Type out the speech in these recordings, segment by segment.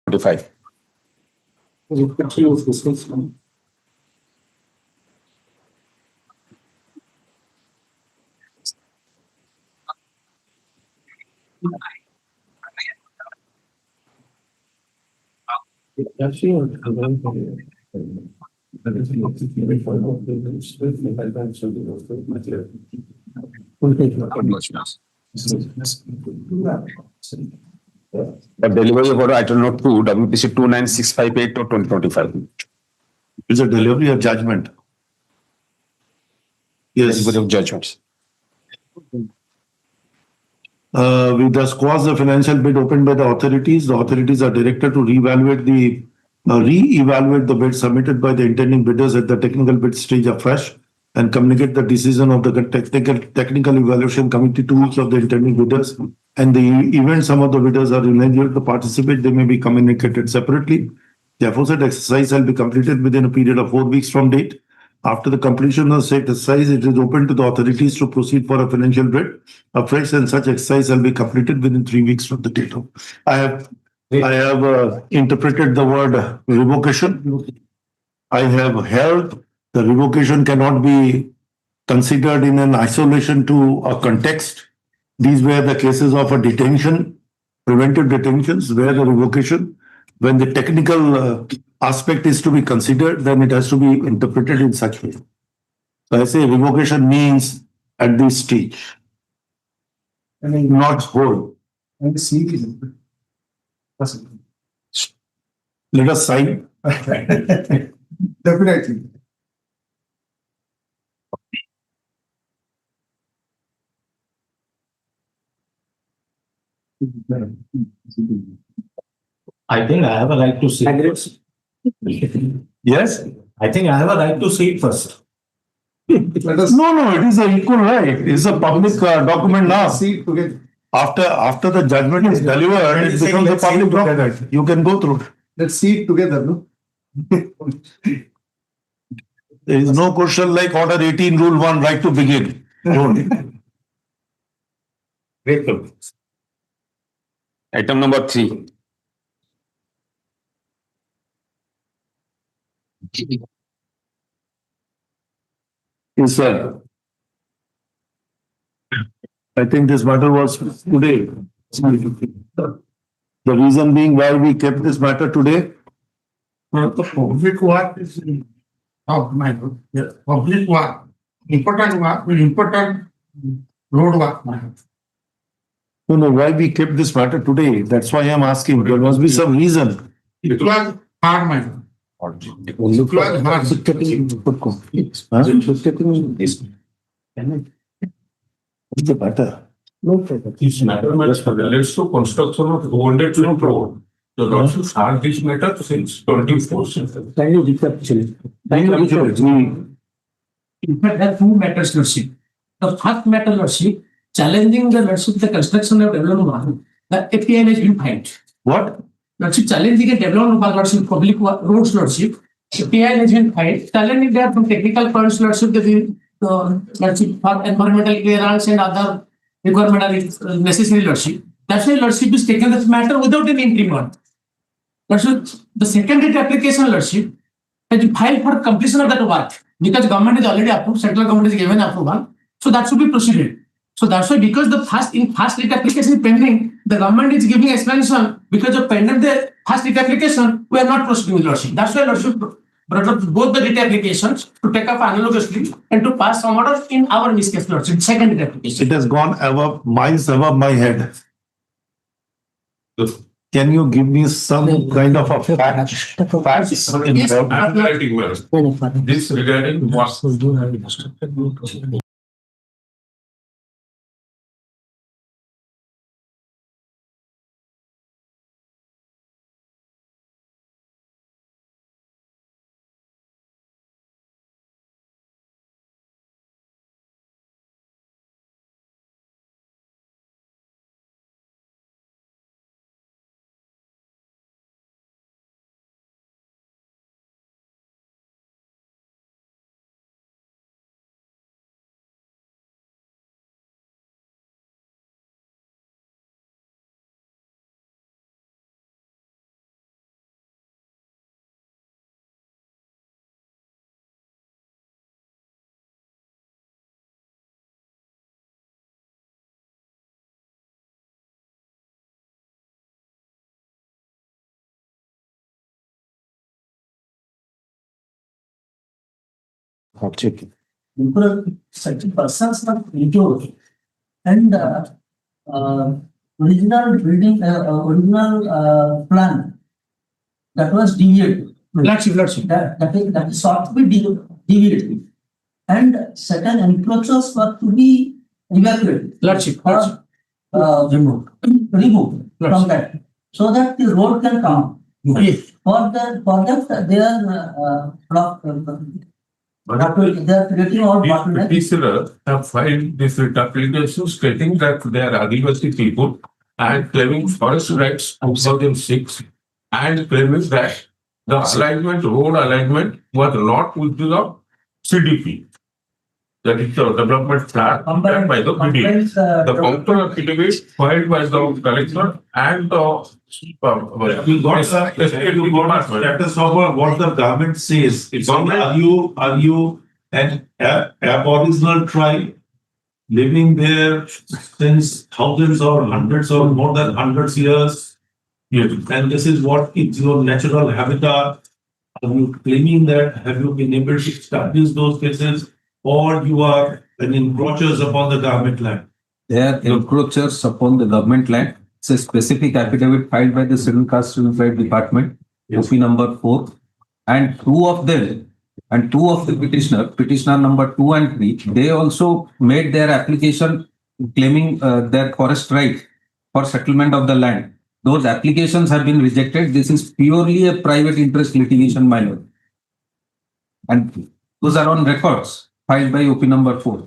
25. The delivery of order item note 2, WPC 29658 of 2025. It's a delivery of judgment. Yes. Delivery of judgments. We thus quash the financial bid opened by the authorities. The authorities are directed to reevaluate the bid submitted by the intending bidders at the technical bid stage afresh and communicate the decision of the technical evaluation committee to each of the intending bidders. And the event some of the bidders are eligible to participate, they may be communicated separately. The aforesaid exercise shall be completed within a period of 4 weeks from date. After the completion of said exercise, it is open to the authorities to proceed for a financial bid afresh, and such exercise shall be completed within 3 weeks from the date of. I have interpreted the word revocation. I have held the revocation cannot be considered in an isolation to a context. These were the cases of a detention, preventive detentions, where the revocation, when the technical aspect is to be considered, then it has to be interpreted in such way. So I say revocation means at this stage, not whole. And the seat is Let us sign. definitely. I think I have a right to see it. Yes? I think I have a right to see it first. Let us No, it is an equal right. It is a public document now. see it together. After the judgment is delivered, it becomes a public document. You can go through it. Let's see it together, no? There is no question like Order 18, Rule 1, right to begin. Don't. Great. Item number 3. Yes, sir. I think this matter was today. The reason being why we kept this matter today, Public work is, oh, my God. Yeah. Public work, important road work. why we kept this matter today. That's why I'm asking. There must be some reason. It was hard, my God. It was hard. What's the matter? This matter relates to construction of 200 feet road. The lawsuit had this matter since 2014. Can you recapitulate? In fact, there are two matters, Lordship. The first matter, Lordship, challenging the Lordship, the construction of development, the API has been filed. What? Lordship, challenging a development of Lordship, public roads, Lordship, API has been filed. Challenging there from technical points, Lordship, Lordship, for environmental clearance and other requirement are necessary, Lordship. That's why Lordship is taken this matter without any interim one. Lordship, the second writ application, Lordship, has been filed for completion of that work because government is already approved, central government is given approval, so that should be proceeded. So that's why, because the first writ application is pending, the government is giving explanation because of pending the first writ application, we are not proceeding with Lordship. That's why Lordship brought up both the writ applications to take up analogously and to pass some order in our miscase, Lordship, second writ application. It has gone miles above my head. Can you give me some kind of a facts in Yes, about I'm writing, madam. This regarding what Such persons are injured and original building, original plan that was deviated. Lordship. That is sought to be deviated. And certain encroachers were to be evacuated. Lordship. Or removed from that, so that the road can come. Yes. For that, they are creating all These bottlenecks. petitioners have filed this writ application stating that they are Adivasi people and claiming forest rights 2006 and claiming that the road alignment was not with the CDP. That is the development plan prepared by the PDA. The counter affidavit filed by the collector and the You got status of what the government says. It's are you an aboriginal tribe living there since thousands or hundreds or more than hundreds years? Yes. And this is what is your natural habitat. Are you claiming that? Have you been able to establish those places? Or you are an encroachers upon the government land? They are encroachers upon the government land. It's a specific affidavit filed by the Civil Caste and Trade Department, Yes. OP number 4. And two of the petitioner number 2 and 3, they also made their application claiming their forest right for settlement of the land. Those applications have been rejected. This is purely a private interest litigation, my lord. And those are on records filed by OP number 4.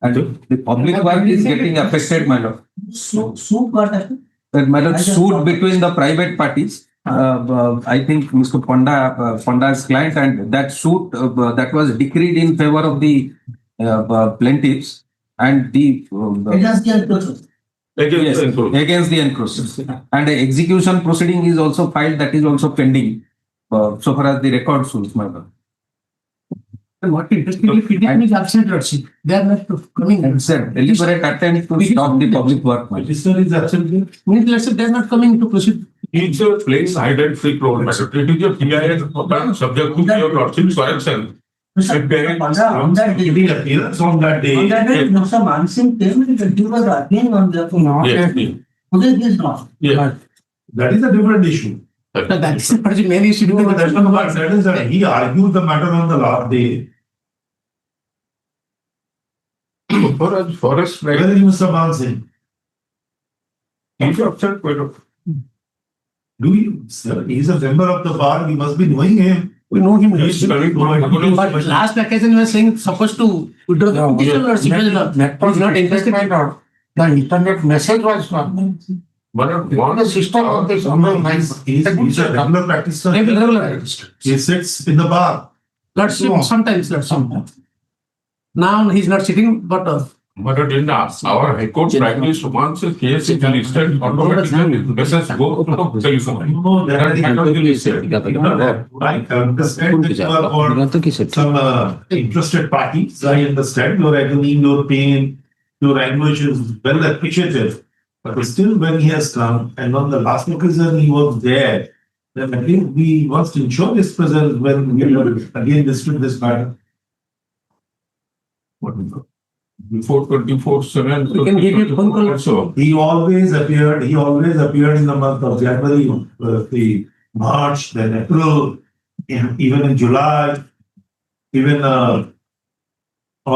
And the public work is getting affected, my lord. Suit got affected. My lord, suit between the private parties. I think Mr. Panda's client, and that suit that was decreed in favor of the plaintiffs and the Against the encroachers. yes, against the encroachers. And the execution proceeding is also filed, that is also pending, so far as the record shows, my lord. And what interestingly, petition is absent, Lordship. They are not coming. It's a deliberate attempt to stop the public work. my lord. Petitioner is absolutely. Means, Lordship, they are not coming to proceed. It's a plain hide and seek road matter. It is a PIS subject to your lordship's correction. On that day, The appearance on that day. Mr. Mansingh came and he was arguing on the Yes. today he is not. Yes. That is a different issue. That's the main issue. That is that he argued the matter on the last day. Forest Where right. is Mr. Mansingh? He's upset quite a. Do you, sir, he's a member of the bar, you must be knowing him. We know him. He's Lordship. coming But to. last occasion we were saying supposed to withdraw the petition, Lordship. He's not interested. The internet message was one. One The system of this He's a regular practitioner. Regular. He sits in the bar. Lordship, sometimes, Lordship. Now he's not sitting, but But in our High Court practice, once a case is listed, automatically message go to the telephone. No, That matter is listed. I understand that you are for some interested parties. I understand your agony, your pain, your anguish is well appreciated. But still, when he has come and on the last occasion he was there, then I think we must ensure his presence when we will again dispute this matter. Before 24/7. we can give you phone call. Also, He always appeared in the month of January, the March, then April, even in July, even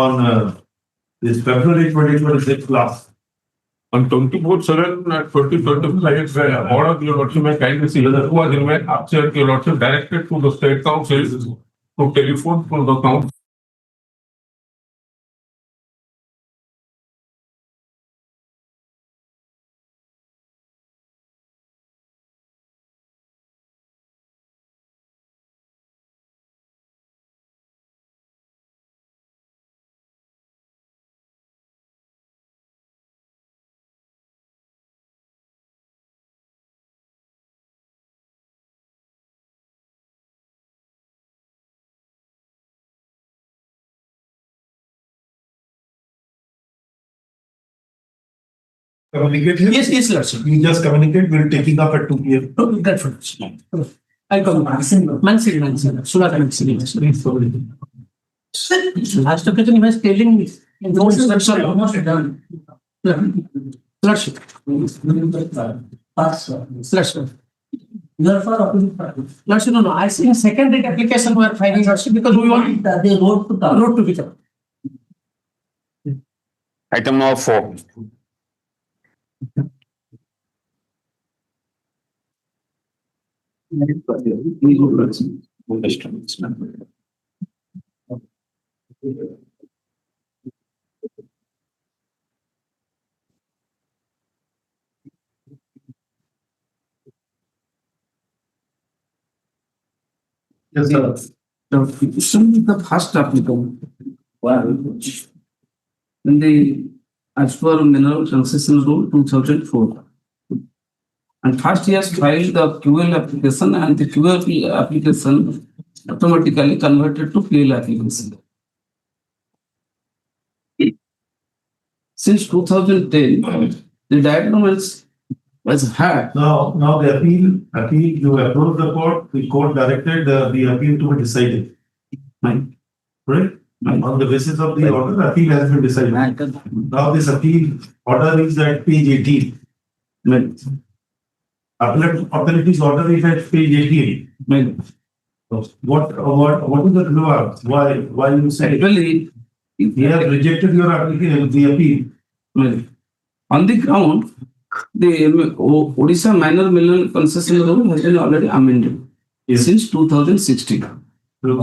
on this February 2026 last. on 24/7 at 2025, order your lordship may kindly see who was in my upset your lordship directed to the state council to telephone to the council. Communicate him. yes, Lordship. We just communicate, we'll take it up at 2 p.m. That's what. I come Mansiri. Surat Mansiri. Last occasion he was telling me. Almost done. Lordship. Pass, sir. Lordship. You are for opposite party. Lordship, no. I see in second rate application we are filing Lordship because we want They wrote to come. road to become. Item number 4. Yes, sir. The petition is the first applicant. In the, as per mineral concession rule 2004. And first he has filed the QL application and the QL application automatically converted to PL application. Since 2010, the diagnosis was had. Now the appeal, you approached the court directed the appeal to be decided. Right. Correct? On the basis of the order, appeal has been decided. Now this appeal order is at page 18. Right. Appellate authority's order is at page 18. Right. What is the remark? Why you say Actually, he has rejected your application, the appeal? well, on the ground, the Odisha minor mineral concession rule has been already amended since 2016. If you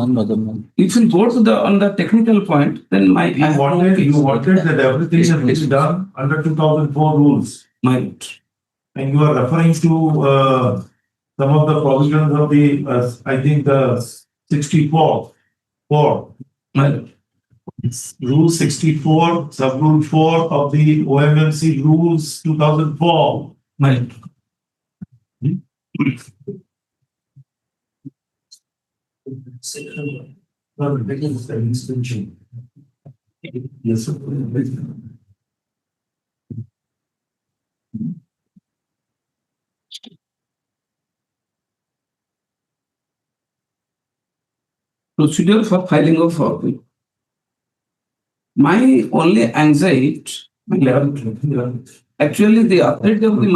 go to on the technical point, then You wanted that everything has been done under 2004 rules. Right. And you are referring to some of the provisions of the, I think the 64, Right. Rule 64, sub-rule 4 of the OMMC rules 2004. Right. Yes, sir. Procedure for filing of appeal. My only anxiety, actually the authority of the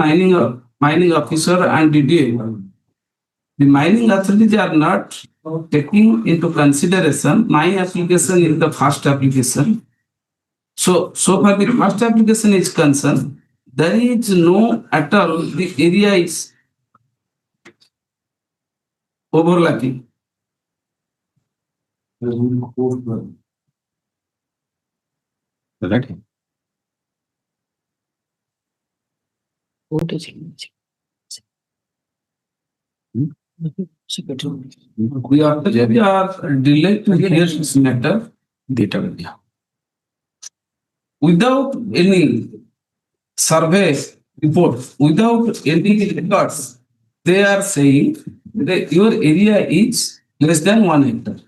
mining officer and DDA, the mining authorities are not taking into consideration my application is the first application. So far the first application is concerned, there is no at all, the area is overlapping. Right. We are delayed to hear this matter without any survey report, without any records. They are saying that your area is less than 1 hectare.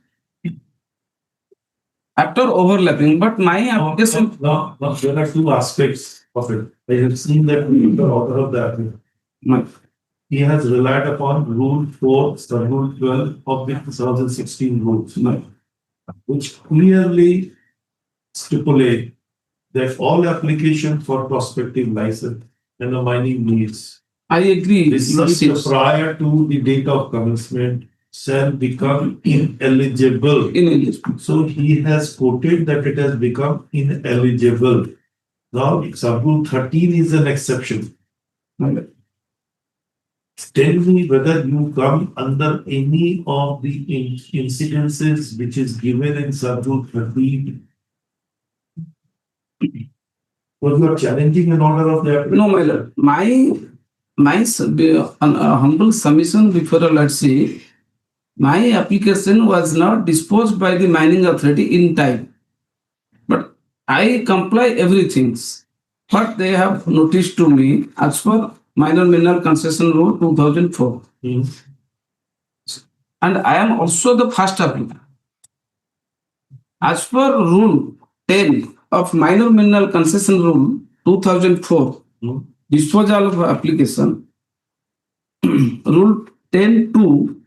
After overlapping, but my application. No, there are two aspects of it. I have seen that in the order of the appeal. He has relied upon Rule 4, Sub-Rule 12 of the 2016 rules, which clearly stipulate that all applications for prospective license and the mining needs I agree. received prior to the date of commencement shall become ineligible. So he has quoted that it has become ineligible. Now, Sub-Rule 13 is an exception. Tell me whether you come under any of the incidences which is given in Sub-Rule 13. Was you are challenging an order of the appeal? No, my lord. My humble submission before let's say, my application was not disposed by the mining authority in time, but I comply everything. What they have noticed to me as per minor mineral concession rule 2004. And I am also the first applicant. As per rule 10 of minor mineral concession rule 2004, disposal of application, rule 10.2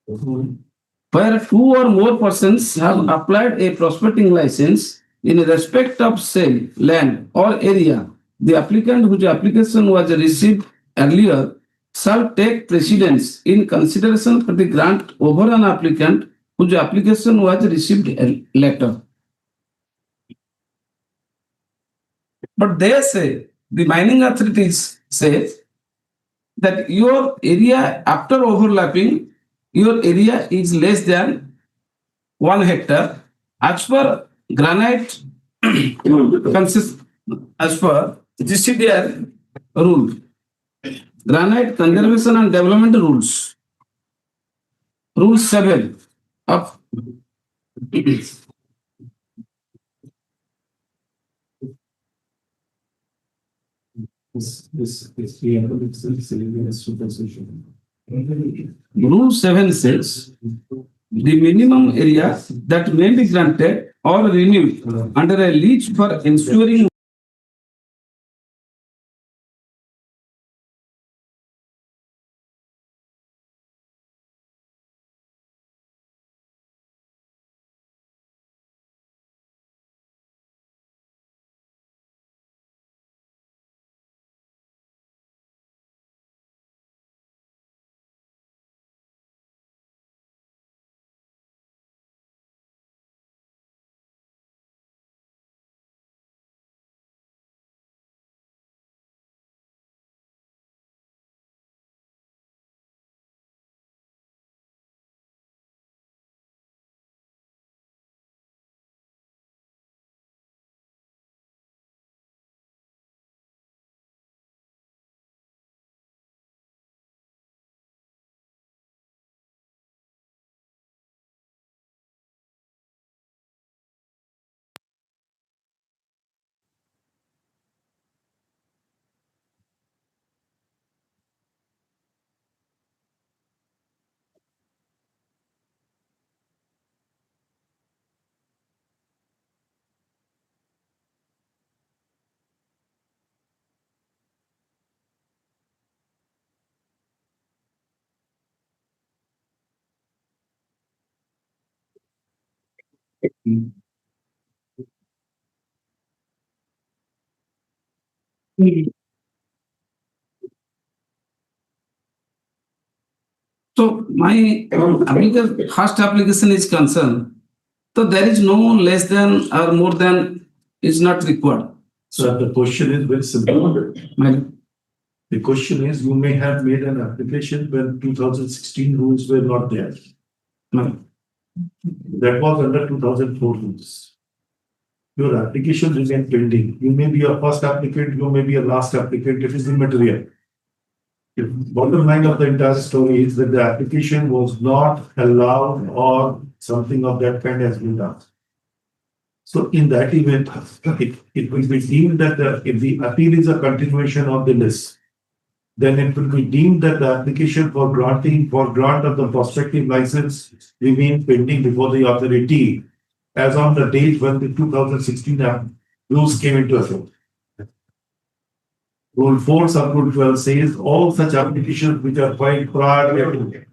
where two or more persons have applied a prospecting license in respect of sale, land or area, the applicant whose application was received earlier shall take precedence in consideration for the grant over an applicant whose application was received later. But they say, the mining authorities say that your area after overlapping, your area is less than 1 hectare as per granite as per GCDR rule, granite conservation and development rules, rule 7 of Rule 7 says the minimum area that may be granted or renewed under a lease for ensuring so my first application is concerned. So there is no less than or more than is not required. So the question is very simple. The question is, you may have made an application when 2016 rules were not there. That was under 2004 rules. Your application remains pending. You may be a first applicant, you may be a last applicant, it is immaterial. The bottom line of the entire story is that the application was not allowed or something of that kind has been done. So in that event, it will be deemed that if the appeal is a continuation of the list, then it will be deemed that the application for grant of the prospective license remains pending before the authority as on the date when the 2016 rules came into effect. Rule 4, Sub-Rule 12 says all such applications which are filed prior to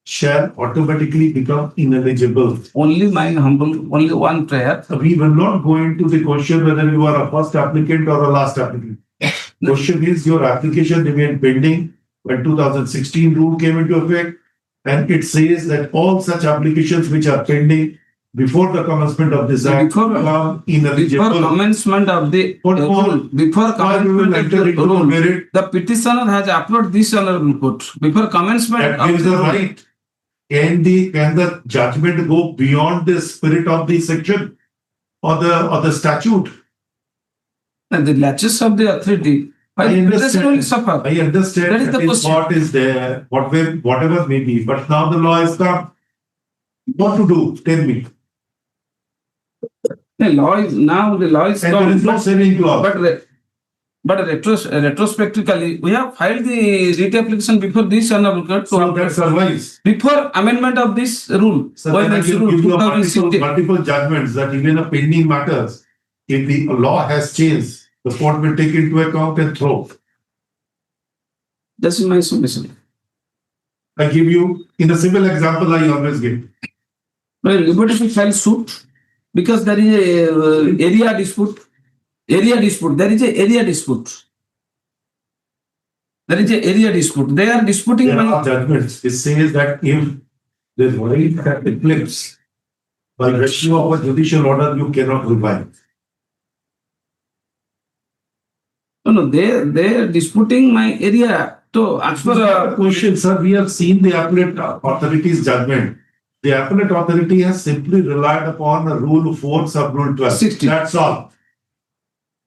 shall automatically become ineligible. Only one prayer. We will not go into the question whether you are a first applicant or a last applicant. Question is your application remained pending when 2016 rule came into effect, and it says that all such applications which are pending before the commencement of this act become ineligible. Before commencement of the rule, the petitioner has approached this honorable court. Before commencement That of gives the the rule. right. Can the judgment go beyond the spirit of the section or the statute? And the latches of the authority, I understand. will suffer. I understand That is the that is question. what is there, whatever may be, but now the law has come. What to do? Tell me. The law is And there is no saving clause. but retrospectively, we have filed the writ application before this honorable court So that survives. before amendment of this rule. So then I will give you a 2016. multiple judgments that even a pending matters, if the law has changed, the court will take into account and throw. This is my submission. I give you In the civil example, I always give. Well, liberty to file suit because there is a area dispute. Area dispute. There is a area dispute. There is a area dispute. They are disputing There my are judgments. It says that if the right that eclipse by virtue of a judicial order, you cannot revive. no. They are disputing my area. So as per Question, sir, we have seen the appellate authority's judgment. The appellate authority has simply relied upon a rule 4 sub rule 12. 60. That's all.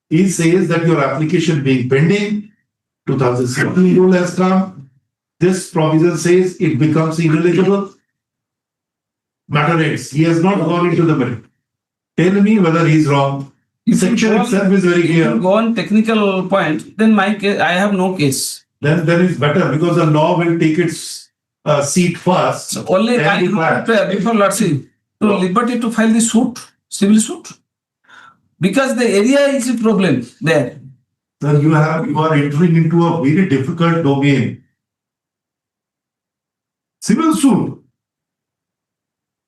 He says that your application being pending, 2016 rule has come. This provision says it becomes ineligible. Matter ends. He has not gone into the merit. Tell me whether he is wrong. Section itself is very if you clear. go on technical point, then my case, I have no case. Then it's better because the law will take its seat first. So only Then I you have file. before Lordship to liberty to file the suit, civil suit, because the area is a problem there. Then you are entering into a very difficult domain. Civil suit.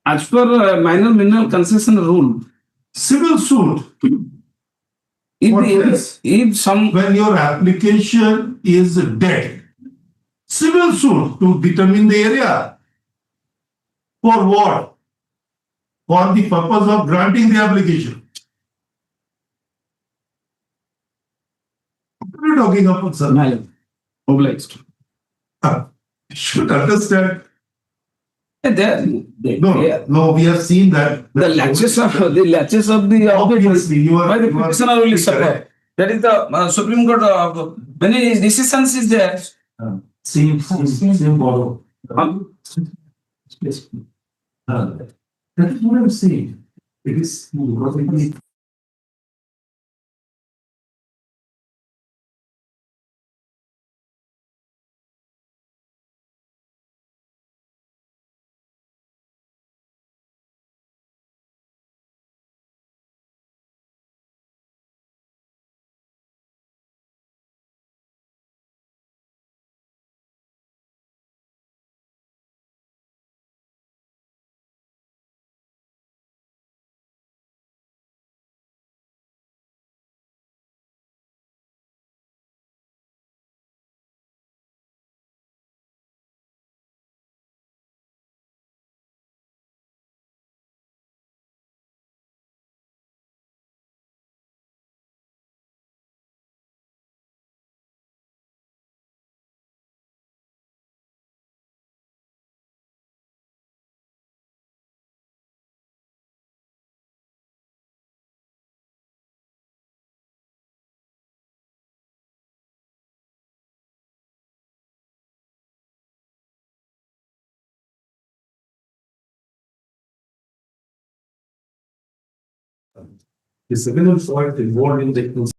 As per minor mineral concession rule, Civil suit. What else? if some When your application is dead. Civil suit to determine the area. For what? For the purpose of granting the application. What are you talking about, sir? obliged. You should understand. No, we have seen that. The latches of the Obviously, you are. by the you are petitioner will suffer. correct. That is the Supreme Court. Many decisions is there. Same borrow. That is what I'm saying. It is. The civil point involved in the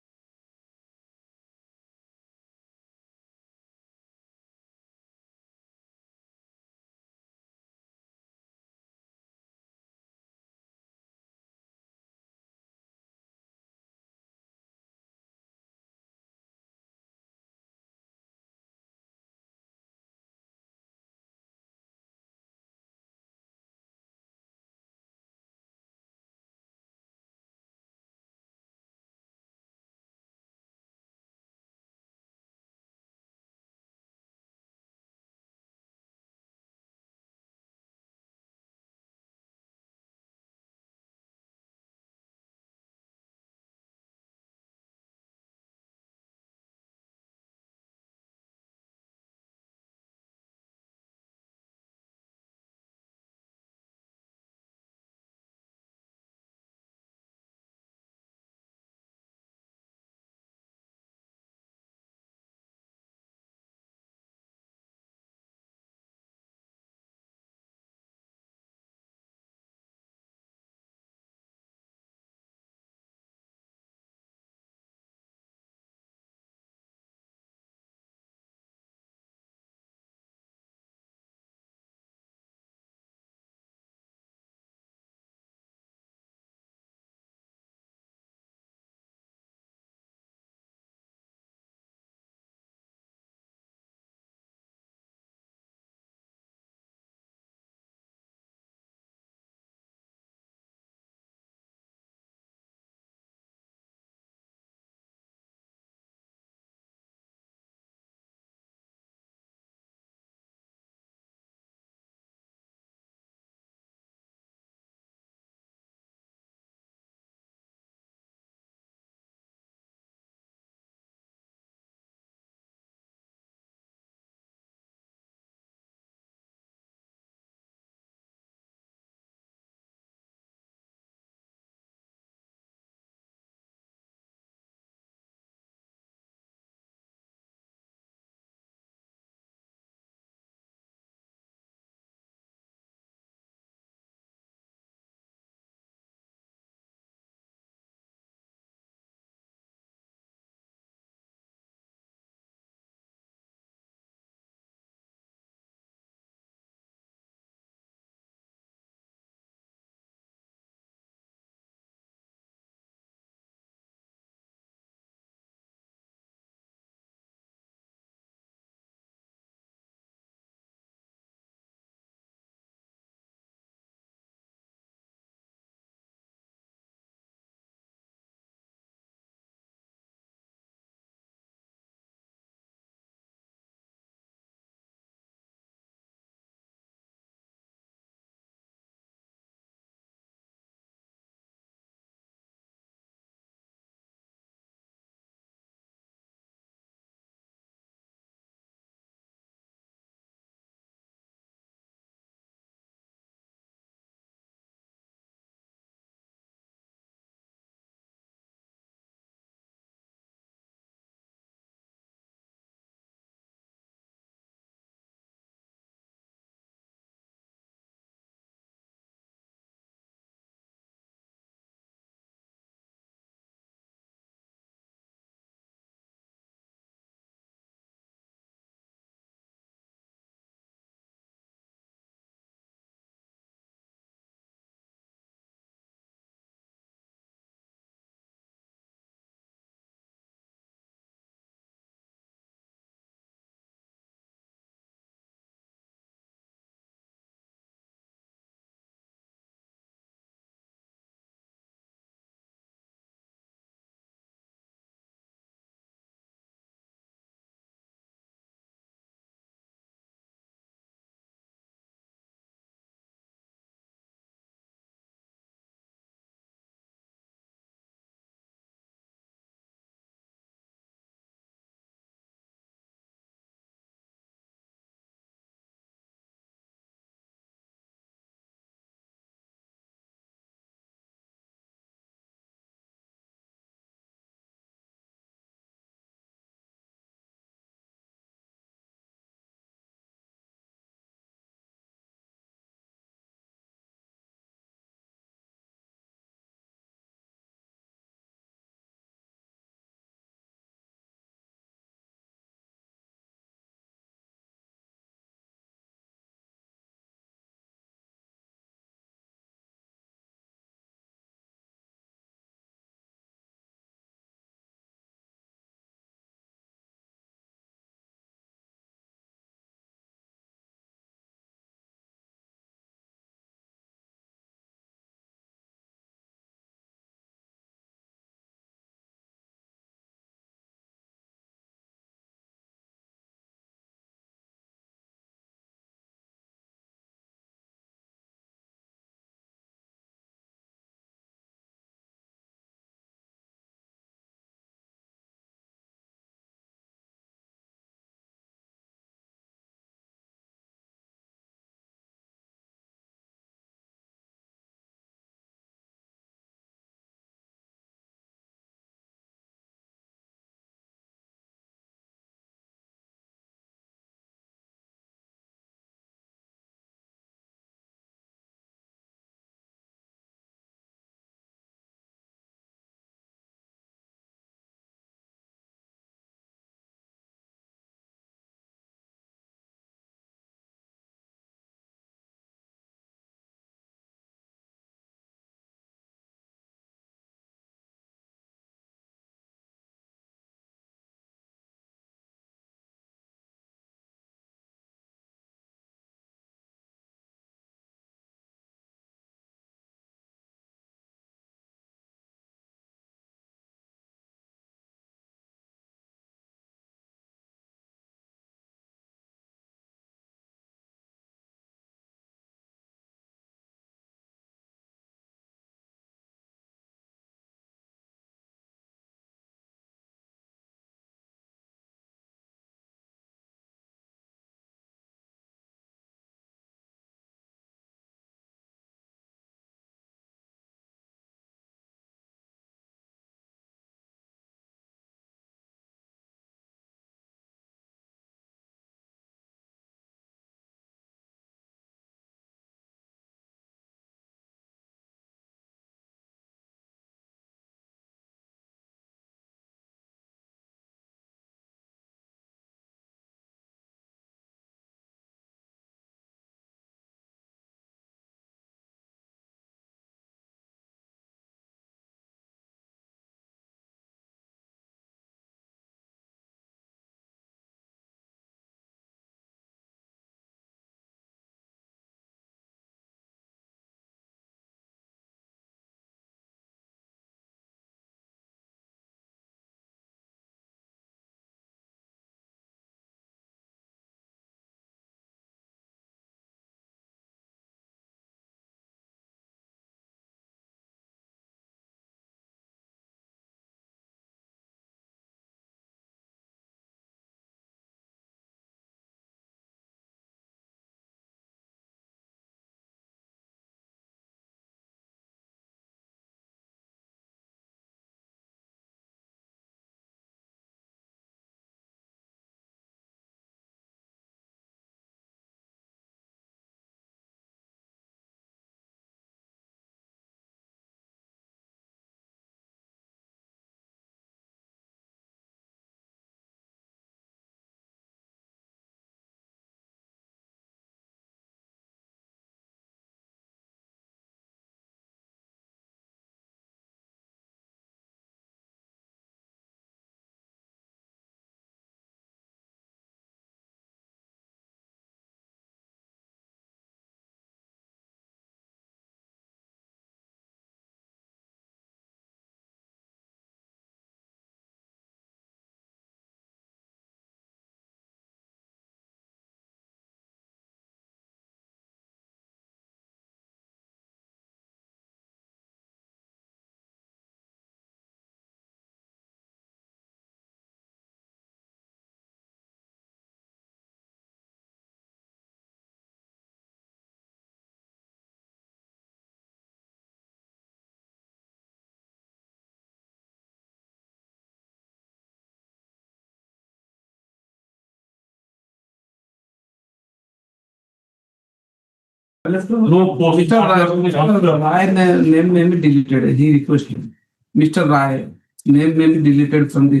No post. Mr. Rai name may be deleted. He requested. Mr. Rai name may be deleted from the.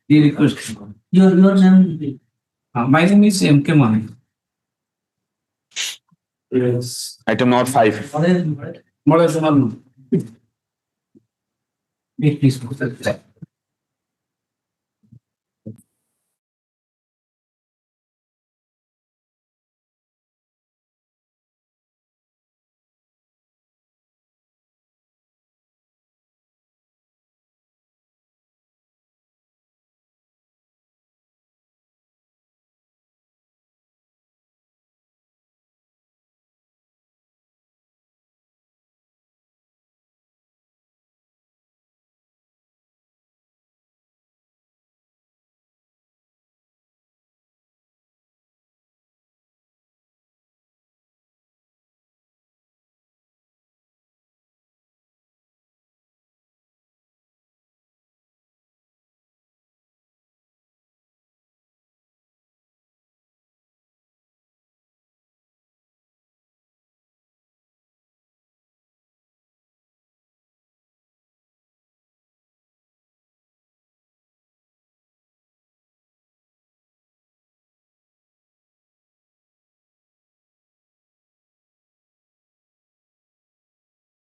He requested. Your name. My name is M.K. Manik. Yes. Item number 5. What is the one? Wait, please.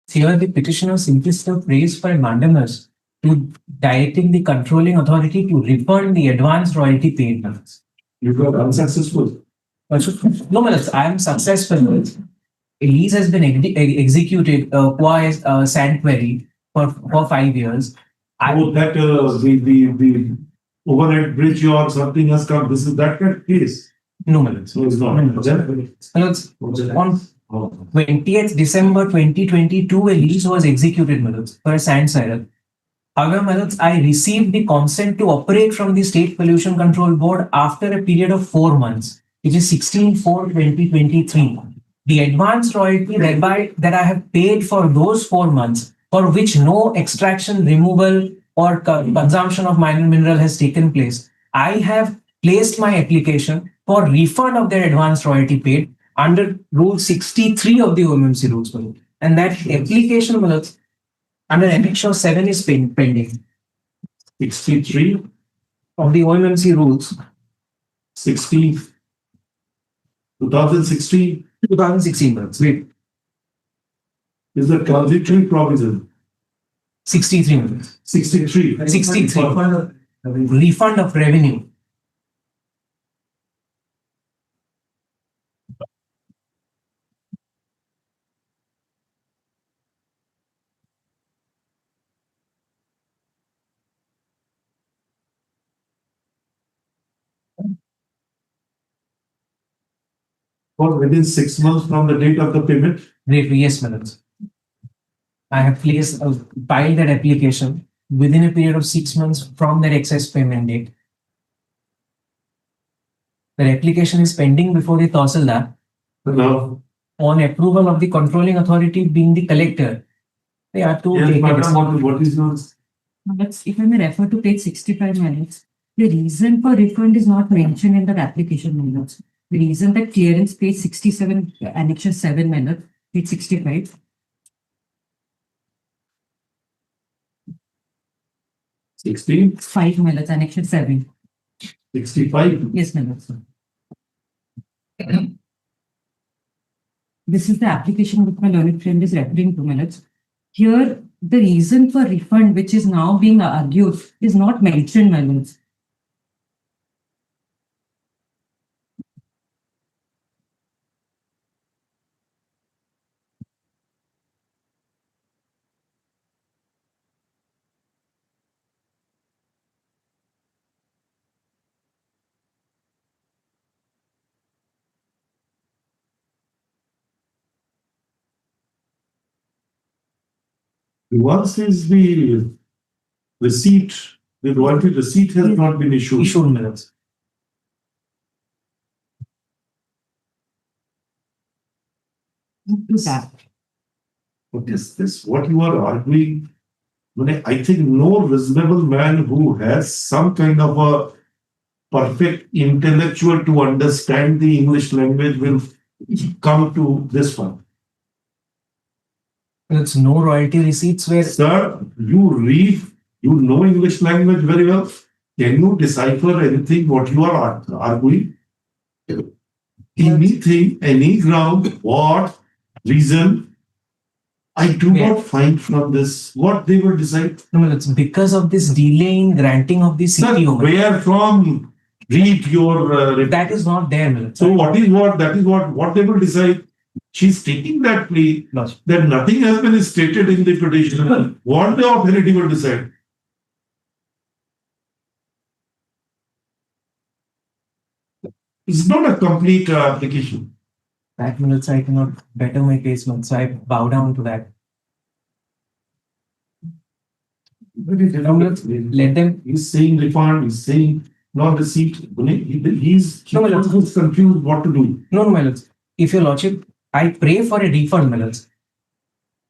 Here, the petitioner simply praised by mandamus to directing the controlling authority to refund the advance royalty paid. You got unsuccessful. No, I am successful. A lease has been executed qua sand query for 5 years. Oh, that the overhead bridge or something has come. This is that case. No, Manoj. So it's not. On 20th December 2022, a lease was executed, Manoj, for a sand silo. However, Manoj, I received the consent to operate from the State Pollution Control Board after a period of 4 months, which is 16/4/2023. The advance royalty thereby that I have paid for those 4 months, for which no extraction, removal, or consumption of minor mineral has taken place, I have placed my application for refund of their advance royalty paid under Rule 63 of the OMMC rules. And that application under Annexure 7 is pending 63 of the OMMC rules. 60 2016 2016 months. Wait, is the transitory provision. 63 months. 63. 63. Refund of revenue. Or within 6 months from the date of the payment. Great, yes, Manoj. I have filed that application within a period of 6 months from that excess payment date. The application is pending before the Tahsildar No. on approval of the controlling authority being the collector. They are to Yes, take a madam, decision. what is yours? If I may refer to page 65 minutes, the reason for refund is not mentioned in the application minutes. The reason that clearance page 67, annexure 7 minutes, page 65. 5 minutes, annexure 7. 65. Yes, minutes. This is the application which my learned friend is referring to, minutes. Here, the reason for refund, which is now being argued, is not mentioned, minutes. Once is the receipt, the royalty receipt has not been issued. Issued minutes. To that. What is this? What you are arguing? I think no reasonable man who has some kind of a perfect intellectual to understand the English language will come to this one. It's no royalty receipts where Sir, you read, you know English language very well. Can you decipher anything what you are arguing? Anything, any ground, what reason? I do not find from this what they will decide. no, it's because of this delay in granting of the Sir, CTO. where from? Read your. That is not there, Millet. So what is what? That is what they will decide. She's taking that plea Logic. that nothing has been stated in the petition. What the authority will decide. It's not a complete application. That Millet, I cannot better my case, Millet. So I bow down to that. Let them. He's saying refund, he's saying non-receipt. He's confused what to do. No, Millet. If your lordship, I pray for a refund, Millet.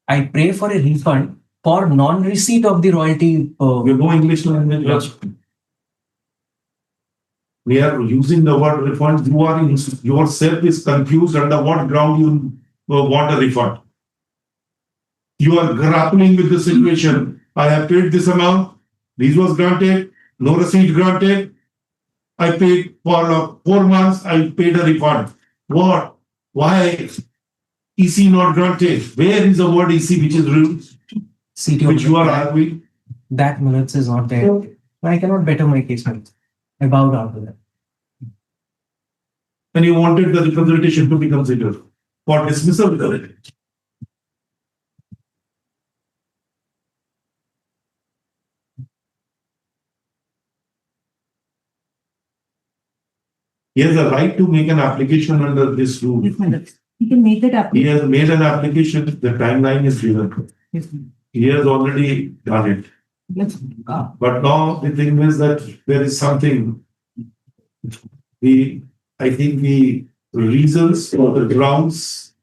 I pray for a refund for non-receipt of the royalty. We go English language. We are using the word refund. You are yourself is confused under what ground you want a refund. You are grappling with the situation. I have paid this amount. This was granted. No receipt granted. I paid for 4 months. I paid a refund. What? Why? EC not granted. Where is the word EC which is CTO, which you are arguing? that Millet is not there. I cannot better my case, Millet. I bow down to that. And you wanted the representation to be considered for dismissal with the writ. He has a right to make an application under this rule. Yes, Millet. You can make that He application. has made an application, the timeline is given. Yes, Millet. He has already done it. Let's, But now the thing is that there is something. I think the reasons or the grounds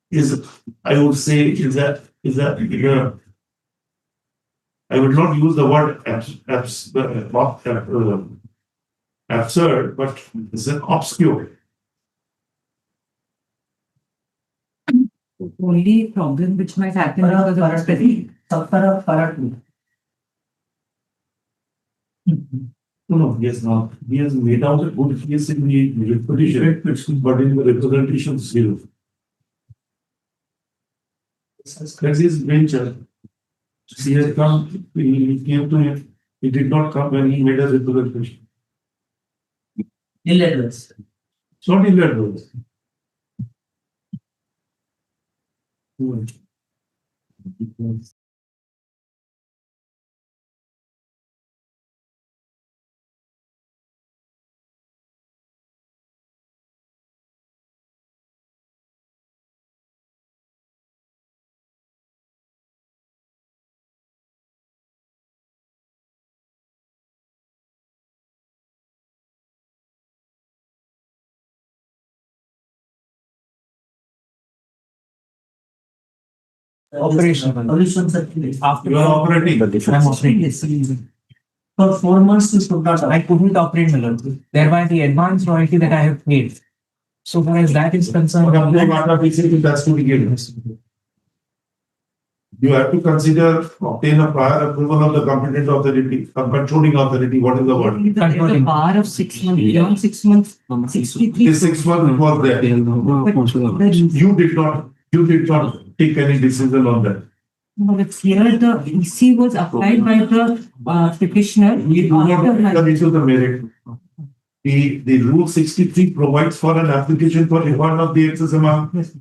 is, I would say, is that I would not use the word absurd, but it's an obscure. only problem which might happen because of specific. No, he has not. He has made out a good case in the petition, but in the representation zero. That's his venture. He has come, he came to him, he did not come when he made a representation. Illegal. It's not illegal. Operational. Solution certificate. After You are operating. I'm operating. Yes. For 4 months, you could not. I couldn't operate, Millet. Thereby the advance royalty that I have paid. So far as that is concerned, That's to be given. You have to consider, obtain a prior approval of the competent authority, a controlling authority, what is the word? There's a bar of 6 months, beyond 6 months, 63. This 6 months was there. You did not take any decision on that. But it's here the EC was applied by the petitioner. We do not after enter into the merit. The rule 63 provides for an application for refund of the excess amount. Yes.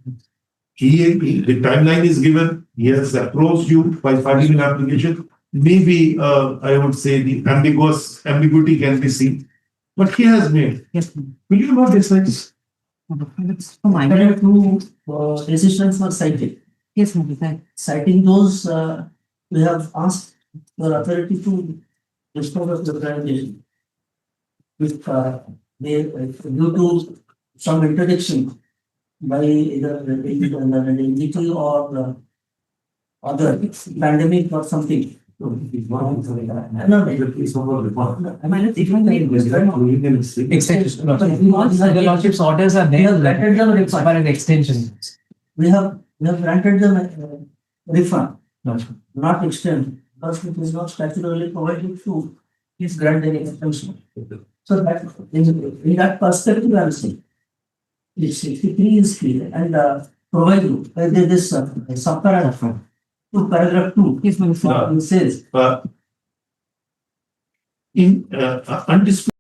The timeline is given. He has approached you by filing an application. Maybe, I would say the ambiguity can be seen, but he has made. Yes. Will you not decide? It's for minor. There are 2 decisions were cited. Yes, Millet. Citing those, we have asked your authority to dispose of the presentation. If they, due to some interdiction by either the NGT or other pandemic or something, No, Minutes, if I may- Extension. The lordship's orders are there. Granted them a As far as extension. we have granted them a refund, Lordship. not extend, because it is not statutorily provided to please grant any extension. So that in that perspective, I am saying. If 63 is clear and provide you this subparagraph to paragraph 2. Yes, Minister. It says In undisputed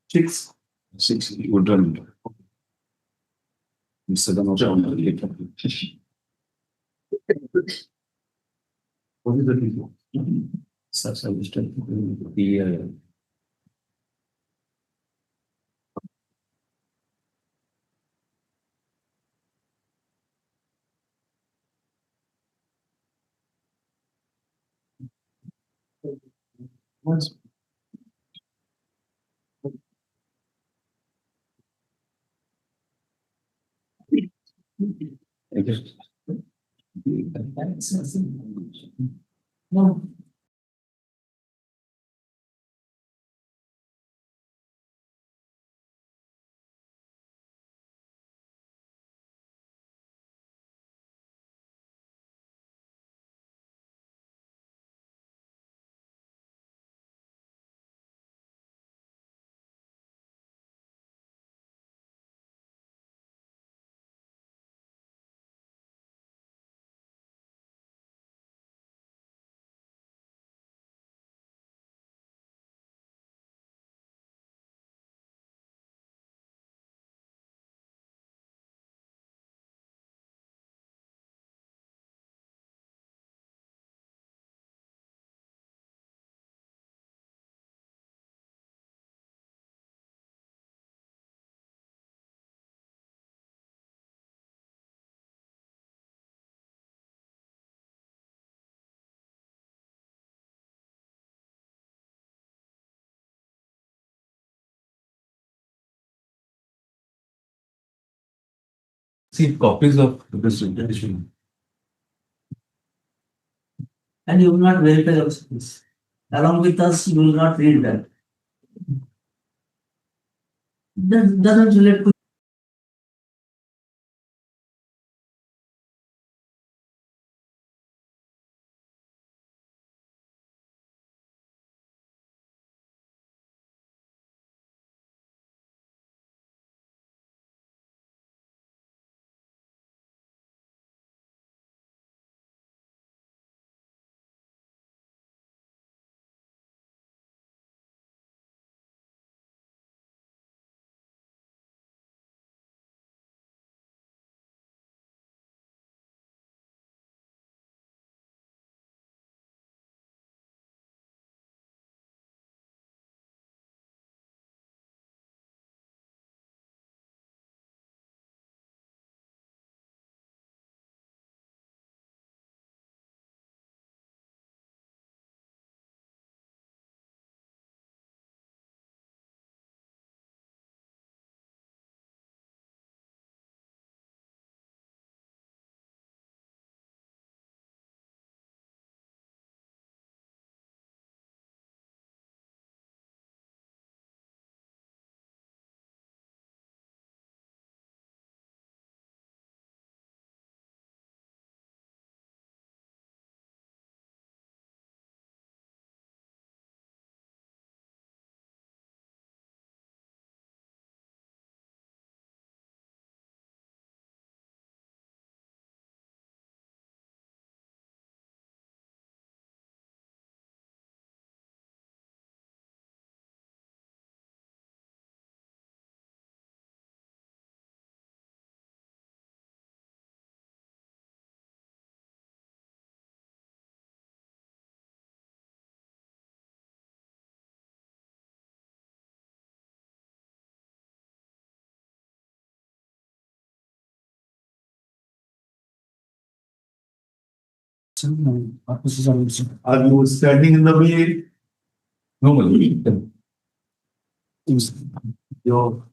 6. 6, would run. Seven also. What is the reason? Such a distance. The No. See copies of this edition. And you will not verify also this. Along with us, you will not read that. That doesn't relate to. Are you standing in the way? Normally. Your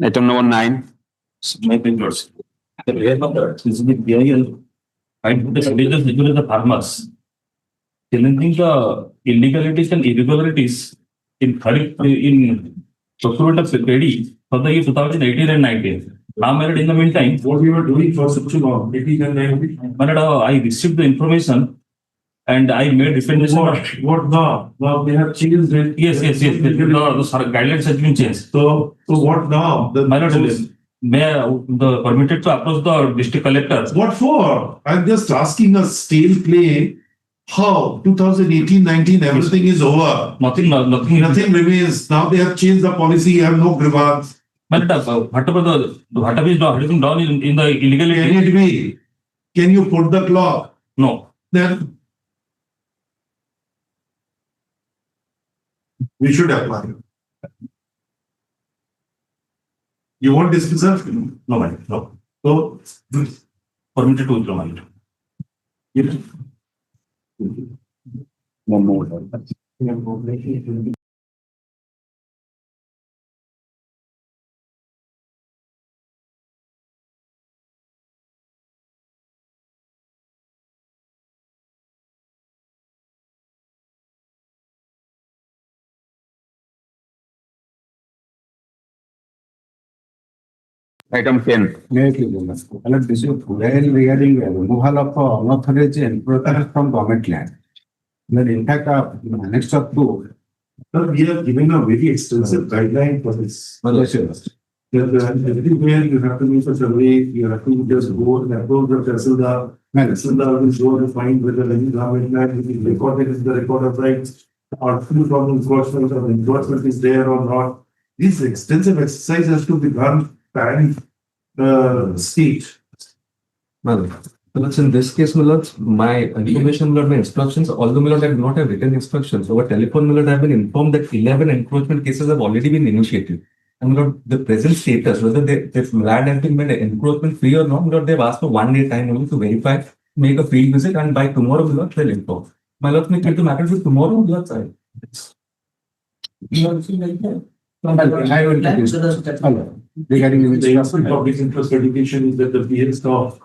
item number 9. My fingers. The real number is the PIL. I put the conditions as well as the farmers. Challenging the illegalities and irregularities in procurement of security for the year 2018 and 19. Now, in the meantime, what we were doing for such a long 18 and 19. I received the information and I made representation. What now? Now they have changed it. Yes. The guidelines has been changed. So what now? The permitted to approach the district collector. What for? I'm just asking a stale claim How? 2018, 19, everything is over. Nothing. Nothing remains. Now they have changed the policy. You have no grievance. But whatever is done in the illegality. Can it be? Can you put the clock? No. Then we should apply. You want dismissal? No, madam. No. So, Permitted to withdraw, madam. One more. Item 10. This is well regarding removal of unauthorized encroachment from government land. But in fact, next up to. we are giving a very extensive guideline for this. Everywhere you have to make a survey, you have to just go and approach the Tahsildar. Tahsildar will go to find whether any government land is recorded in the record of rights or proof of enforcement or enforcement is there or not. This extensive exercise has to be done by state. Well, in this case, my information, my instructions, although I do not have written instructions, over telephone, I have been informed that 11 encroachment cases have already been initiated. And the present status, whether this land has been made encroachment free or not, they've asked for 1 day time only to verify, make a field visit, and by tomorrow, they'll inform. My lord, may the matter with tomorrow, I will take this. Regarding the public interest litigation is that the behest of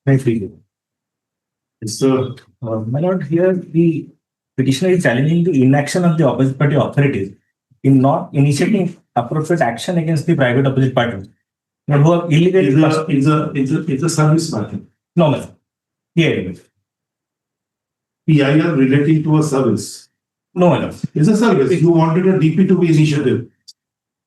My lord, here the petitioner is challenging the inaction of the opposite party authorities in not initiating appropriate action against the private opposite party. Who have illegally. It's a service matter. No, madam. Yeah. PIR relating to a service. No, madam. It's a service. You wanted a DP to be initiated.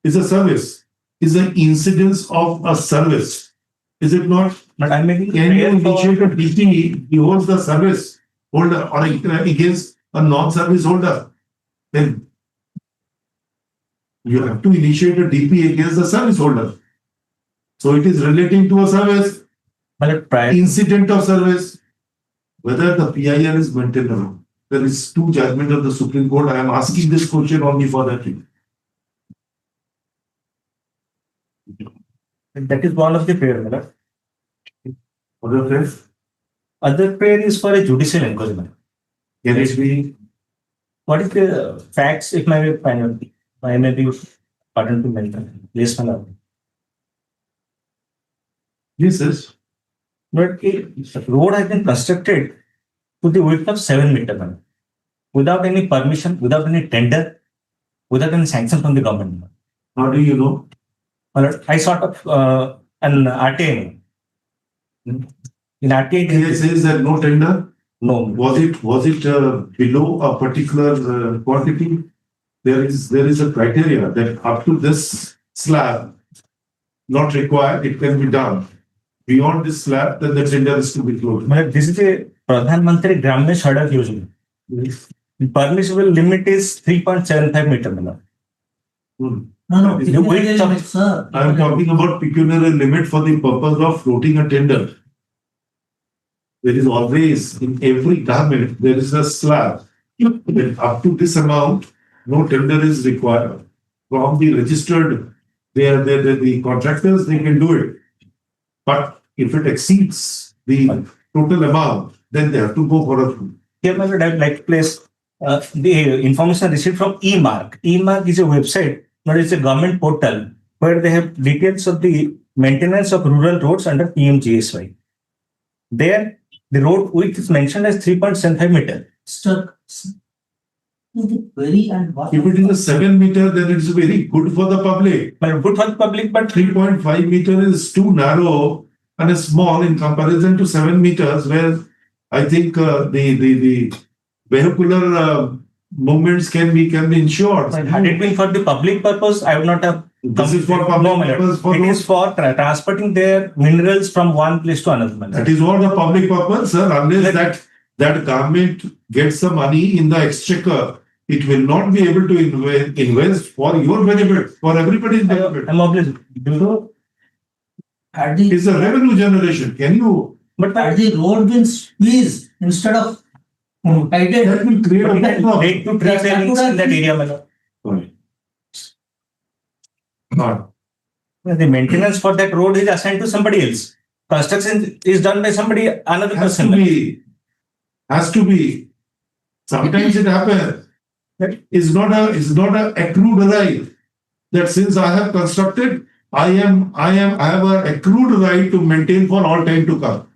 It's a service. It's an incidence of a service. Is it not? But I'm making. Can you initiate a DP towards the service holder or against a non-service holder? Then you have to initiate a DP against the service holder. So it is relating to a service, incident of service, whether the PIR is maintained or not. There is two judgments of the Supreme Court. I am asking this question only for that reason. That is one of the prayer, madam. Other prayer? Other prayer is for a judicial inquiry, madam. Can it be? What is the facts? It might be final. I may be pardon to mention. Please, madam. Yes, yes. But a road has been constructed to the width of 7 meters, madam, without any permission, without any tender, without any sanction from the government. How do you know? I sort of an RTA. In RTI, It says that no tender. no. Was it below a particular quantity? There is a criteria that up to this slab, not required, it can be done. Beyond this slab, then the tender is to be closed. This is a Pradhan Mantri Gramesh Sadak Yojana. The permissible limit is 3.75 meter. No, You wait pecuniary some- limit, sir. I am talking about pecuniary limit for the purpose of floating a tender. There is always, in every garment, there is a slab. That up to this amount, no tender is required. From the registered, the contractors, they can do it. But if it exceeds the total amount, then they have to go for a. Here, I would like to place the information received from eMark. eMark is a website, but it's a government portal where they have details of the maintenance of rural roads under PMGSY. There, the road width is mentioned as 3.75 meter. Sir, very and what? If it is a 7 meter, then it is very good for the public. But good for the public, but 3.5 meter is too narrow and is small in comparison to 7 meters, where I think the vehicular movements can be ensured. had it been for the public purpose, I would not have. This is for public No, my lord. purpose. For It is for transporting their minerals from one place to another. my lord. that is what the public purpose, sir. Unless that government gets the money in the exchequer, it will not be able to invest for your benefit, for everybody's benefit. I'm obliged. Had the, It's a revenue generation. Can you? But had the road been squeezed instead of guided? That will create a problem. Take to tree savings in that area, my lord. Not. The maintenance for that road is assigned to somebody else. Construction is done by somebody, another Has person. to be. Has to be. Sometimes it happens. It's not a accrued right that since I have constructed, I have an accrued right to maintain for all time to come.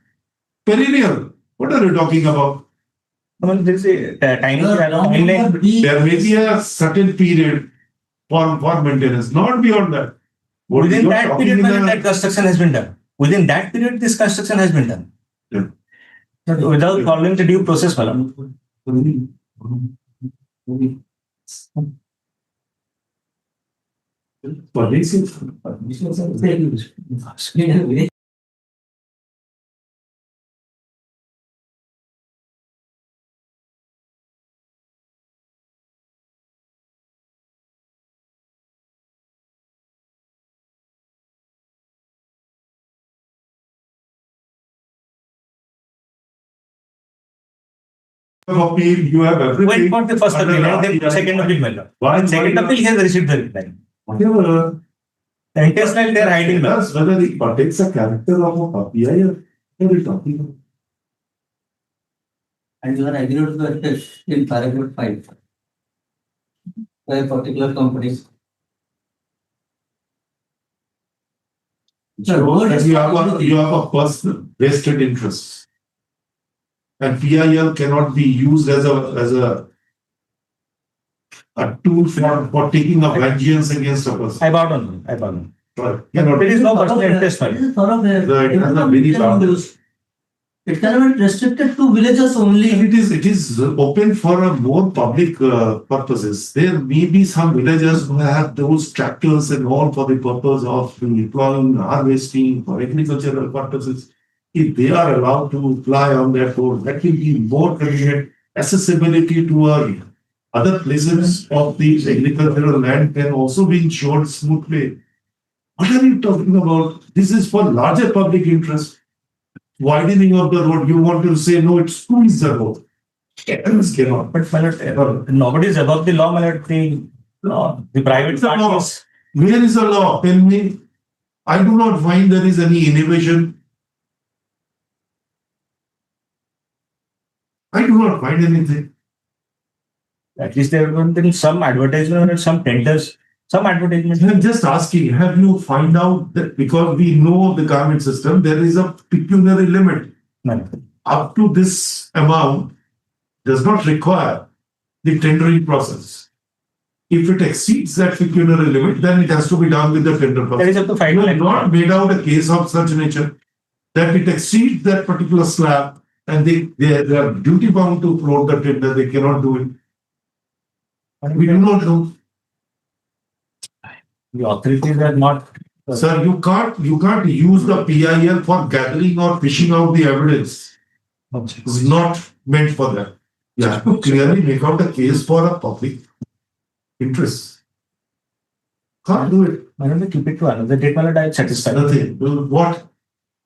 Perennial. What are you talking about? There is a timeline. There may be a certain period for maintenance, not beyond that. What Within you are that talking period, in my lord, a- that construction has been done. Within that period, this construction has been done. Yeah. Without following the due process, my lord. Appeal, you have everything. Wait for the first under appeal and then RTI. second appeal, my lord. Why- Second why- appeal, he has received the reply. Whatever. Intentionally, they are hiding. my lord. That's whether it protects the character of a PI or what are you talking about? And you are agreed to the test in paragraph 5 by a particular company. The road is You have a personal vested interest. And PIL cannot be used as a tool for taking a vengeance against a person. I bow down. I bow down. Sorry, There cannot. is no personal interest, my It lord. is thoroughfare. Right, it has a very large- It cannot be restricted to villages only. And it is open for a more public purposes. There may be some villagers who have those tractors and all for the purpose of plowing, harvesting, for agricultural purposes. If they are allowed to fly on that road, that will be more convenient. Accessibility to other places of the agricultural land can also be ensured smoothly. What are you talking about? This is for larger public interest. Widening of the road, you want to say, no, it squeezes the road. Others cannot. But my lord, nobody is above the law, my lord. The private It's a law. parties. Where is the law? Tell me. I do not find there is any innovation. I do not find anything. At least there have been some advertisement and some tenders, some advertisement. I'm just asking, have you find out that because we know the garment system, there is a pecuniary limit. No. Up to this amount does not require the tendering process. If it exceeds that pecuniary limit, then it has to be done with the tender That process. is up to You 5 have lakhs. not made out a case of such nature that it exceeds that particular slab and they are duty bound to float the tender, they cannot do it. We do not know. The authorities are not. Sir, you can't use the PIL for gathering or fishing out the evidence. It's not meant for that. You have to clearly make out a case for a public interest. Can't do it. Why don't we keep it to another date? My lord, I am satisfied. Nothing. What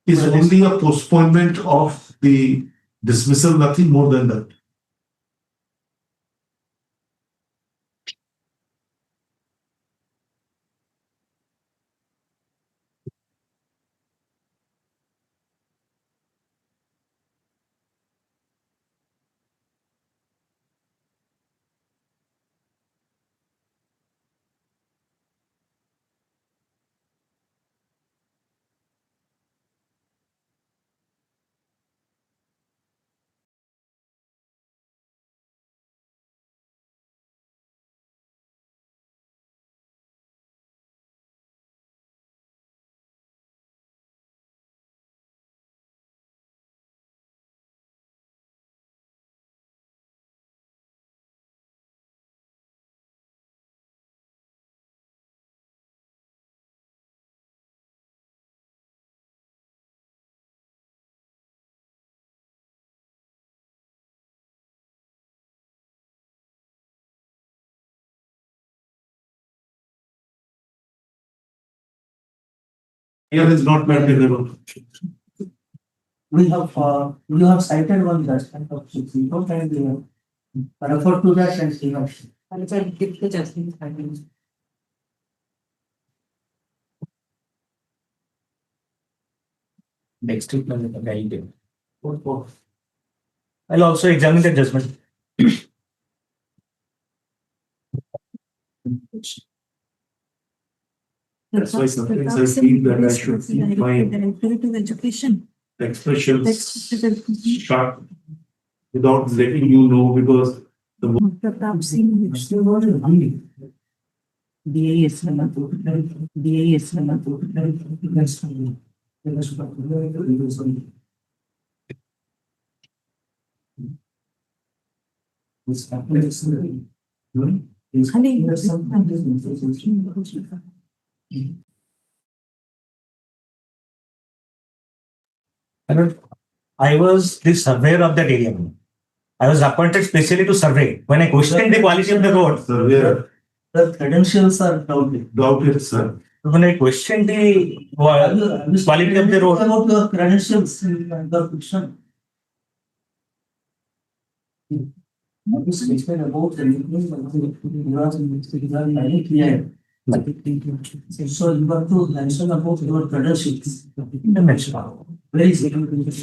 is only a postponement of the dismissal, nothing more than that. Here is not maintainable. We have, you have cited one judgment of Supreme Court and we have referred to that and we have. I'll give the judgment. Next week, I'll also examine the judgment. That's why sometimes I feel that I should keep my Education. expressions sharp without letting you know because the Pratap Singh, which they were reading. DAS I was the surveyor of that area. I was appointed specially to survey. When I questioned the quality of the road, surveyor The credentials are doubted. doubted, sir. when I questioned the quality of the road, About your credentials in the question. This is about the very clear. So you have to mention about your credentials. Very significant.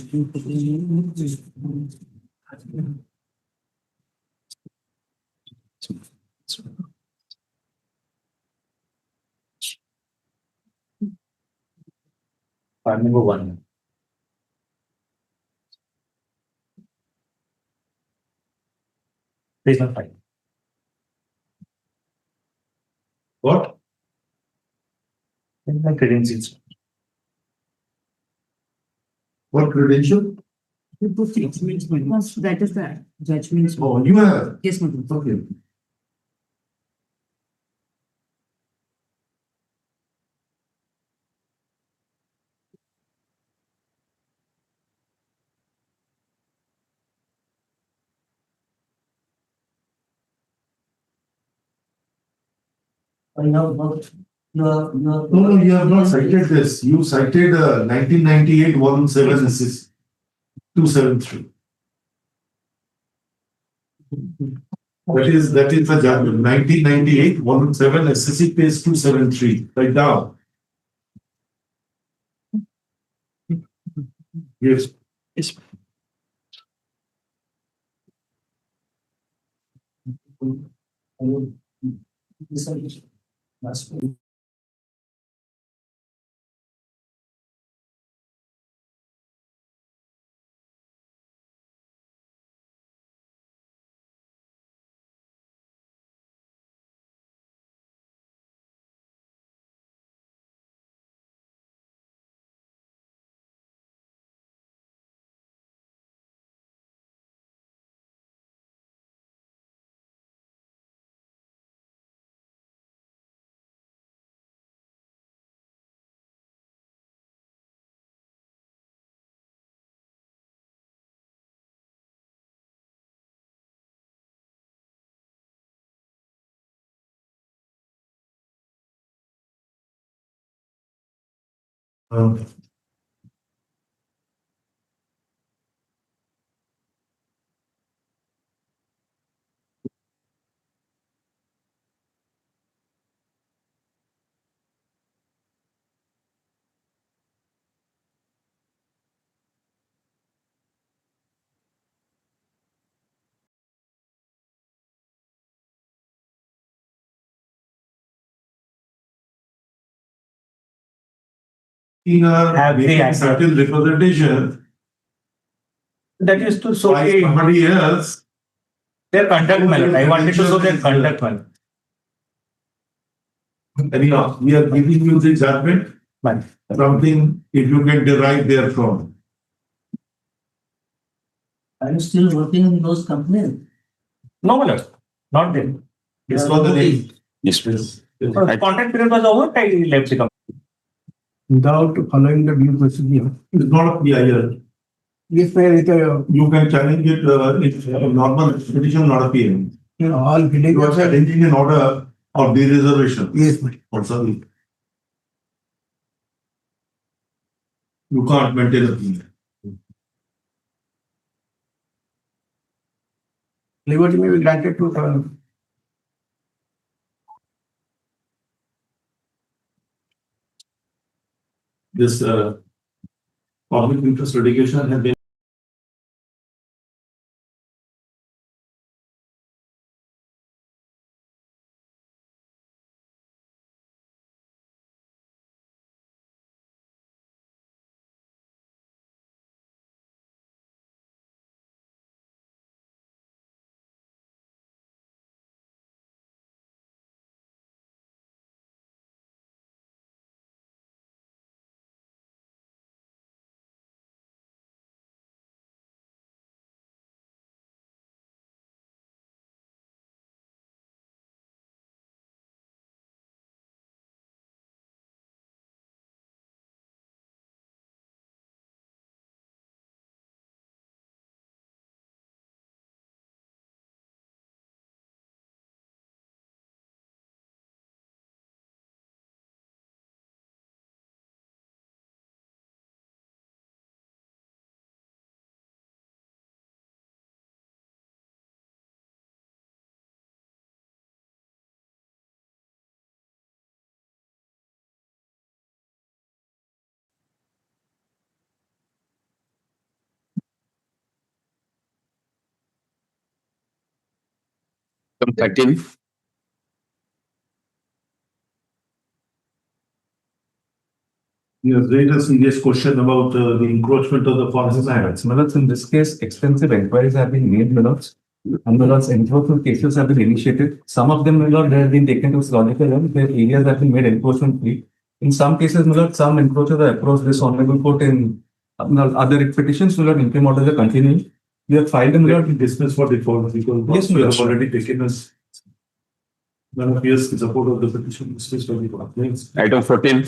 part number 1. Page number 5. What? My credentials. What credential? That is the judgment. Oh, you have. Yes, madam. Okay. No, you have not cited this. You cited 1998 volume 7 SSC 273. That is the judgment. 1998 volume 7 SSC page 273. Right down. Yes. Yes. In Have the making answer. certain representation That is to show by somebody else. their conduct, my lord. I wanted to show their conduct, my lord. Anyhow, we are giving you the judgment, Fine. something if you can derive therefrom. Are you still working in those companies? No, my lord. Not them. This was the name. Yes, please. Contract period was over, I left the company. Without following the due procedure. It's not a PIL. Yes, sir, it, You can challenge it, it's a normal petition, not a PIL. all heading. You are challenging an order of de-reservation. Yes, ma'am. Also, you can't maintain a PIL. Liberty may be granted to, This public interest litigation has been. Item 13. You have raised a serious question about the encroachment of the forest land. Millards, in this case, extensive inquiries have been made, Millards. And Millards, enforcement cases have been initiated. Some of them, Millards, have been taken to logical end, where areas have been made enforcement free. In some cases, Millards, some encroachers have approached this honorable court in other petitions, Millards, interim orders are continuing. We have filed them, Millards. Dismissed for default because Yes, we have Millards. already taken us. None of years in support of the petition dismissed by default. Thanks. Item 14.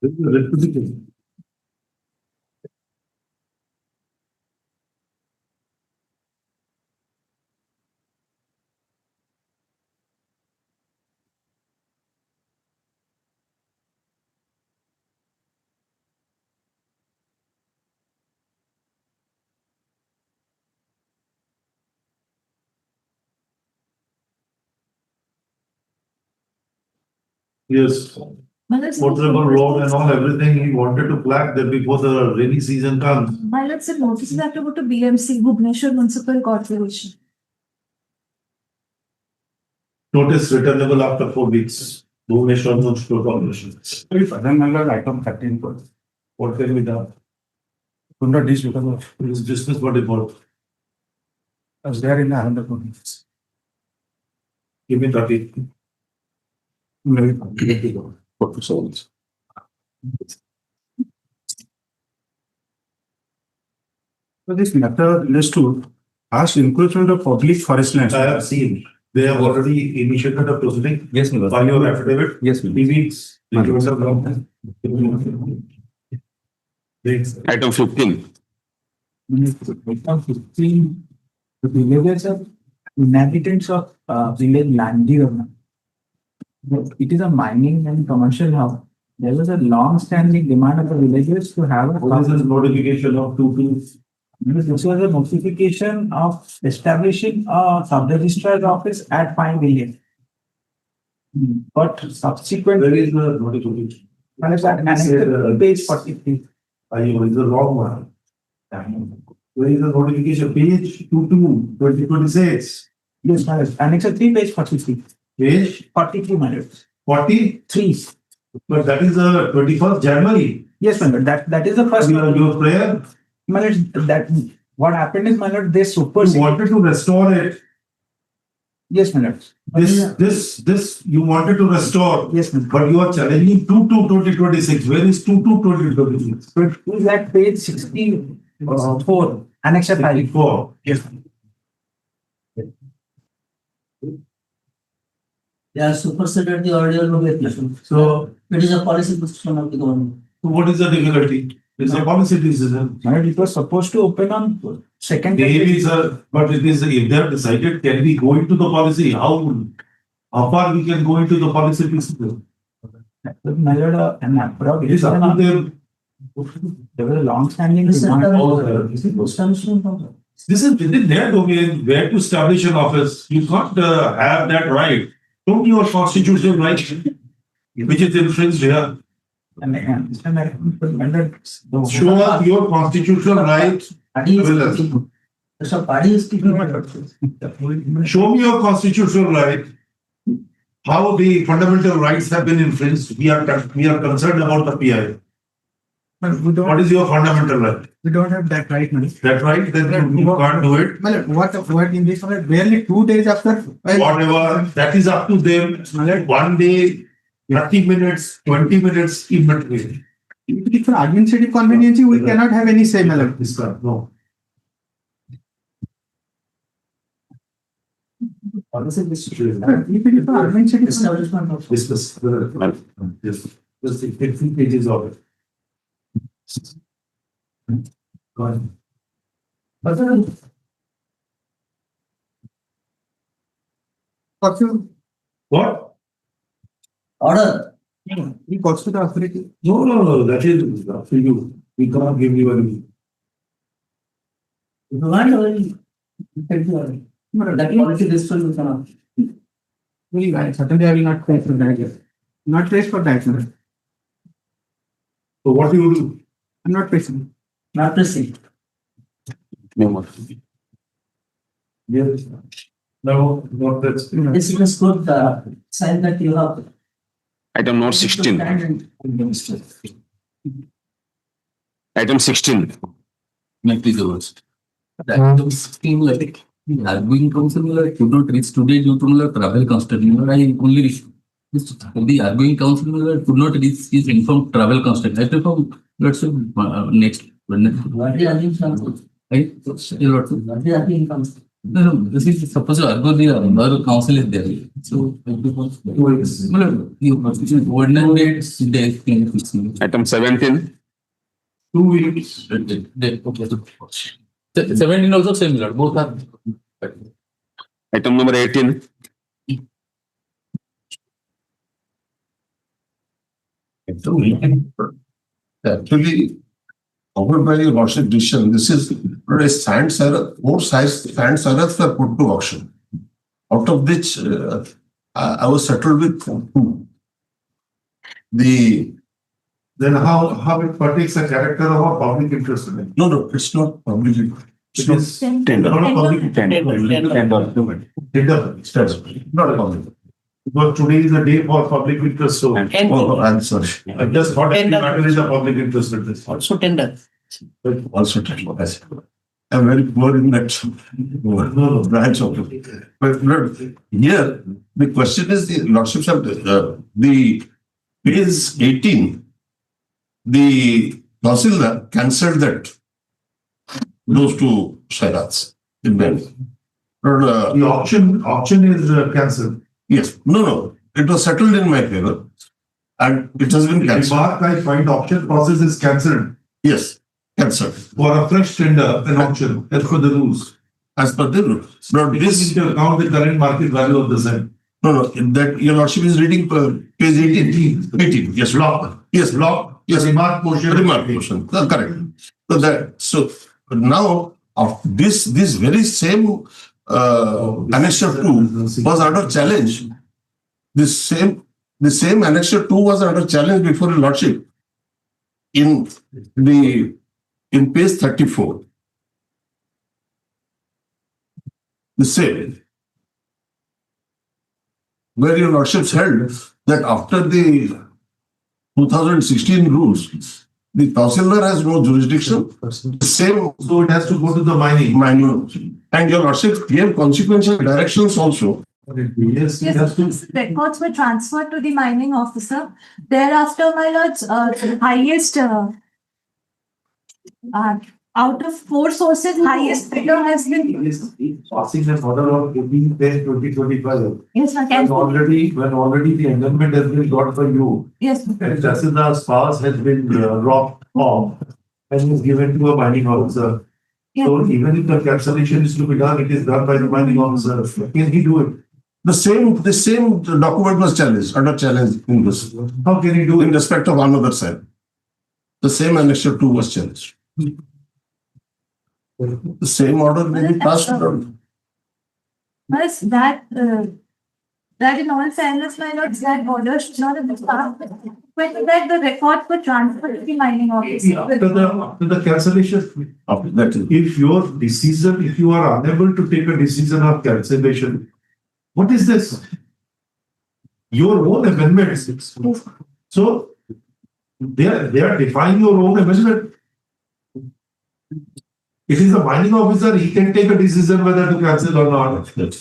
This is a representation. Yes, portable road and all, everything he wanted to flag that before the rainy season comes. My lord, sir, notices have to go to BMC, Bhubaneswar Municipal Corporation. Notice returnable after 4 weeks. Bhubaneswar Municipal Corporation. then Millards, item 13 first. What can be done? Could not reach because of, It is dismissed by default. was there in another notice. Give me 30. Maybe. Court souls. So this matter relates to Ask encroachment of public forest lands. I have seen, they have already initiated a proceeding. Yes, my lord. By your affidavit. Yes, my lord. 3 weeks. My lord. Item 15. The villagers are inhabitants of village land. It is a mining and commercial hub. There was a long-standing demand of the villagers to have a. What is this notification of 2 This was a notification of establishing a sub-registrar's office at 5 million. But subsequent. Where is the notification? Well, it's at page 43. Is the wrong one. Where is the notification? Page 22, 2026. Yes, my lord. Annexure 3, page 43. Page 43, my lord. 43. But that is the 21st January. Yes, my lord. That is the first. Your prayer. My lord, that what happened is, my lord, they You superseded. wanted to restore it. Yes, my lord. This you wanted to restore. Yes, my lord. But you are challenging 2/2/2026. Where is 2/2/2026? So it is at page 64, annexure 5. 54. Yes. They are superseded the earlier notification. So It is a policy decision of the government. what is the difficulty? It's a policy decision. My lord, it was supposed to open on second. Maybe, sir, but it is, if they have decided, can we go into the policy? How far we can go into the policy decision? My lord, an It is up to them. there was a long-standing This is demand. the This is within their domain, where to establish an office. You can't have that right. Don't your constitutional right, which is infringed here. Show us your constitutional right. So party is keeping Show me your constitutional right. How the fundamental rights have been infringed. We are concerned about the PI. What is your fundamental right? We don't have that right, my lord. That right, then you can't do it. My lord, what in this, barely 2 days after. Whatever, that is up to them. 1 day, 30 minutes, 20 minutes in between. If for administrative convenience, we cannot have any say, my lord. No. If it is for administrative. establishment of. Discuss. Yes. Just 15 pages of it. Go ahead. What? Order. He goes to the authority. No, that is up to you. We cannot give you any. If you want, that policy decision you cannot. Certainly, I will not pay for that. Not pay for that, my lord. So what do you do? I'm not pressing. Not pressing. No more. Yes. No, not that. This is good sign that you have. Item note 16. Item 16. May I please the words. The item 16, like, the arguing counsel could not reach today due to travel constraint. I only reached the arguing counsel could not reach his informed travel constraint. I perform, let's say, next. What is the arguing counsel? Right? What is the arguing counsel? No, this is suppose to argue the other counsel is there. So, Item 17. 2 weeks. Okay. 17 also similar, both are. Item number 18. Actually, covered by your lordship decision, this is a sand seraph, 4 size sand seraphs were put to auction. Out of which I was settled with 2. Then how it partakes a character of a public interest in it? No, it's not public. It is Tender. not a public Tender. tender. Not a public. Because today is the day for public interest, so Oh, I'm sorry. I just thought that matter is a public interest in this. Also tender. Also, I'm very poor in that branch of it. But here, the question is, the lordships have, the page 18, the council cancelled that, those 2 seraphs. It bends. The auction is cancelled. Yes, no, it was settled in my favor and it has been cancelled. Remark I find auction process is cancelled Yes, cancelled for a fresh tender and auction as per the rules. as per the rules. But This this, is to account the current market value of the same. no, that your lordship is reading page 18. 18, yes, Block. yes, Block. yes, Remark portion. remark portion, correct. So now of this very same annexure 2 was under challenge. The same annexure 2 was under challenge before your lordship in page 34. The same, where your lordships held that after the 2016 rules, the Tahsildar has no jurisdiction. Same, So it has to go to the mining. and your lordship gave consequential directions also. Yes, it has to. Records were transferred to the mining officer. Thereafter, my lords, highest out of 4 sources, highest bidder has been. Passing an order of 18/10/2025. Yes, I When can. already the amendment has been got for you. Yes. And Tahsildar's powers has been robbed off and is given to a mining officer. Yes. So even if the cancellation is to be done, it is done by the mining officer. Can he do it? The same document was challenged, under challenge in this, How can he do in it? respect of another side. The same annexure 2 was challenged. The same order may be passed on. Yes, that in all fairness, my lords, that order should not have been passed. When that the records were transferred to the mining officer. After the cancellation, After that is if you are unable to take a decision of cancellation, what is this? Your own amendments. So they are defying your own amendment. It is the mining officer, he can take a decision whether to cancel or not. Let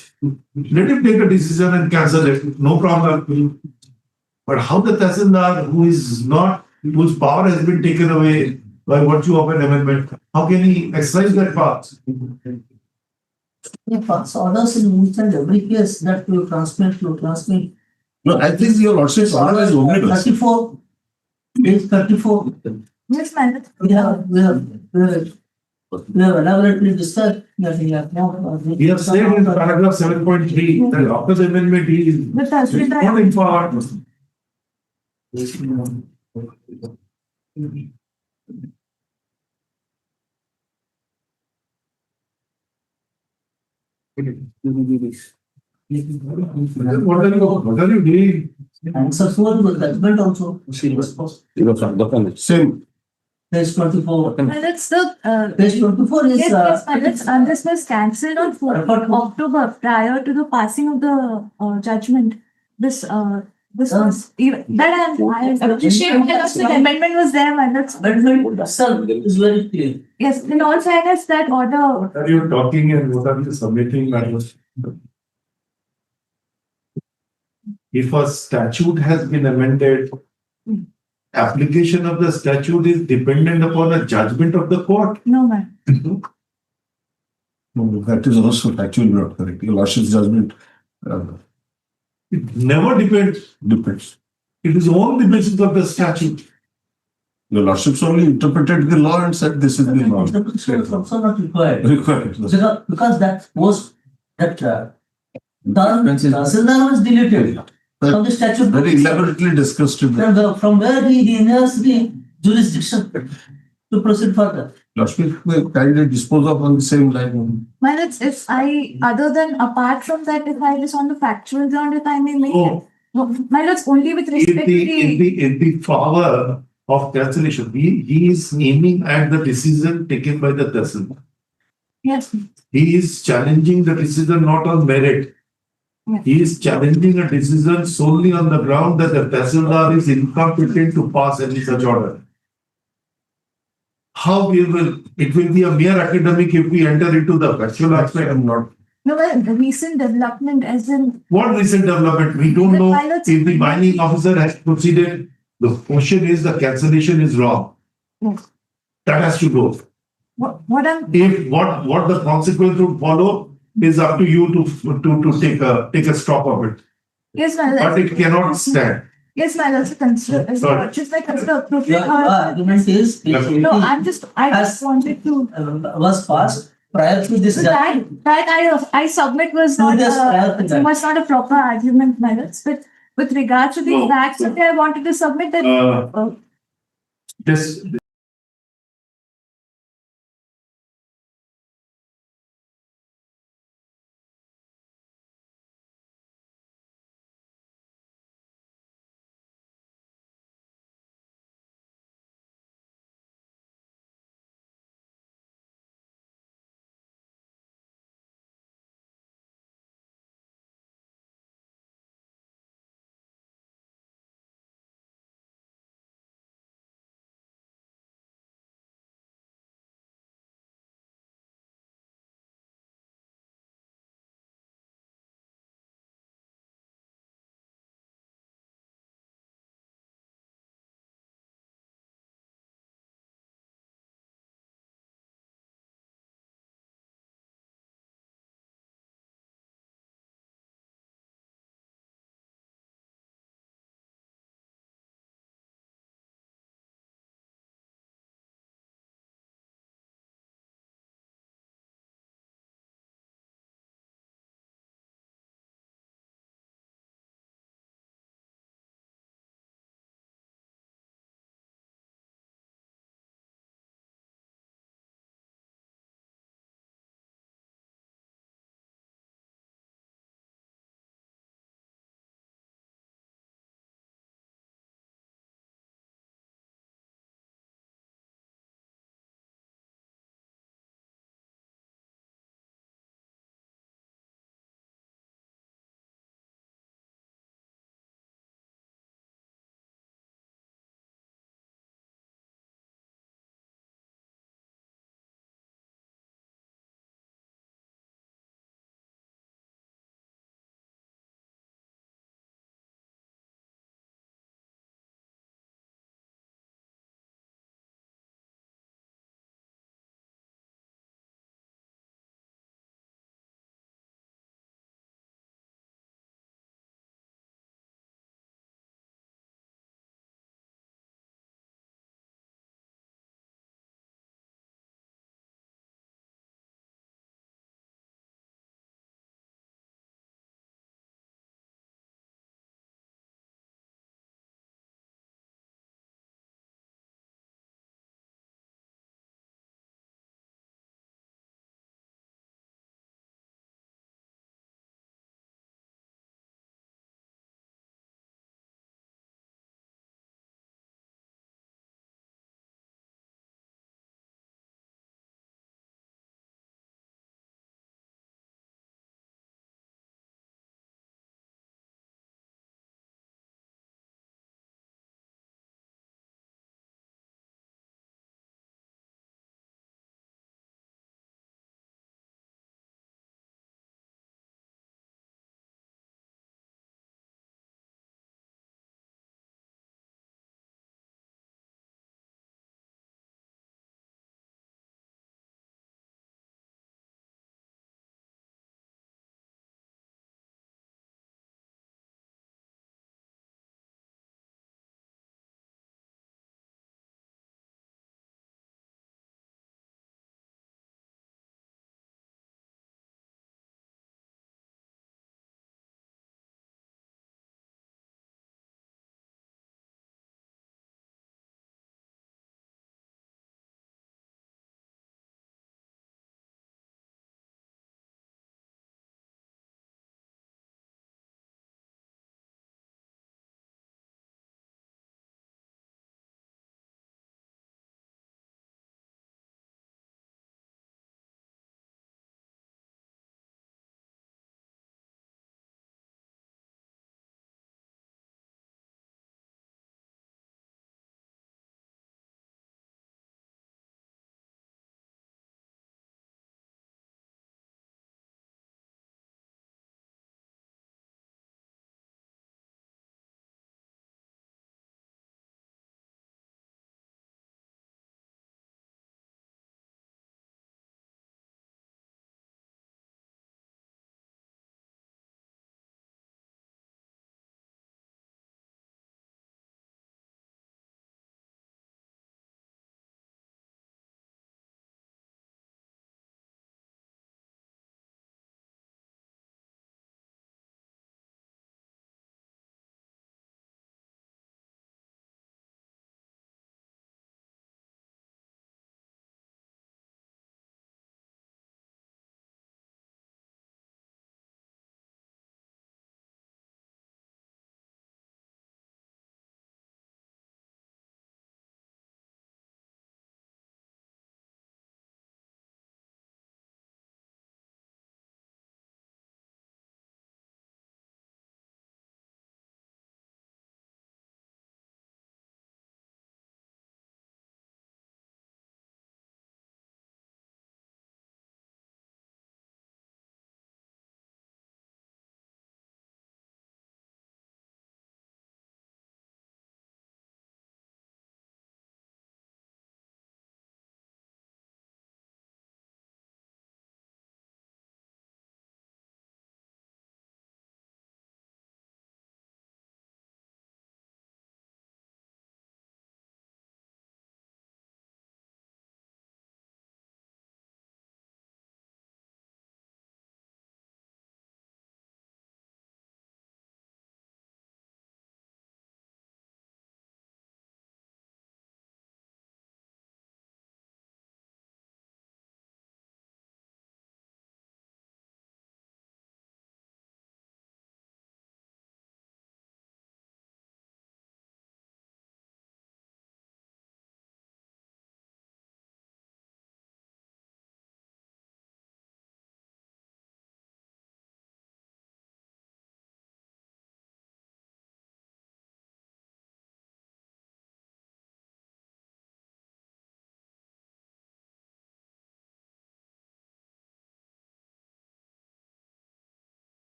him take a decision and cancel it, no problem. But how the Tahsildar, whose power has been taken away by virtue of an amendment, how can he exercise that power? Yeah, pass orders in each and every case that you transmit. no, I think your lordship's order is omnibus. 34, page 34. Yes, my lords. We have elaborately discussed that we have now. We have said in paragraph 7.3 that after the amendment, he is The Tahsildar. not empowered. What are you doing? Answer for the judgment also. Same. Page 24. My lords, the Page 24 is. yes, my lords, and this was cancelled on 4th October prior to the passing of the judgment. This was even that I appreciate that the amendment was there, my lords. Amendment itself is very clear. Yes, in all fairness, that order. What are you talking and what are you submitting, madam? If a statute has been amended, application of the statute is dependent upon a judgment of the court. No, ma'am. No, that is also actually not correct. Your lordship's judgment It never depends. depends. It is on the basis of the statute. Your lordship's only interpreted the law and said this is the law. Interpretation is also not required. Required. Because that was that term Tahsildar was deleted from the statute. Very elaborately discussed it. From where he has the jurisdiction to proceed further. Lordship will kindly dispose of on the same line. My lords, if I, other than apart from that, if I was on the factual ground, if I may make it. No, my lords, only with respect to the. In the power of cancellation, he is aiming at the decision taken by the Tahsildar. Yes. He is challenging the decision not on merit. Yes. He is challenging a decision solely on the ground that the Tahsildar is incompetent to pass any such order. How it will be a mere academic if we enter into the factual aspect. No, well, the recent development as in. What recent development? We don't The know pilots- if the mining officer has proceeded. The question is the cancellation is wrong. Yes. That has to go. what I'm, If what the consequence would follow is up to you to take a stock of it. yes, my lord. But it cannot stand. Yes, my lord, consider, Sorry. just like consider appropriate. Your argument is, No, I just wanted to. was passed prior to this. So that I submit was So not, this prior to that. was not a proper argument, my lords, but with regards to the No. facts that I wanted to submit that. This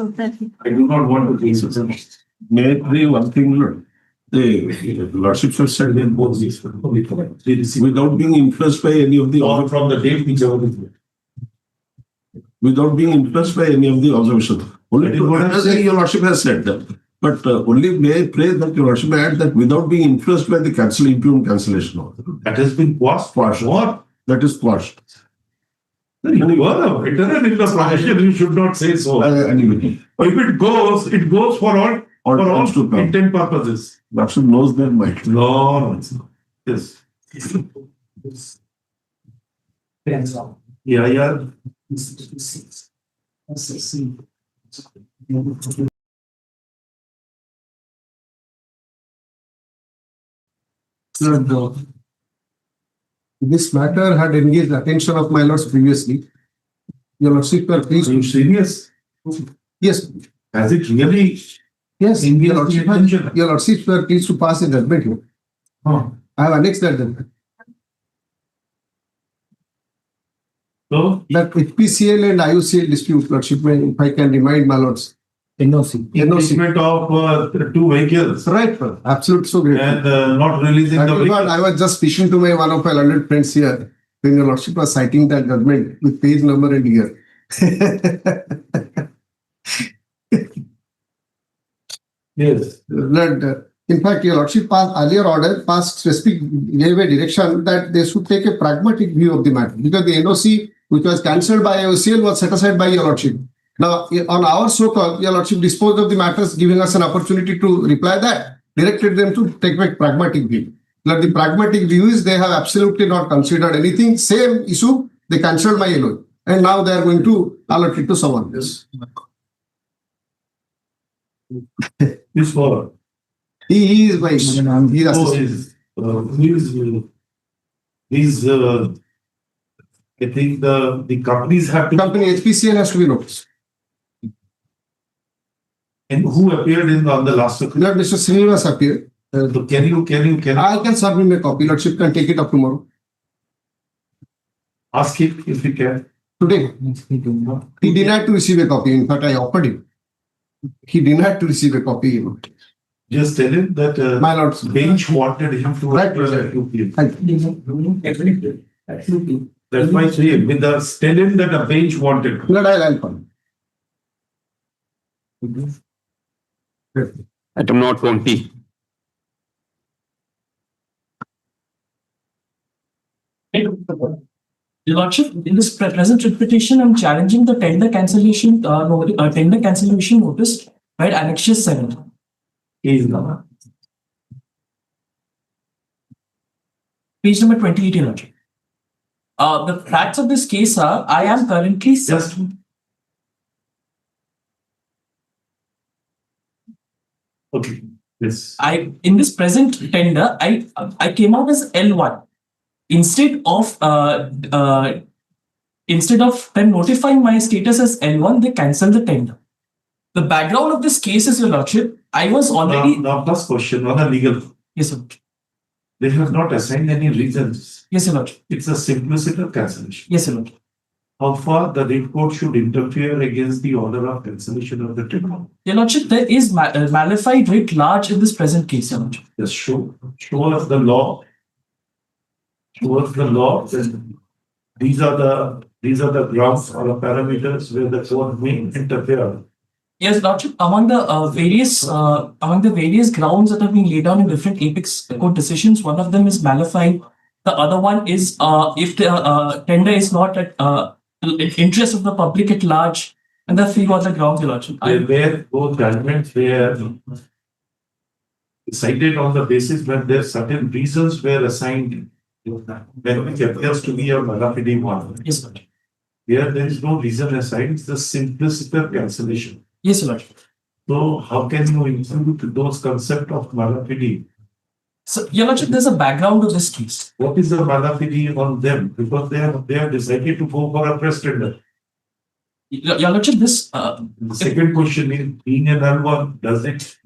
so then. I do not want to think. May I pray one thing, Lord? The Lordship has said in both these without being influenced by any of the or from the date whichever is there. Without being influenced by any of the observations. Only to what your Lordship has said that. But only may I pray that your Lordship add that without being influenced by the impugn cancellation. That has been quashed. What? That is quashed. You are a veteran in the profession, you should not say so. Anyway. If it goes for all intent purposes. Lordship knows their mind. No. Yes. Yeah. This matter had engaged the attention of my lords previously. Your lordship were pleased. Are you serious? Yes. Has it really? Yes. Your lordship were pleased to pass a judgment here. I have annexed that judgment. So that HPCL and IOCL dispute, lordship, if I can remind my lords. NOC. Engagement of 2 vehicles. Right, absolutely, so great. And not releasing the vehicle. I was just speaking to one of my learned friends here when your lordship was citing that judgment with page number and year. Yes. In fact, your lordship earlier order passed specific gave a direction that they should take a pragmatic view of the matter because the NOC, which was cancelled by IOCL, was set aside by your lordship. Now, on our so-called, your lordship disposed of the matters, giving us an opportunity to reply that, directed them to take a pragmatic view. Now, the pragmatic view is they have absolutely not considered anything. Same issue, they cancelled my LOI. And now they are going to allot it to someone else. This for? He is my I think the companies have to. Company HPCL has to be noticed. And who appeared on the last occasion? Let Mr. Srinivas appear. Can you? I can serve him a copy. Lordship can take it up tomorrow. Ask him if he can. Today. He denied to receive a copy. In fact, I offered him. He denied to receive a copy. Just tell him that my lord's bench wanted him to appear. That's my say. With us, tell him that a bench wanted. Not I'll call. Item not 20. Your Lordship, in this present petition, I'm challenging the tender cancellation notice, right? Annexure 7. Page number 28, Your Lordship. The facts of this case are, I am currently just. Okay. Yes. In this present tender, I came out as L1 instead of them notifying my status as L1, they cancelled the tender. The background of this case is, Your Lordship, I was already. Now, first question on a legal. Yes, sir. They have not assigned any reasons. Yes, Your Lordship. It's a simpliciter cancellation. Yes, Your Lordship. How far the Red Court should interfere against the order of cancellation of the tender? Your Lordship, there is malified writ large in this present case, Your Lordship. Just show us the law. Show us the law. Then these are the grounds or the parameters where the court may interfere. Yes, Lordship, among the various grounds that have been laid down in different apex court decisions, one of them is malified. The other one is if the tender is not at interest of the public at large, and the three other grounds, Your Lordship. There were both judgments were decided on the basis when there certain reasons were assigned, when which appears to be a mala fide one. Yes, Lordship. Here there is no reason assigned, it's the simpliciter cancellation. Yes, Lordship. So how can you include those concepts of mala fide? So, Your Lordship, there's a background to this case. What is the mala fide on them? Because they have decided to go for a press tender. Your Lordship, this. The second question is, being an L1, does it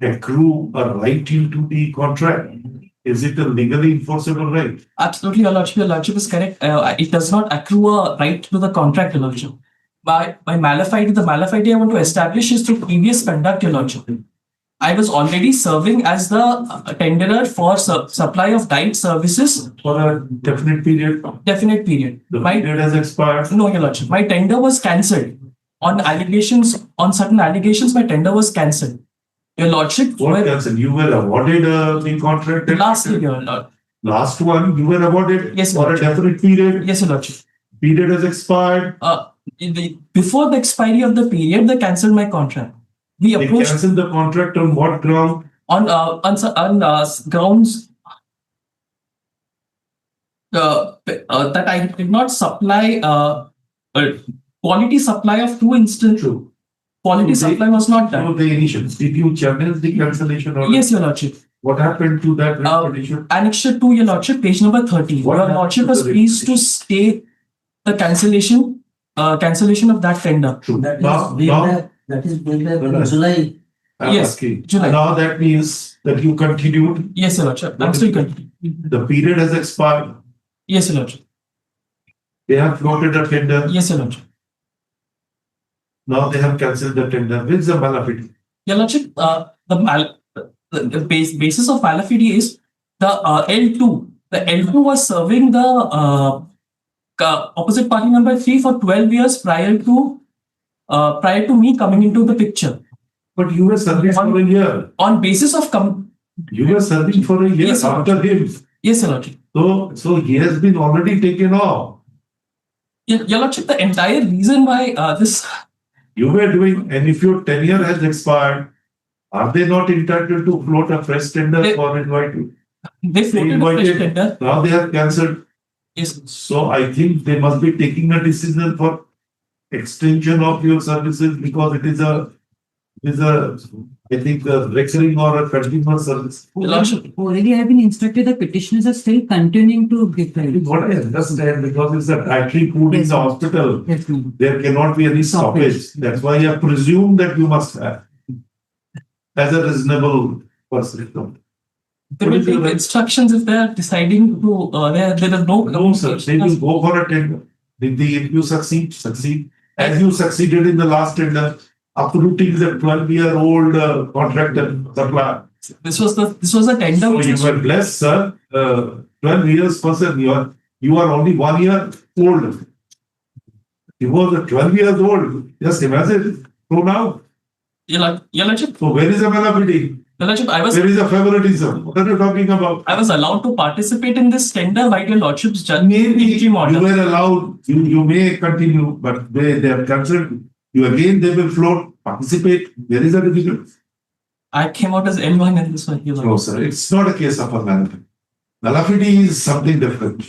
accrue a right into the contract? Is it a legally enforceable right? Absolutely, Your Lordship. Your Lordship is correct. It does not accrue a right to the contract, Your Lordship. by malafide, the malafide I want to establish is through previous conduct, Your Lordship. I was already serving as the tenderer for supply of diet services For a definite period. definite period. The My period has expired. no, Your Lordship. My tender was cancelled on allegations. On certain allegations, my tender was cancelled. Your Lordship, What cancelled? You were awarded the contract. last year, Your Lord. Last one, you were awarded Yes, for a Lordship. definite period. Yes, Your Lordship. Period has expired. Before the expiry of the period, they cancelled my contract. We They approached cancelled the contract on what ground? on grounds that I did not supply quality supply of two instances. Quality So they- supply was not done. So they initiated. Did you challenge the cancellation order? Yes, Your Lordship. What happened to that petition? Annexure 2, Your Lordship, page number 13. What Your happened Lordship to was the pleased to stay the cancellation of that tender. That Now- is way now- back, that is way back No, in no. July. I'm Yes, asking. July. Now that means that you continued. Yes, Your Lordship. I'm What still is- continuing. The period has expired. Yes, Your Lordship. They have floated a tender. Yes, Your Lordship. Now they have cancelled the tender. Which is the malafide? Your Lordship, the basis of malafide is the L2. The L2 was serving the opposite party number 3 for 12 years prior to me coming into the picture. But you were serving for a year. On basis of You were serving for a year Yes, Your after him. yes, Your Lordship. So he has been already taken off. Your Lordship, the entire reason why this You were doing, and if your tenure has expired, are they not entitled to float a fresh tender for inviting? they floated a fresh tender. Now they have cancelled. Yes. So I think they must be taking a decision for extension of your services because it is a I think a recurring or a continuous service. Your Lordship. Already I have been instructed that petitioners are still continuing to give credit. What I understand, because it's a dietary food in the hospital, Yes, ma'am. there cannot be any stoppage. That's why I presume that you must have as a reasonable person. They will take instructions if they are deciding to. There is no. No, sir. They will go for a tender. If you succeed, succeed. As you succeeded in the last tender, uprooting the 12-year-old contractor supplier. This was a tender. So which you was- were blessed, sir. 12 years person. You are only 1 year old. You were 12 years old. Just imagine. So now. Your Lordship. So where is the malafide? Your Lordship, There is a favoritism. What are you talking about? I was allowed to participate in this tender by Your Lordship's judge. Maybe interim order. you were allowed, you may continue, but they have cancelled. You again, they will float, participate. There is a difficulty. I came out as L1 in this one. Your No, Lordship. sir, it's not a case of a malafide. Malafide is something different.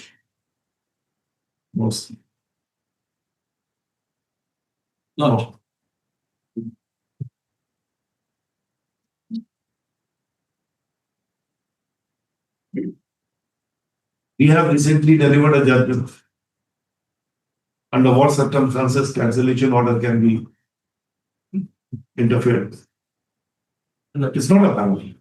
Mostly. Lord. We have recently delivered a judgment. Under what circumstances cancellation order can be interfered with. It's not a penalty.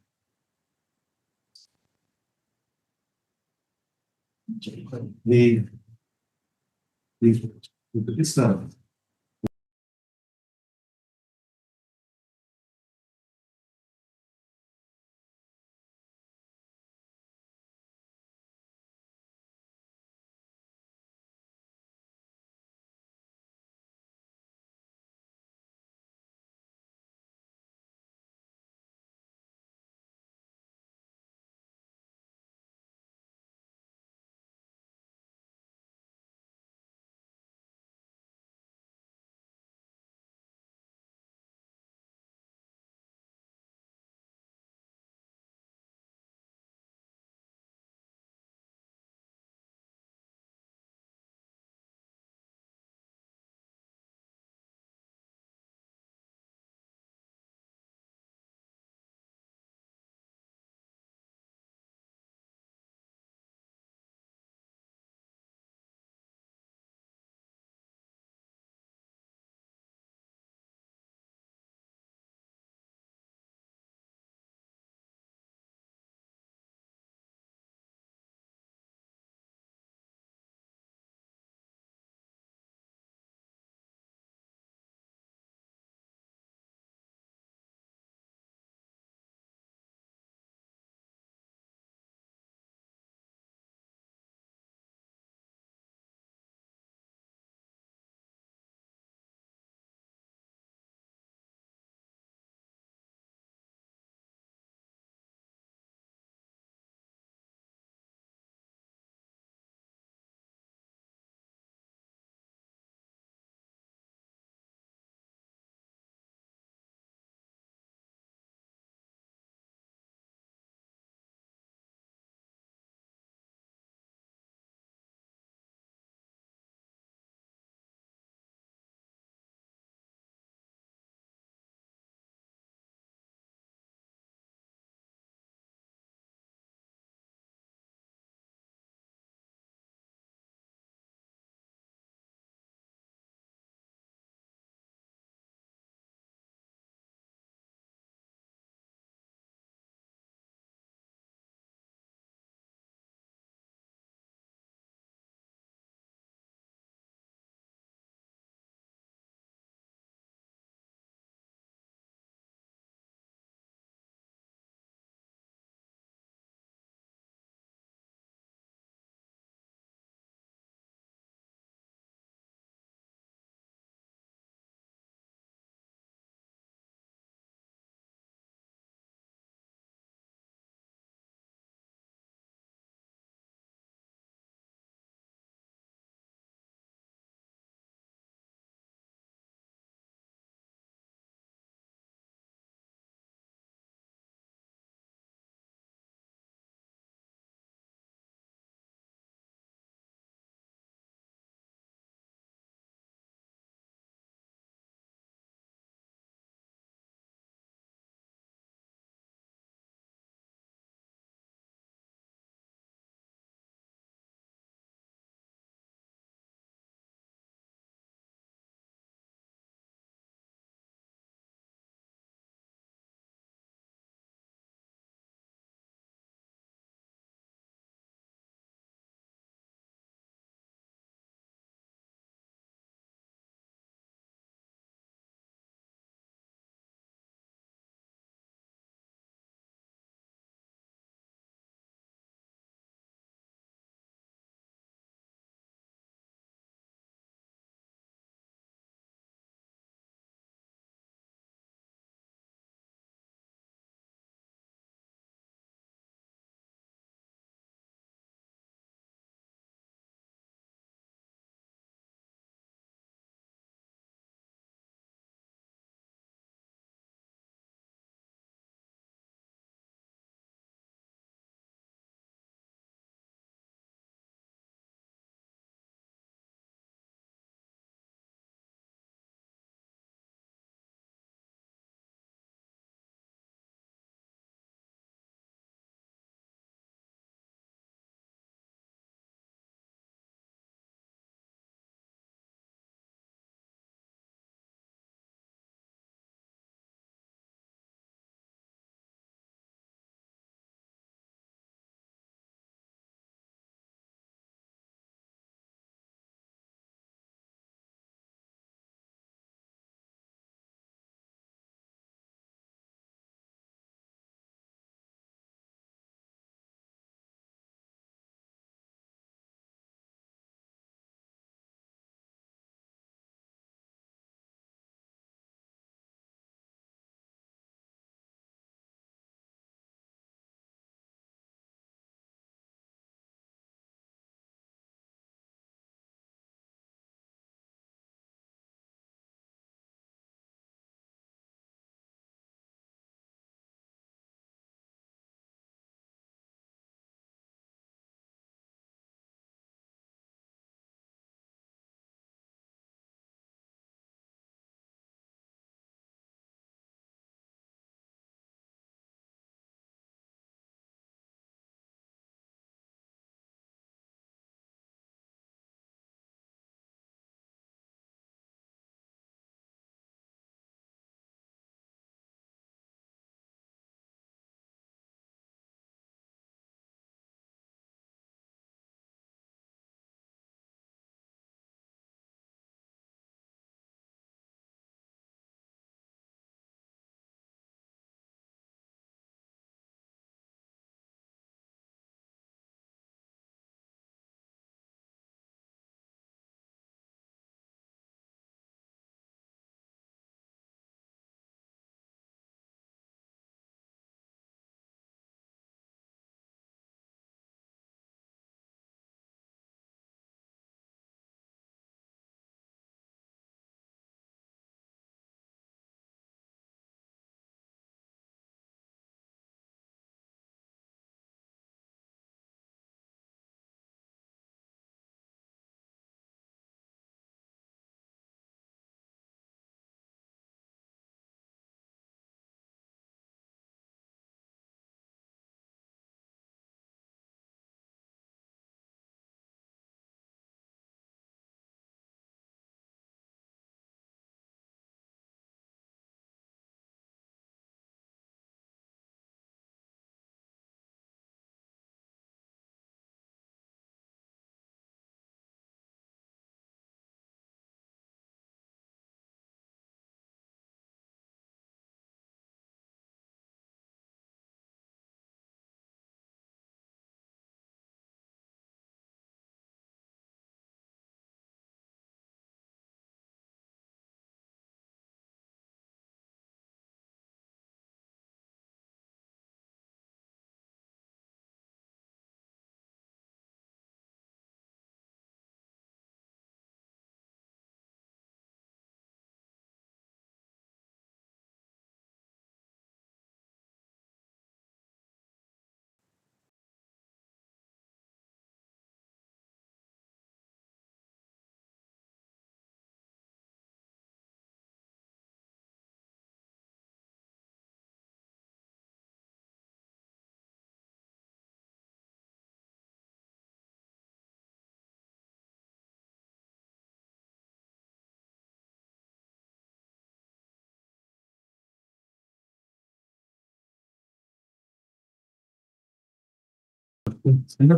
It's not.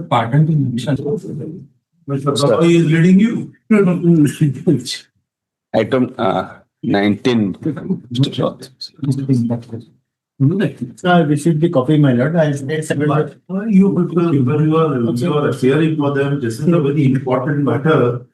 Pardon to mention. Mr. Gawai is leading you. Item 19. Mr. Shah. I received the copy, my lord. I submitted. You people, when you are appearing for them, this is a very important matter.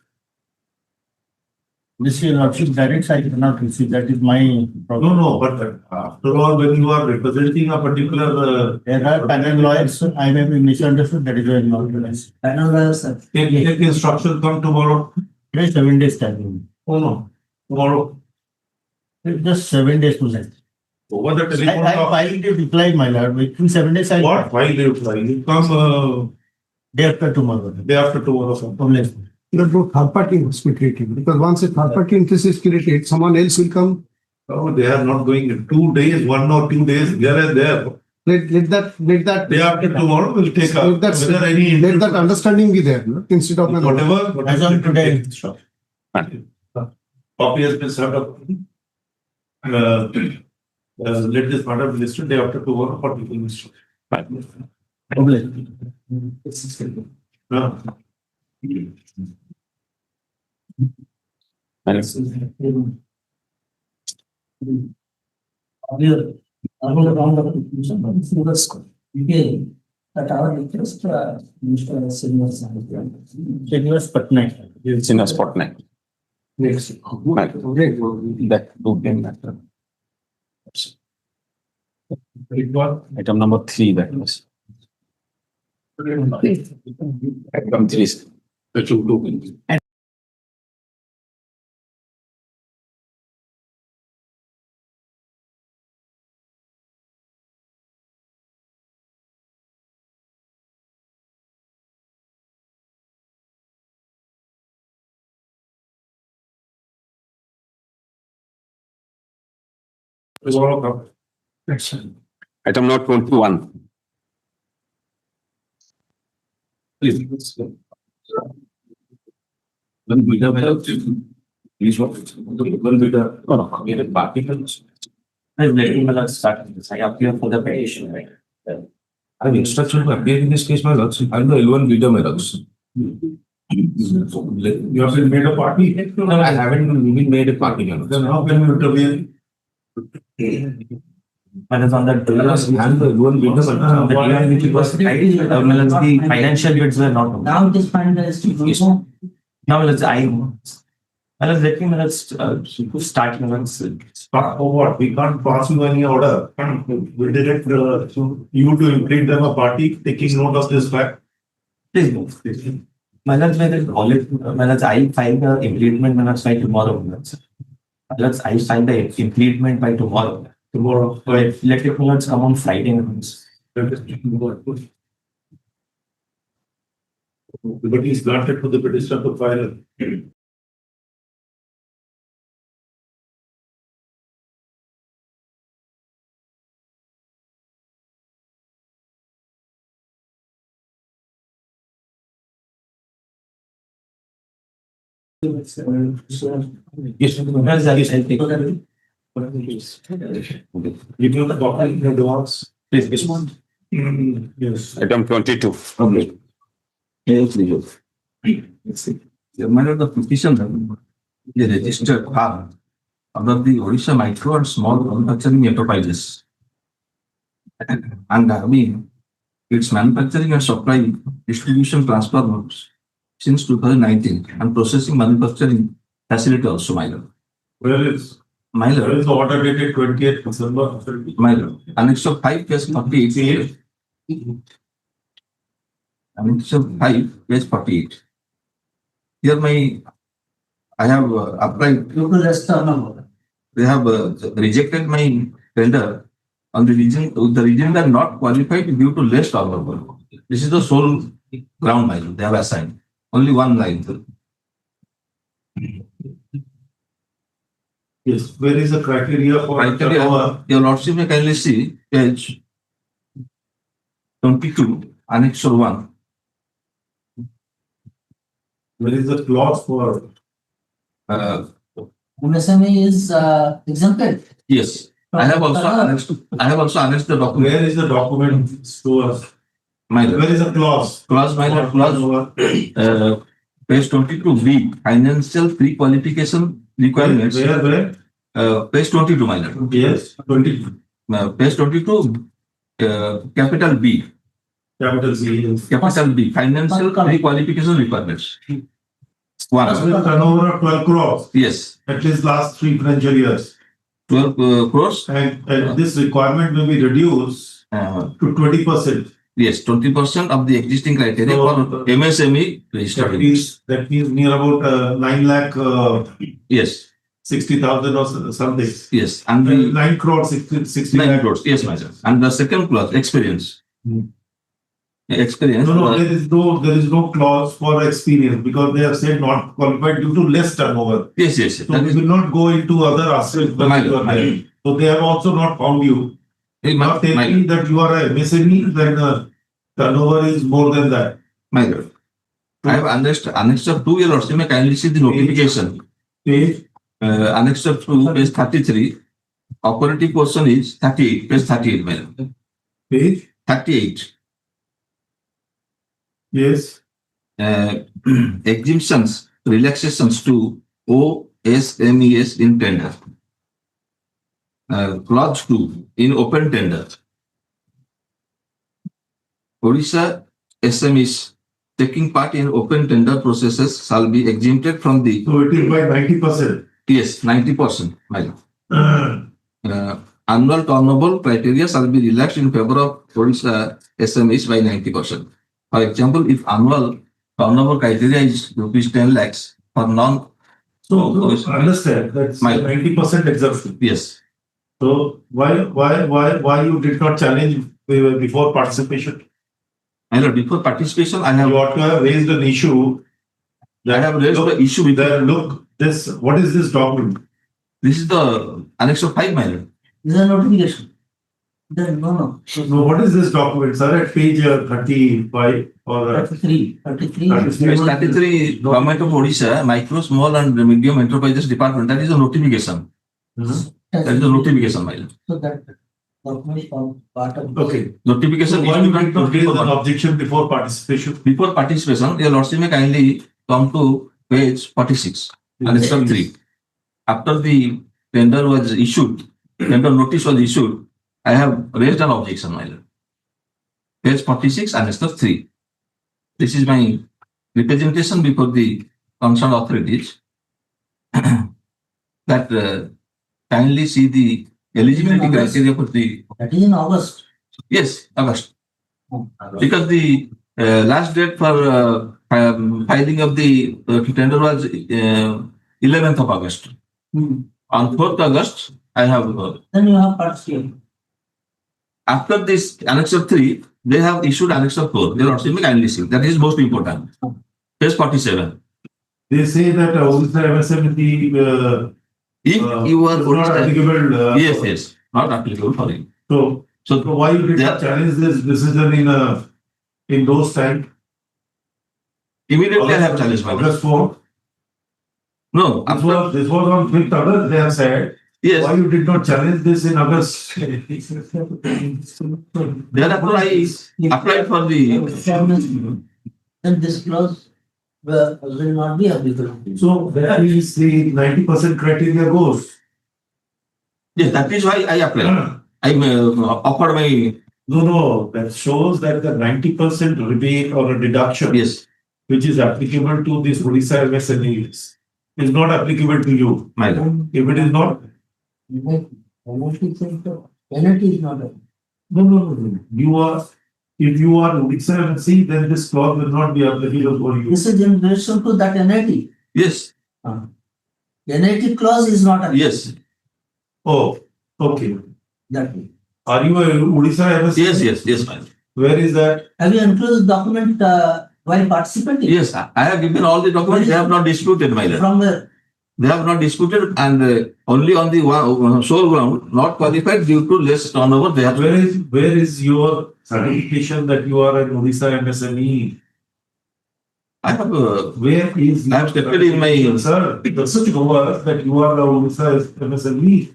This your lordship directs, I cannot receive. That is my problem. No, but after all, when you are representing a particular, There are panel lawyers. I may be misunderstood. That is why I'm not realized. Panel lawyers, sir. take instruction, come tomorrow. Today 7 days time. Oh no, tomorrow. Just 7 days to left. Over the telephone. I filed the reply, my lord. Within 7 days, I. What file you file? You come Day after tomorrow. day after tomorrow. Problem. That no third party must be created, because once a third party interest is created, someone else will come. Oh, they are not going in 2 days, 1 or 2 days, here and there. Let that. Day after tomorrow, we'll take up. Let that understanding be there, no? Instead of. Whatever. As on today. Copy has been set up. Let this matter be listed day after tomorrow for people instruction. Earlier, earlier round of conclusion, but this was detail that our interest, Mr. Senior Senior Patnaik. Senior Spotlight. Next. That two game matter. Item number 3, that was. Item 3. That should do. Item number 21. Please. When we have please what? When we have particles. I'm letting my start this. I appear for the petition, right? I have instruction to appear in this case, my lords. I'm the L1 bidder, my lords. You have been made a party? No, I haven't been made a party, my lords. Then how can you intervene? But it's on that. I'm the L1 bidder, my lords. It was the financial bids were not. Now it is finalized. Now let me start. For what? We can't pass you any order. We did it, you to implement them a party, taking note of this fact. Please move. I'll file the implement by tomorrow. I'll sign the implement by tomorrow. Tomorrow. Let your come on Friday. But he's granted to the petitioner to file. Yes. Give you the copy in advance. Please respond. Yes. Item 22. Yes, please. The matter of the petition, the registered farm under the Orissa micro and small manufacturing enterprises. And its manufacturing and supply, distribution, transfer notes since 2019 and processing manufacturing facility also minor. Where is? Minor. Where is the order dated 28th December? Minor. Annex of 5 case 48. Annex of 5 case 48. Here I have applied. They have rejected my tender on the reason they are not qualified due to less turnover. This is the sole ground line they have assigned. Only one line. Yes. Where is the criteria for? Criteria, your lordship may kindly see page 22, Annex 1. Where is the clause for? MSME is exempted. Yes. I have also annexed the document. Where is the document to us? My lord. Where is the clause? Clause, my lord, clause, page 22B, financial pre-qualification requirements. Where? Page 22, my lord. Yes, 22. Page 22, capital B. Capital C. Yes. Capital B, financial pre-qualification requirements. One. With turnover of 12 crores, Yes, at least last 3 financial years. 12 crores. And this requirement will be reduced to 20%. Yes, 20% of the existing criteria for MSME registered. That means near about 9 lakh Yes, 60,000 or something. yes, and the 9 crores, 60 9 lakh. crores. Yes, my sir. And the second clause, experience. Experience. No, there is no clause for experience because they have said not qualified due to less turnover. Yes, yes. So we will not go into other aspects. So they have also not found you. Not taking that you are a MSME, then turnover is more than that. My lord, I have annexed of 2 years. You may kindly see the notification. Page? Annexed of 2, page 33. Operative portion is 38, page 38, my lord. Page? 38. Yes. Exemptions, relaxations to OSMES in tender. Clause 2, in open tender. Orissa SMEs taking part in open tender processes shall be exempted from the. So it is by 90%. Yes, 90%. Annual turnable criteria shall be relaxed in favor of Orissa SMEs by 90%. For example, if annual turnover criteria is rupees 10 lakhs for non. So understand that's 90% exemption. Yes. So why you did not challenge before participation? I know before participation, I have. You ought to have raised an issue. I have raised the issue with that. Look, what is this document? This is the Annex of 5, my lord. This is a notification. No. So what is this document, sir? At page 35 or 33. Page 33, Government of Odisha, Micro, Small and Medium Enterprises Department. That is a notification. That is a notification, my lord. So that document is part of. Okay. Notification. So why you did not raise an objection before participation? Before participation, your lordship may kindly come to page 46, Annex of 3. After the tender was issued, tender notice was issued, I have raised an objection, my lord. Page 46, Annex of 3. This is my representation before the concerned authorities that kindly see the eligibility criteria for the. That is in August. Yes, August. Because the last date for filing of the tender was 11th of August. On 4th August, I have. Then you have participated. After this Annex of 3, they have issued Annex of 4. They are also kindly see. That is most important. Page 47. They say that Odisha MSME. If you are not applicable. Yes, not applicable for him. So why you did not challenge this decision in those times? Immediately I have challenged my August 4. No, this was on 5th August. They have said. Yes. Why you did not challenge this in August? Therefore, I applied for the. And this clause will not be applicable. So where is the 90% criteria goes? Yes, that is why I applied. I offered my. No, that shows that the 90% rebate or a deduction, yes, which is applicable to this Odisha MSMEs, is not applicable to you. If it is not, penalty is not. No. If you are Odisha MSME, then this clause will not be applicable for you. This is in relation to that NIT. Yes. NIT clause is not applicable. Yes. Oh, okay. That way. Are you a Odisha MSME? Yes, ma'am. Where is that? Have you included the document while participating? Yes, I have given all the documents. They have not disputed, my lord. From where? They have not disputed, and only on the sole ground, not qualified due to less turnover. They have. Where is your certification that you are an Odisha MSME? I have. Where is? I have stated in my. Sir, it doesn't show us that you are an Odisha MSME.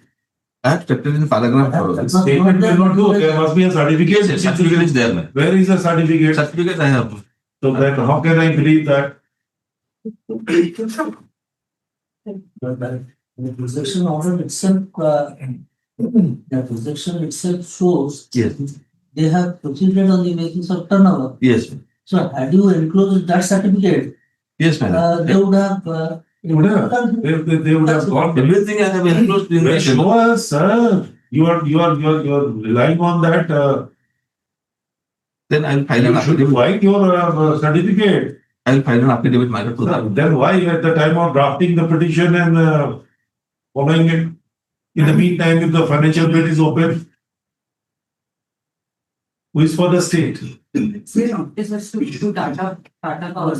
I have kept it in paragraph. Statement will not do, there must be a certificate. Yes, certificate is there, man. Where is the certificate? Certificate I have. So then how can I believe that? The rejection order itself, the rejection itself shows Yes. they have proceeded on the basis of turnover. Yes. So had you enclosed that certificate, Yes, madam. they would have. They would have gone. Everything I have enclosed in Well, the show us, sir. You are relying on that. Then I will file an You should affidavit. provide your certificate. I will file an affidavit, my lord, to that. Then why at the time of drafting the petition and following it? In the meantime, if the financial bid is open, who is for the state? This is to Tata Power. Tata Power.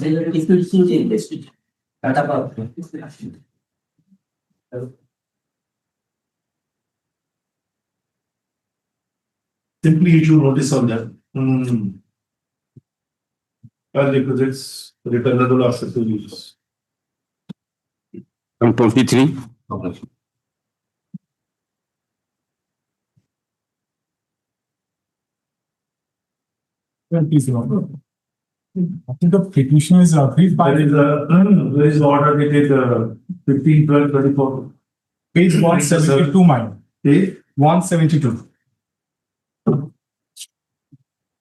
Simply issue notice on that. Well, because it's returnable after 2 years. From 23. Okay. Please, Your Honor. I think the petition is agreed by There is order dated 15/12/24. page 172, mine. Page 172.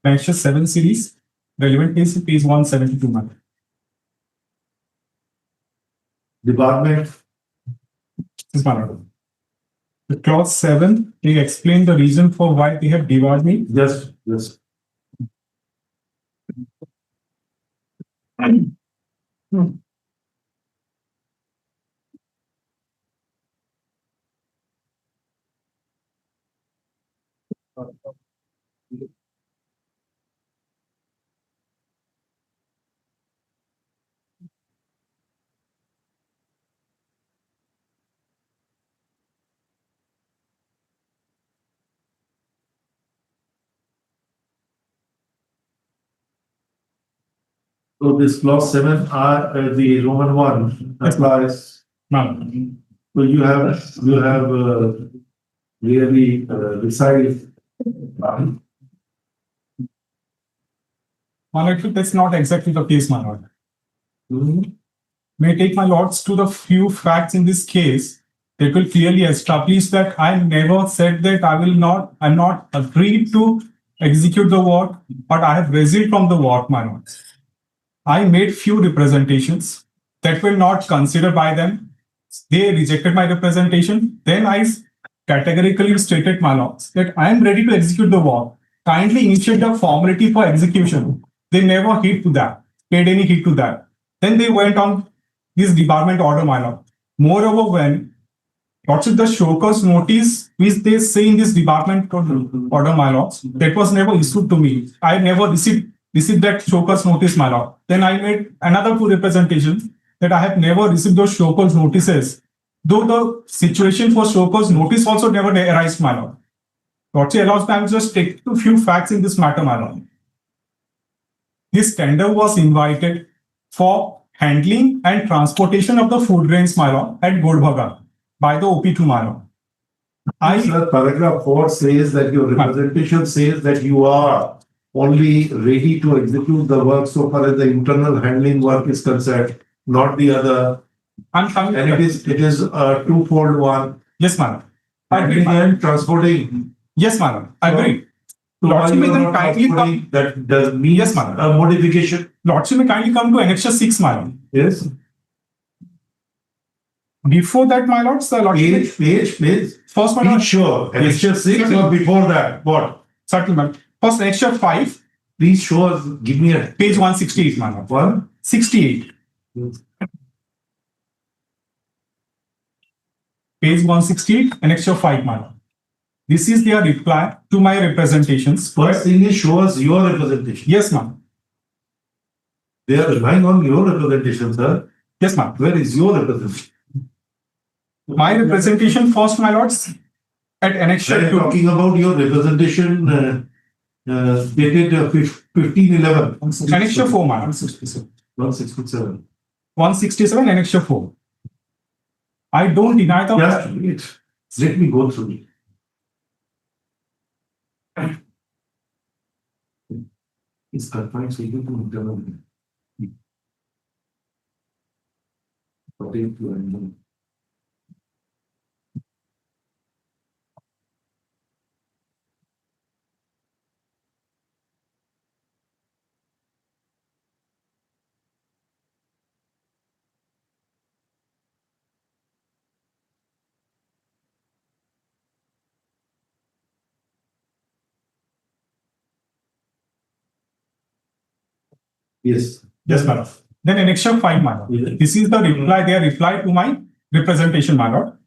Annexure 7 series, relevant is page 172, mine. Department. This is my order. The clause 7, they explain the reason for why they have debarred me. Yes. So this clause 7 are the Roman one applies. Ma'am. So you have really decided. My lord, that's not exactly the case, my lord. May I take my lords to the few facts in this case that will clearly establish that I never said that I'm not agreed to execute the work, but I have resisted from the work, my lords. I made few representations that were not considered by them. They rejected my representation. Then I categorically stated, my lords, that I am ready to execute the work. Kindly initiate the formality for execution. They never paid any heed to that. Then they went on this debarment order, my lord. Moreover, when what's the show cause notice which they say in this debarment order, my lords, that was never issued to me. I never received that show cause notice, my lord. Then I made another two representations that I have never received those show cause notices. Though the situation for show cause notice also never arised, my lord. What allows me, I will just take a few facts in this matter, my lord. This tender was invited for handling and transportation of the food grains, my lord, at Godbhaga by the OP2, my lord. Sir, paragraph 4 says that your representation says that you are only ready to execute the work so far as the internal handling work is concerned, not the other. And it is a twofold one. Yes, madam. Handling and transporting. Yes, madam. I agree. So Lordship may you are then not kindly transporting, come. that does mean Yes, madam. a modification. Lordship may kindly come to Annexure 6, madam. Yes. Before that, my lords, the lordship. Page. First, my Be lord. sure. Annexure 6 or before that? What? Settlement. First, Annexure 5. Please show us, give me a Page 168, my lord. 168. Page 168, Annexure 5, my lord. This is their reply to my representations. First thing is show us your representation. Yes, ma'am. They are relying on your representation, sir. Yes, ma'am. Where is your representation? My representation first, my lords, at Annexure I am 2. talking about your representation dated 15/11. Annexure 4, my lord. 167. 167, Annexure 4. I don't deny the. Just wait. Let me go through it. It's confined solely to internal. Pertain to animal. Yes. Yes, my lord. Then annexure 5, my lord. This is the reply, their reply to my representation, my lord.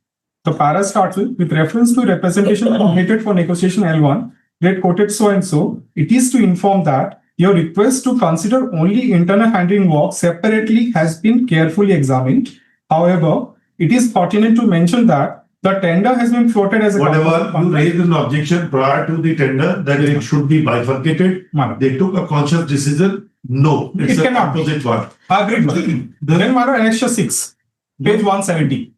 The para starts with reference to representation submitted for negotiation L1, get quoted so and so. It is to inform that your request to consider only internal handling work separately has been carefully examined. However, it is pertinent to mention that the tender has been floated as a whatever you raised an objection prior to the tender that it should be bifurcated. They took a conscious decision. No, it's it a cannot composite one. Agreed. Then, my lord, annexure 6, page 170.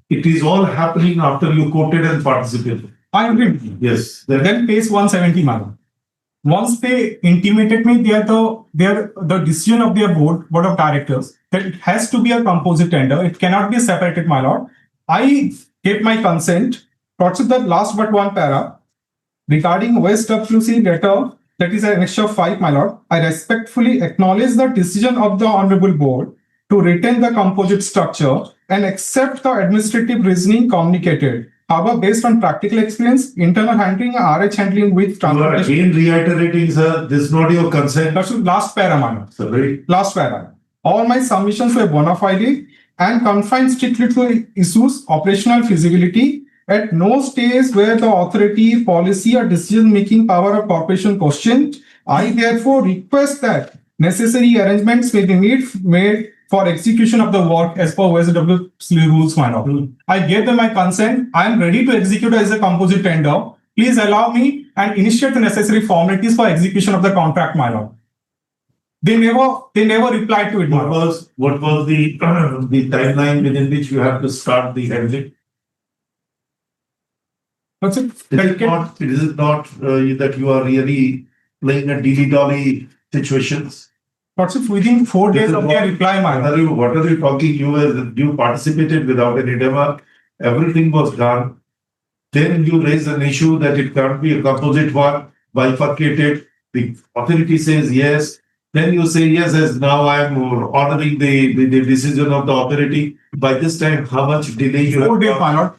It is all happening after you quoted and participated. I agree. Yes. Then page 170, madam. Once they intimated me the decision of their board of directors that it has to be a composite tender, it cannot be separated, my lord. I gave my consent. What's the last but one para regarding West WC letter, that is annexure 5, my lord. I respectfully acknowledge the decision of the honorable board to retain the composite structure and accept the administrative reasoning communicated. However, based on practical experience, internal handling and RH handling with transportation. You are again reiterating, sir, this is not your consent. That's the last para, madam. Sorry. Last para. All my submissions were bona fide and confined strictly to issues operational feasibility. At no stage where the authority, policy, or decision-making power of corporation questioned. I therefore request that necessary arrangements may be made for execution of the work as per OSW rules, my lord. I gave them my consent. I am ready to execute as a composite tender. Please allow me and initiate the necessary formalities for execution of the contract, my lord. They never replied to it. What was the timeline within which you have to start the handling? That's it. It is not that you are really playing a dilly-dally situations. What's it within 4 days of their reply, my lord? What are you talking? You participated without any demo. Everything was done. Then you raise an issue that it can't be a composite one, bifurcated. The authority says yes. Then you say yes, as now I am honoring the decision of the authority. By this time, how much delay you 4 days, my lord.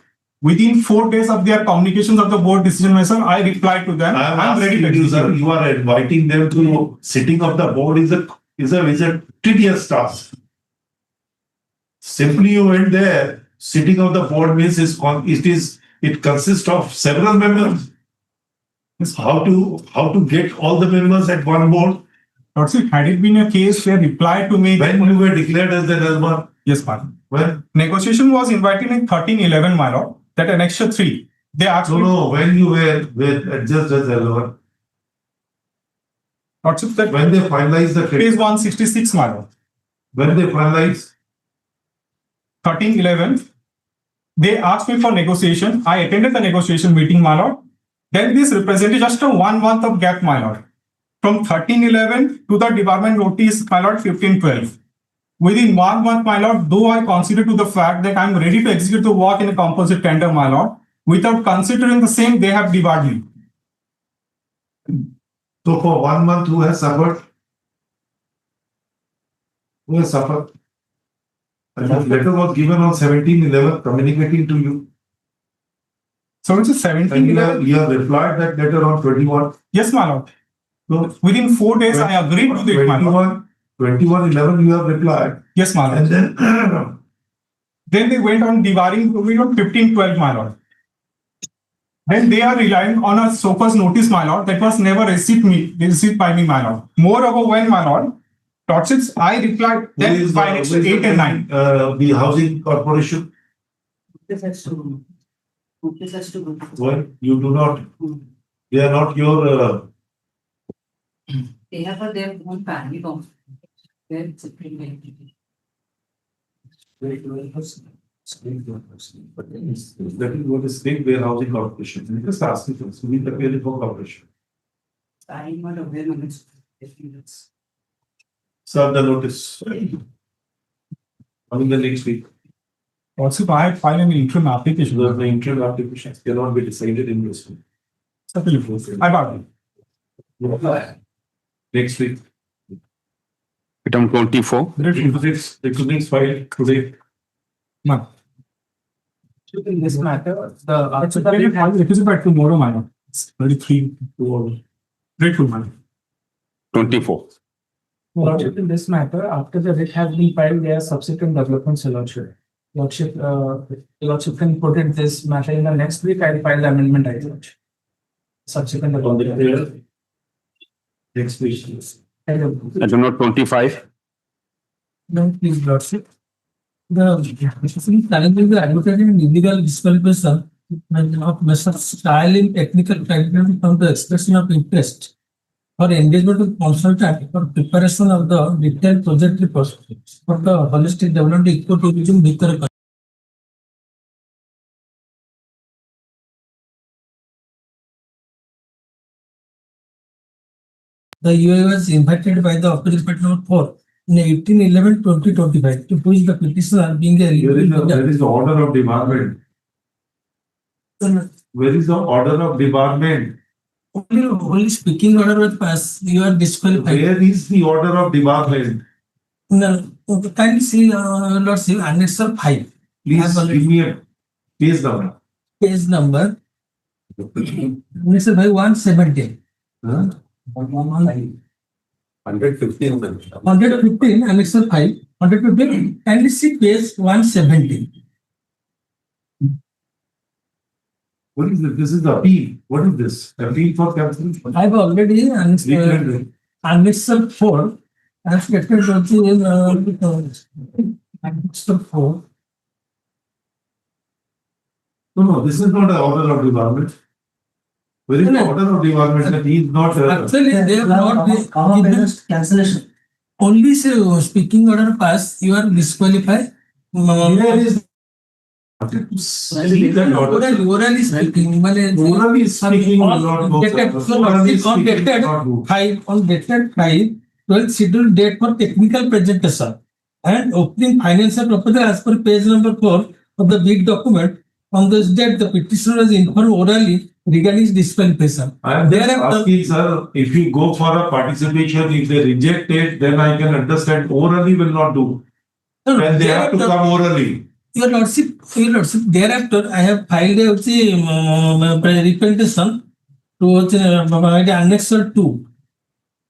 Within 4 days of their communications of the board decision, my son, I replied to them. I'm ready to execute. You are inviting them to sitting of the board is a tedious task. Simply you went there. Sitting of the board means it consists of several members. How to get all the members at one board? That's it. Had it been a case where reply to me when you were declared as the L1? Yes, madam. When negotiation was invited in 1311, my lord. That annexure 3. They asked No, when you were just as L1. What's it that when they finalized the page 166, my lord. When they finalized 1311, they asked me for negotiation. I attended the negotiation meeting, my lord. Then this represented just a 1 month of gap, my lord. From 1311 to the department notice, my lord, 1512. Within 1 month, my lord, though I consider to the fact that I am ready to execute the work in a composite tender, my lord, without considering the same, they have debarred me. So for 1 month, who has suffered? Who has suffered? And that letter was given on 1711, communicating to you. So it's a 1711. You have replied that letter on 21. Yes, my lord. So within 4 days, I agreed to it, my lord. 2111, you have replied. Yes, my lord. And then they went on debarring me on 1512, my lord. Then they are relying on a SOPA's notice, my lord, that was never received by me, my lord. Moreover, when, my lord, Totsits, I replied, then by next 8 and 9. The housing corporation. This has to go. Why? You do not. They are not your. They have their own family law. Where it's a entity. That is what is state warehousing corporation. You just ask it to be the payable corporation. I'm not aware of it. Serve the notice. Coming the next week. Also, if I file an interim application. The interim applications cannot be decided in this week. Certainly, I got it. Next week. Item 24. Recognize file today. No. In this matter, the It's a very high requisite by tomorrow, minor. It's 33 to very true, minor. 24. Lordship, in this matter, after the writ has been filed, there are subsequent developments, Your Lordship. Lordship can put it this matter in the next week. I'll file the amendment, I Lordship. Subsequent development. Next week. Item number 25. No, please, Lordship. Challenging the advocating and illegal disqualification of measures style in technical criteria from the expression of interest for engagement with consultant for preparation of the detailed project report for the holistic development ecotourism Bhikar. The UA was invited by the Office Department 4 in 18/11/2025 to push the petitioner being a Where is the order of debarment? Where is the order of debarment? Only speaking order was passed. You are disqualified. Where is the order of debarment? No, can you see, Lordship, Annex 5? Please give me a page number. Page number. Annex 5 117. 115. 115, Annex 5. 115. Can you see page 117? What is this? This is the appeal. What is this? Appeal for cancellation? I have already Annex 4. I have stated also in Annex 4. No, this is not an order of debarment. Where is the order of debarment? That he is not. Actually, they have not given Cancellation. only speaking order passed. You are disqualified. Where is see that order? Orally speaking. Orally speaking will not go, sir. Orally speaking will not go. On dated 5, 12th scheduled date for technical presentation and opening financial proposal as per page number 4 of the big document. On this date, the petitioner was informed orally regarding his disqualification. I am just asking, sir, if you go for a participation, if they reject it, then I can understand. Orally will not do. Then they have to come orally. Your Lordship, thereafter, I have filed a representation to Annex 2.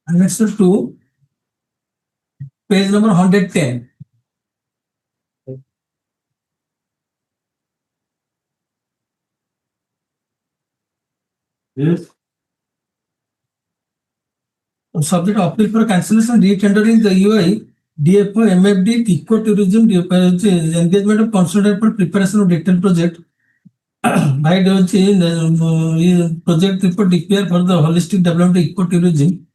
Annex 2, page number 110. Yes. Subject appeal for cancellation, re-tendering the UI, DFO, MFD, ecotourism, engagement of consultant for preparation of detailed project. By the project report declare for the holistic development of ecotourism.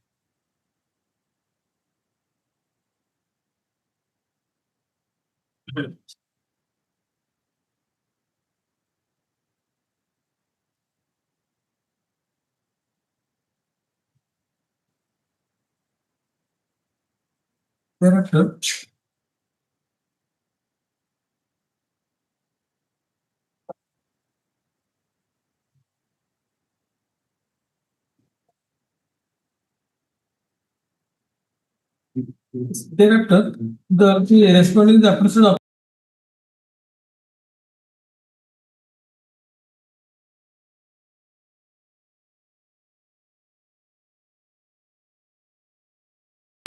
Thereafter, the responding the appraisal of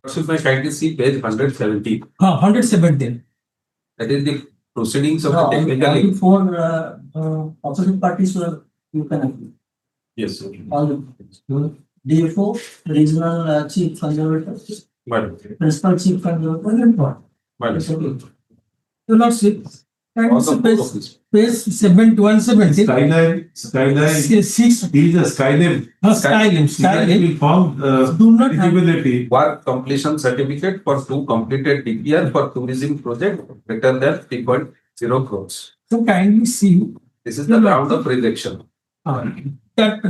Should I kindly see page 170? 117. That is the proceedings of No, the only technical. for opposite parties you can appeal. Yes, sir. All DFO, regional chief conservator, Madam. principal chief conservator. Madam. Your Lordship, Also, page 170. Skyline. 6. He is a Skyline. Skyline. We found Do not have eligibility. Work completion certificate for 2 completed DPR for tourism project greater than 3.0 crores. So kindly see. This is the round of rejection. That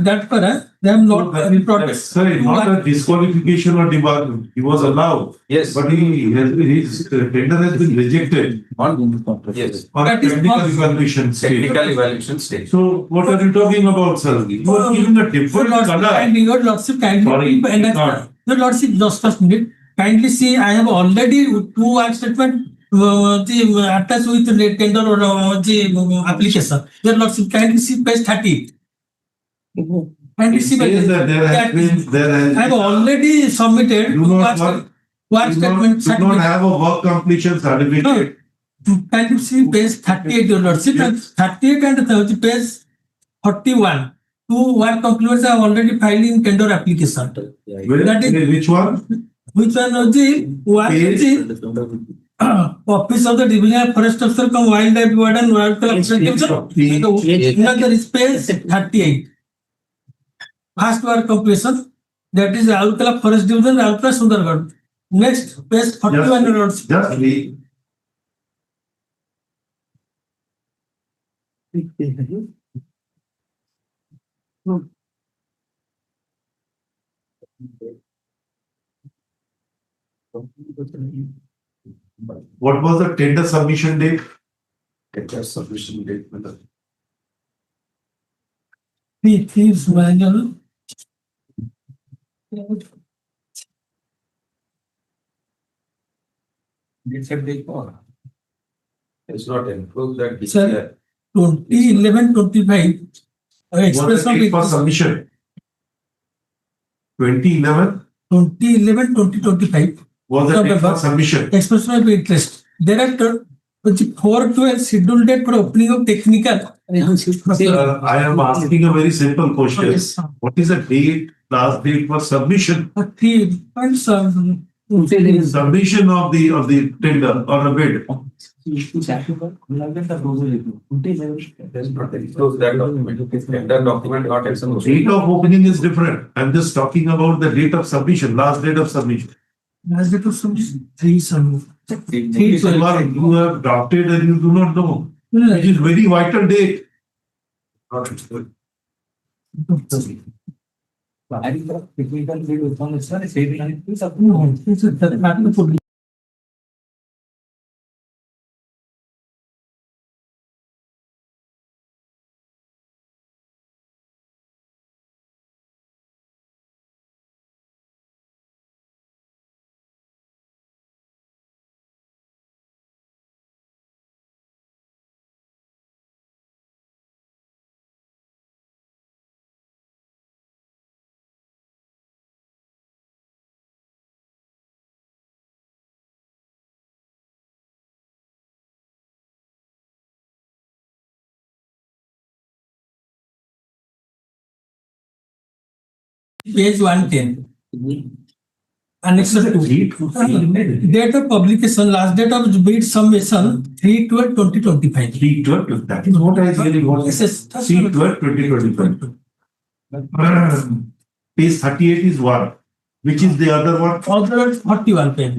they have not reported. Sorry, not a disqualification or debarment. He was allowed. Yes. But his tender has been rejected Yes. on That is technical not- evaluation stage. Technical evaluation stage. So what are you talking about, sir? You are giving a different color. And your lordship kindly, Sorry, and not. your lordship just minute, kindly see, I have already two work statement attached with the tender or the application. Your lordship kindly see page 30. Kindly It see says that there has I have already submitted Do not work. work statement. Do not have a work completion certificate. Can you see page 38, your lordship? Yes. 38 and page 41. Two work complements are already filed in tender application. That is, Which one? which one of the one is the Office of the Division of Forest Officer come Wildlife Warden Wildlife Protection. Another is page 38. First work completion. That is Aulkala Forest Division, Aulkala Sundargarh. Next page 41, your lordship. Just read. What was the tender submission date? Tender submission date. Thieves manual. It's not improved that. Sir, 2011-25. Was Express the date for submission? 2011 2011-2025. was the date for submission. Expression of interest. Thereafter, 412 scheduled date for opening of technical. I am asking a very simple question. What is the date, last date for submission? Submission of the tender or a bid. That document got examined. Date of opening is different. I'm just talking about the date of submission, last date of submission. Last date of submission, 3 You have drafted and you do not know, which is very vital date. Page 110. Annex 2. Date of publication, last date of bid submission, 3/12/2025. 3/12, that is what I really want. Yes, yes. 3/12/2025. Page 38 is one. Which is the other one? Other 41 page.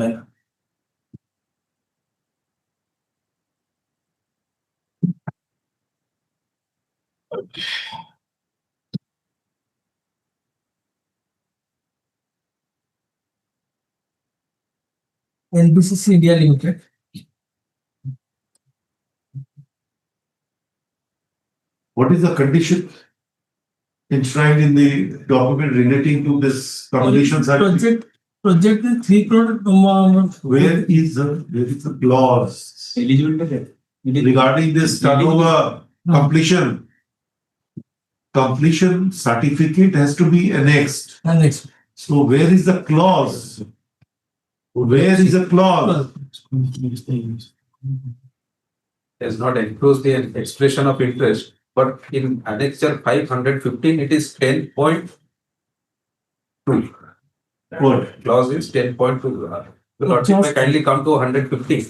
NBCC India Limited. What is the condition enshrined in the document relating to this completion certificate? Project is 3 crore. Where is the clause regarding this turnover completion? Completion certificate has to be annexed. Annexed. So where is the clause? Where is the clause? Has not enclosed the expression of interest, but in annexure 515, it is 10.2. What? Clause is 10.2. The Lordship may kindly come to 115.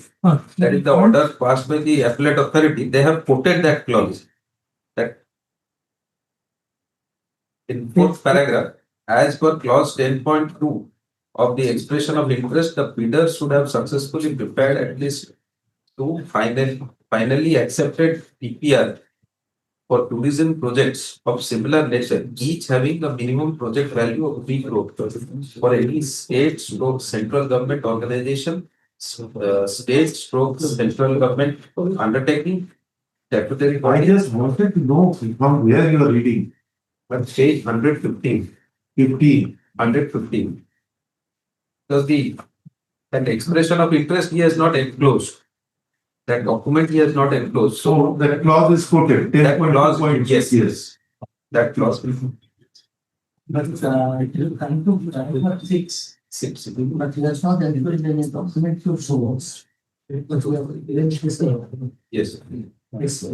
That is the order passed by the appellate authority. They have quoted that clause. That in fourth paragraph, as per clause 10.2 of the expression of interest, the bidder should have successfully prepared at least two finally accepted PPR for tourism projects of similar nature, each having a minimum project value of 3 crore for any state stroke central government organization, state stroke central government undertaking, statutory I body. just wanted to know from where you are reading. But page 115. 15. 115. Because that expression of interest he has not enclosed. That document he has not enclosed. So that clause is quoted. That clause, 10.2. yes. That clause. But it will come to six. But that's not included in the document to source. But we have arranged this. Yes. Yes, sir.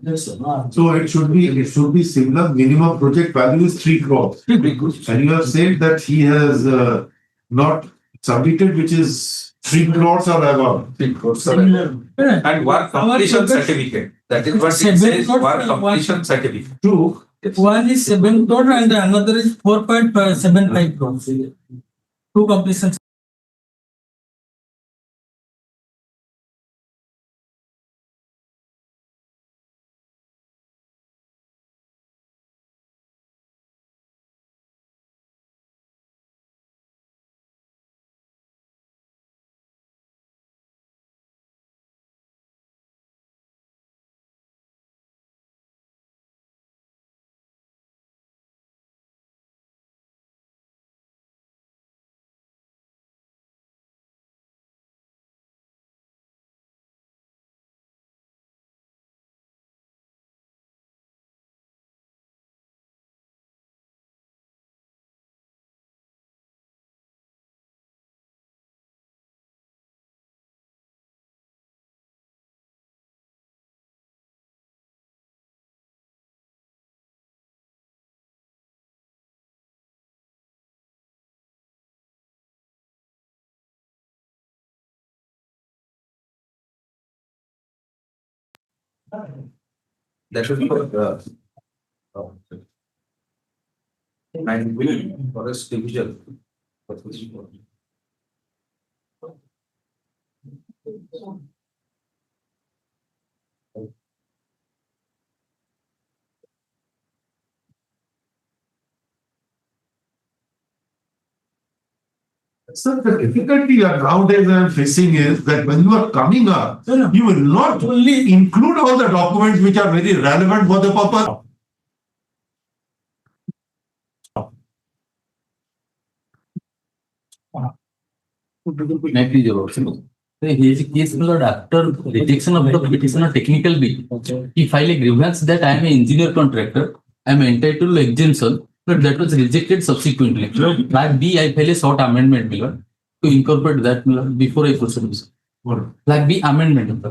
Yes, sir. So it should be similar. Minimum project value is 3 crores. And you have said that he has not submitted, which is 3 crores or above. 3 crores or above. And work completion certificate. That is what it says, work completion certificate. True. One is 7 crore and another is 4.75 crores. Two completions. That should be for and will forest division. Sir, the difficulty nowadays I am facing is that when you are coming up, you will not only include all the documents which are very relevant for the purpose. His case was after rejection of the petition of technical bill. He filed a grievance that I am an engineer contractor. I am entitled to exemption, but that was rejected subsequently. Like B, I filed a short amendment to incorporate that before I proceed. Like B amendment.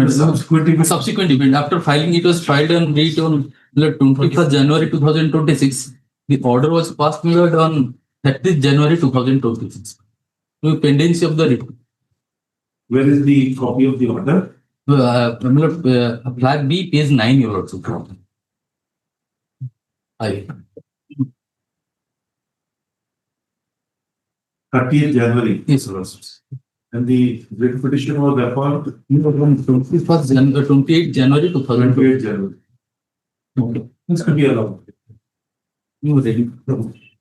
Subsequent event. After filing, it was filed and read on 21st January 2026. The order was passed on 30th January 2026. Pendency of the report. Where is the copy of the order? Flag B, page 9, you also. I. 30th January. Yes, sir. And the writ petition was upon 28 January 2028. 28 January. Okay. This could be allowed. You ready?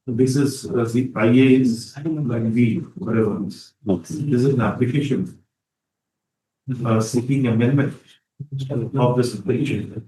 This is the IA is like B, whatever. This is an application seeking amendment of this petition.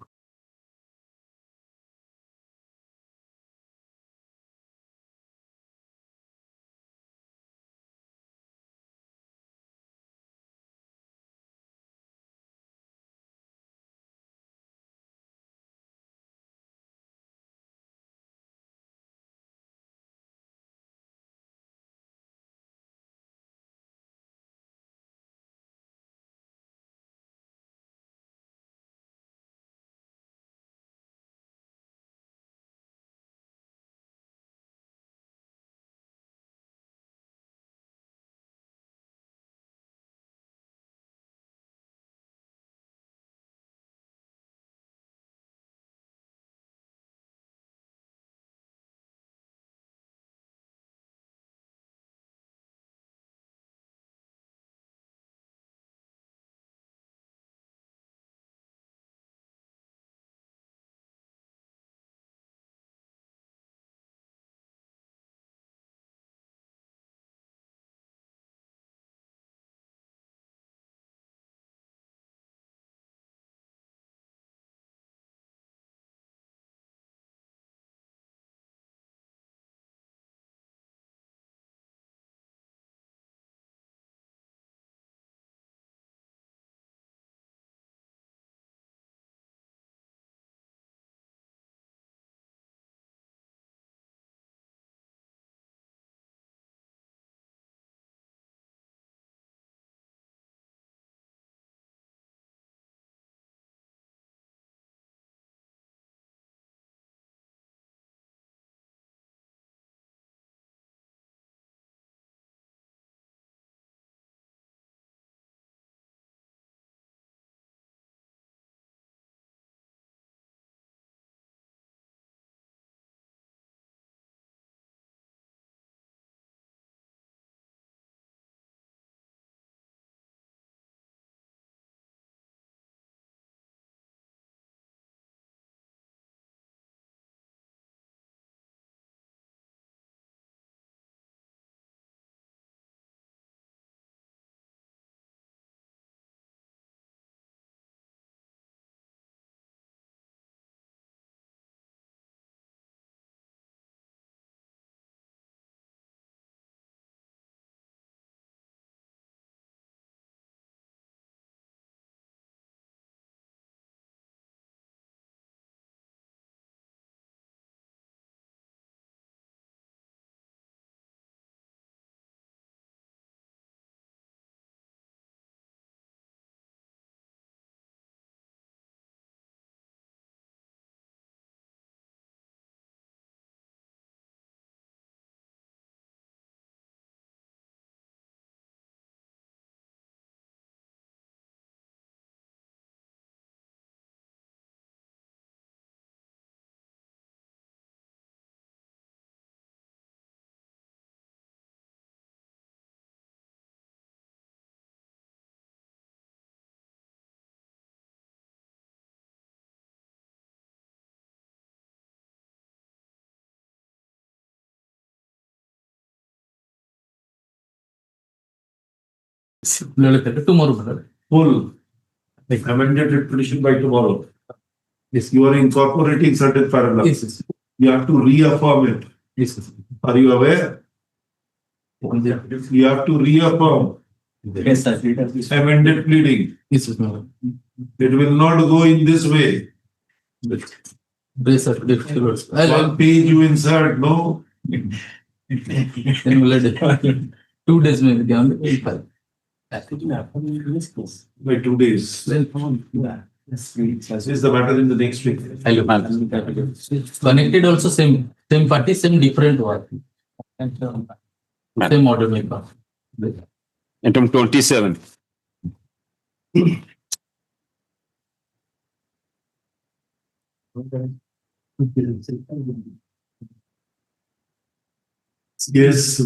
Tomorrow, brother. Full amended repetition by tomorrow. Yes. You are incorporating certain paragraphs. Yes, yes. You have to reaffirm it. Yes, yes. Are you aware? You have to reaffirm Yes, sir. amended pleading. Yes, yes, no. It will not go in this way. Yes, sir. One page you insert, no? Then we'll let it. 2 days maybe. They only file. By 2 days. This is the matter in the next week. Connected also same party, same different work. Same order maker. Item 27. Yes.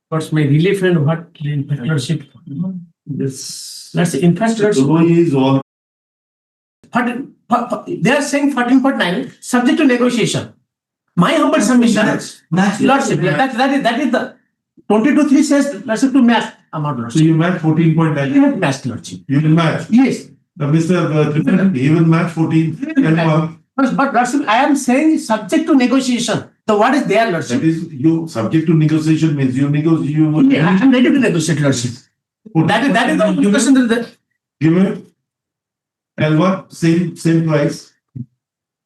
What's my relief and what lordship? Yes. Let's say, in fact, lordship, Is all. they are saying 14.9 subject to negotiation. My humble submission, lordship, that is the 22.3 says lordship to match amount So lordship. you match 14.9. You have matched lordship. You will match. Yes. Mr. Tripathi, he will match 14 and 1. But lordship, I am saying subject to negotiation. So what is there, That lordship? is, you subject to negotiation means you negotiate. Yeah, I am ready to negotiate, lordship. That is the question that the Give me L1, same price,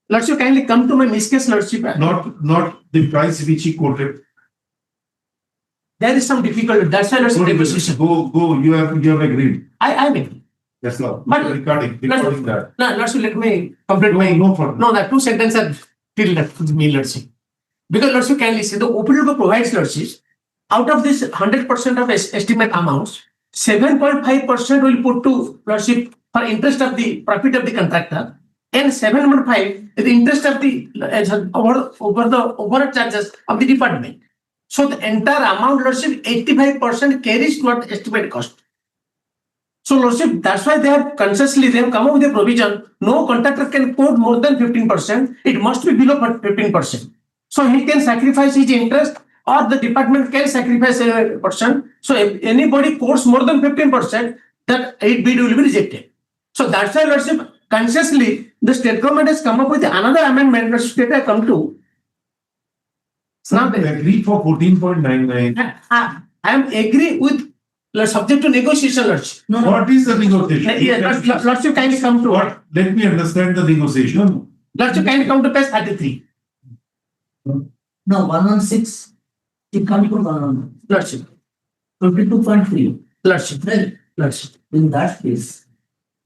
lordship kindly come to my miscase, lordship. not the price which he quoted. There is some difficulty. That's why lordship negotiation. Go, you have agreed. I mean, That's all. But- Recording that. no, lordship, let me complete my. No further. No, that 2 sentences are till left with me, lordship. Because lordship kindly see the open book provides lordship. Out of this 100% of estimate amounts, 7.5% will put to lordship for interest of the profit of the contractor, and 7.5 is the interest of the over the overhead charges of the department. So the entire amount, lordship, 85% carries toward estimate cost. So lordship, that's why they have consciously they have come up with a provision. No contractor can quote more than 15%. It must be below 15%. So he can sacrifice his interest, or the department can sacrifice a portion. So if anybody quotes more than 15%, that bid will be rejected. So that's why lordship, consciously the state government has come up with another amendment. Lordship, state have come to. Now they agree for 14.99. I am agree with subject to negotiation, lordship. What is the negotiation? Yeah, lordship kindly come to. What? Let me understand the negotiation. Lordship kindly come to page 33. No, 116, it comes to 111. Lordship. 22.3. Lordship. Then, Lordship. in that case,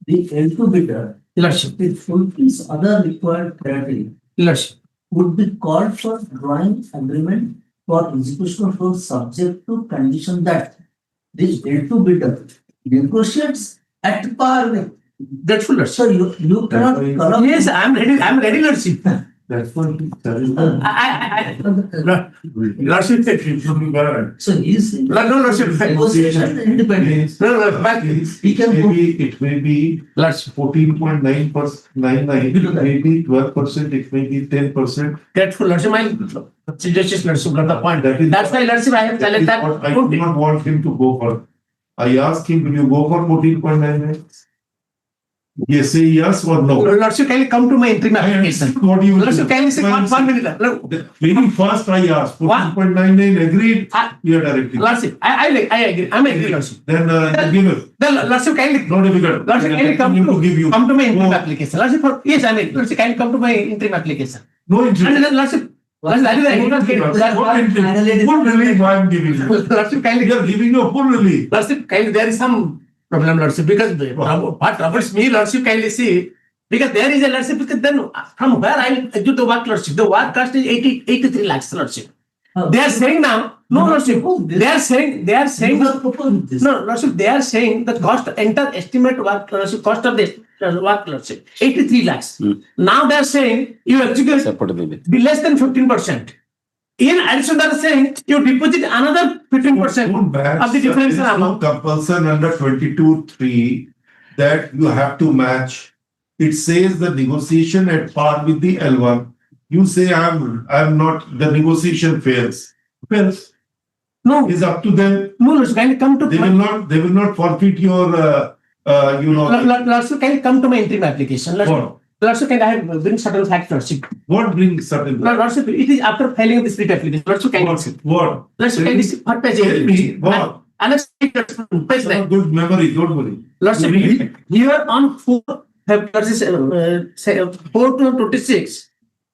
the L2 bidder, Lordship. with fulfills other required criteria, Lordship. would be called for drawing agreement for execution of work subject to condition that this L2 bidder negotiates at par with. That's full, lordship. So you cannot call up. Yes, I am ready, lordship. That's what Lordship. So he's. No, lordship. Negotiation independent. No, back. He can. It may be Lordship. 14.99, it may be 12%, it may be 10%. That's full, lordship. My suggestion, lordship, got the point. That is- That's why, lordship, I have That challenged is that. what I do not want him to go for. I asked him, will you go for 14.99? Yes, say yes or no. Lordship, can you come to my interim application? What do you Lordship, can you say Well, 1 minute? Look, Very fast I asked, 14.99 agreed, you are directing. Lordship, I agree. I'm agree, lordship. Then give it. Then lordship, can you No difficult. Lordship, can you come to give you. come to my interim No. application? Lordship, yes, I mean, lordship, can you come to my interim application? No interest. And then lordship, that is the end of What interest? Full relief I am giving you. Lordship, kindly. We are giving you full relief. Lordship, kindly, there is some problem, lordship, because what troubles me, lordship, kindly see, because there is a lordship, because then from where I will do the work, lordship, the work cost is 83 lakhs, lordship. They are saying now, no, lordship, they are saying, no, lordship, they are saying the cost, entire estimate work, lordship, cost of this work, lordship, 83 lakhs. Now they are saying you execute be less than 15%. In addition, they are saying you deposit another 15% of the difference in amount. Compulsion under 22(3), that you have to match. It says the negotiation at par with the L1. You say I'm not, the negotiation fails. Fails. No. It's up to them. No, Lordship, can you come to They will not forfeit your, Lordship, can you come to my interim application? Lordship, can I bring certain facts, Lordship? What brings certain? Lordship, it is after filing of this writ application. Lordship, can you? What? Lordship, can you see what page? Tell me, what? Annex page 9. Good memory, don't worry. Lordship, here on 4 February 4 to 26,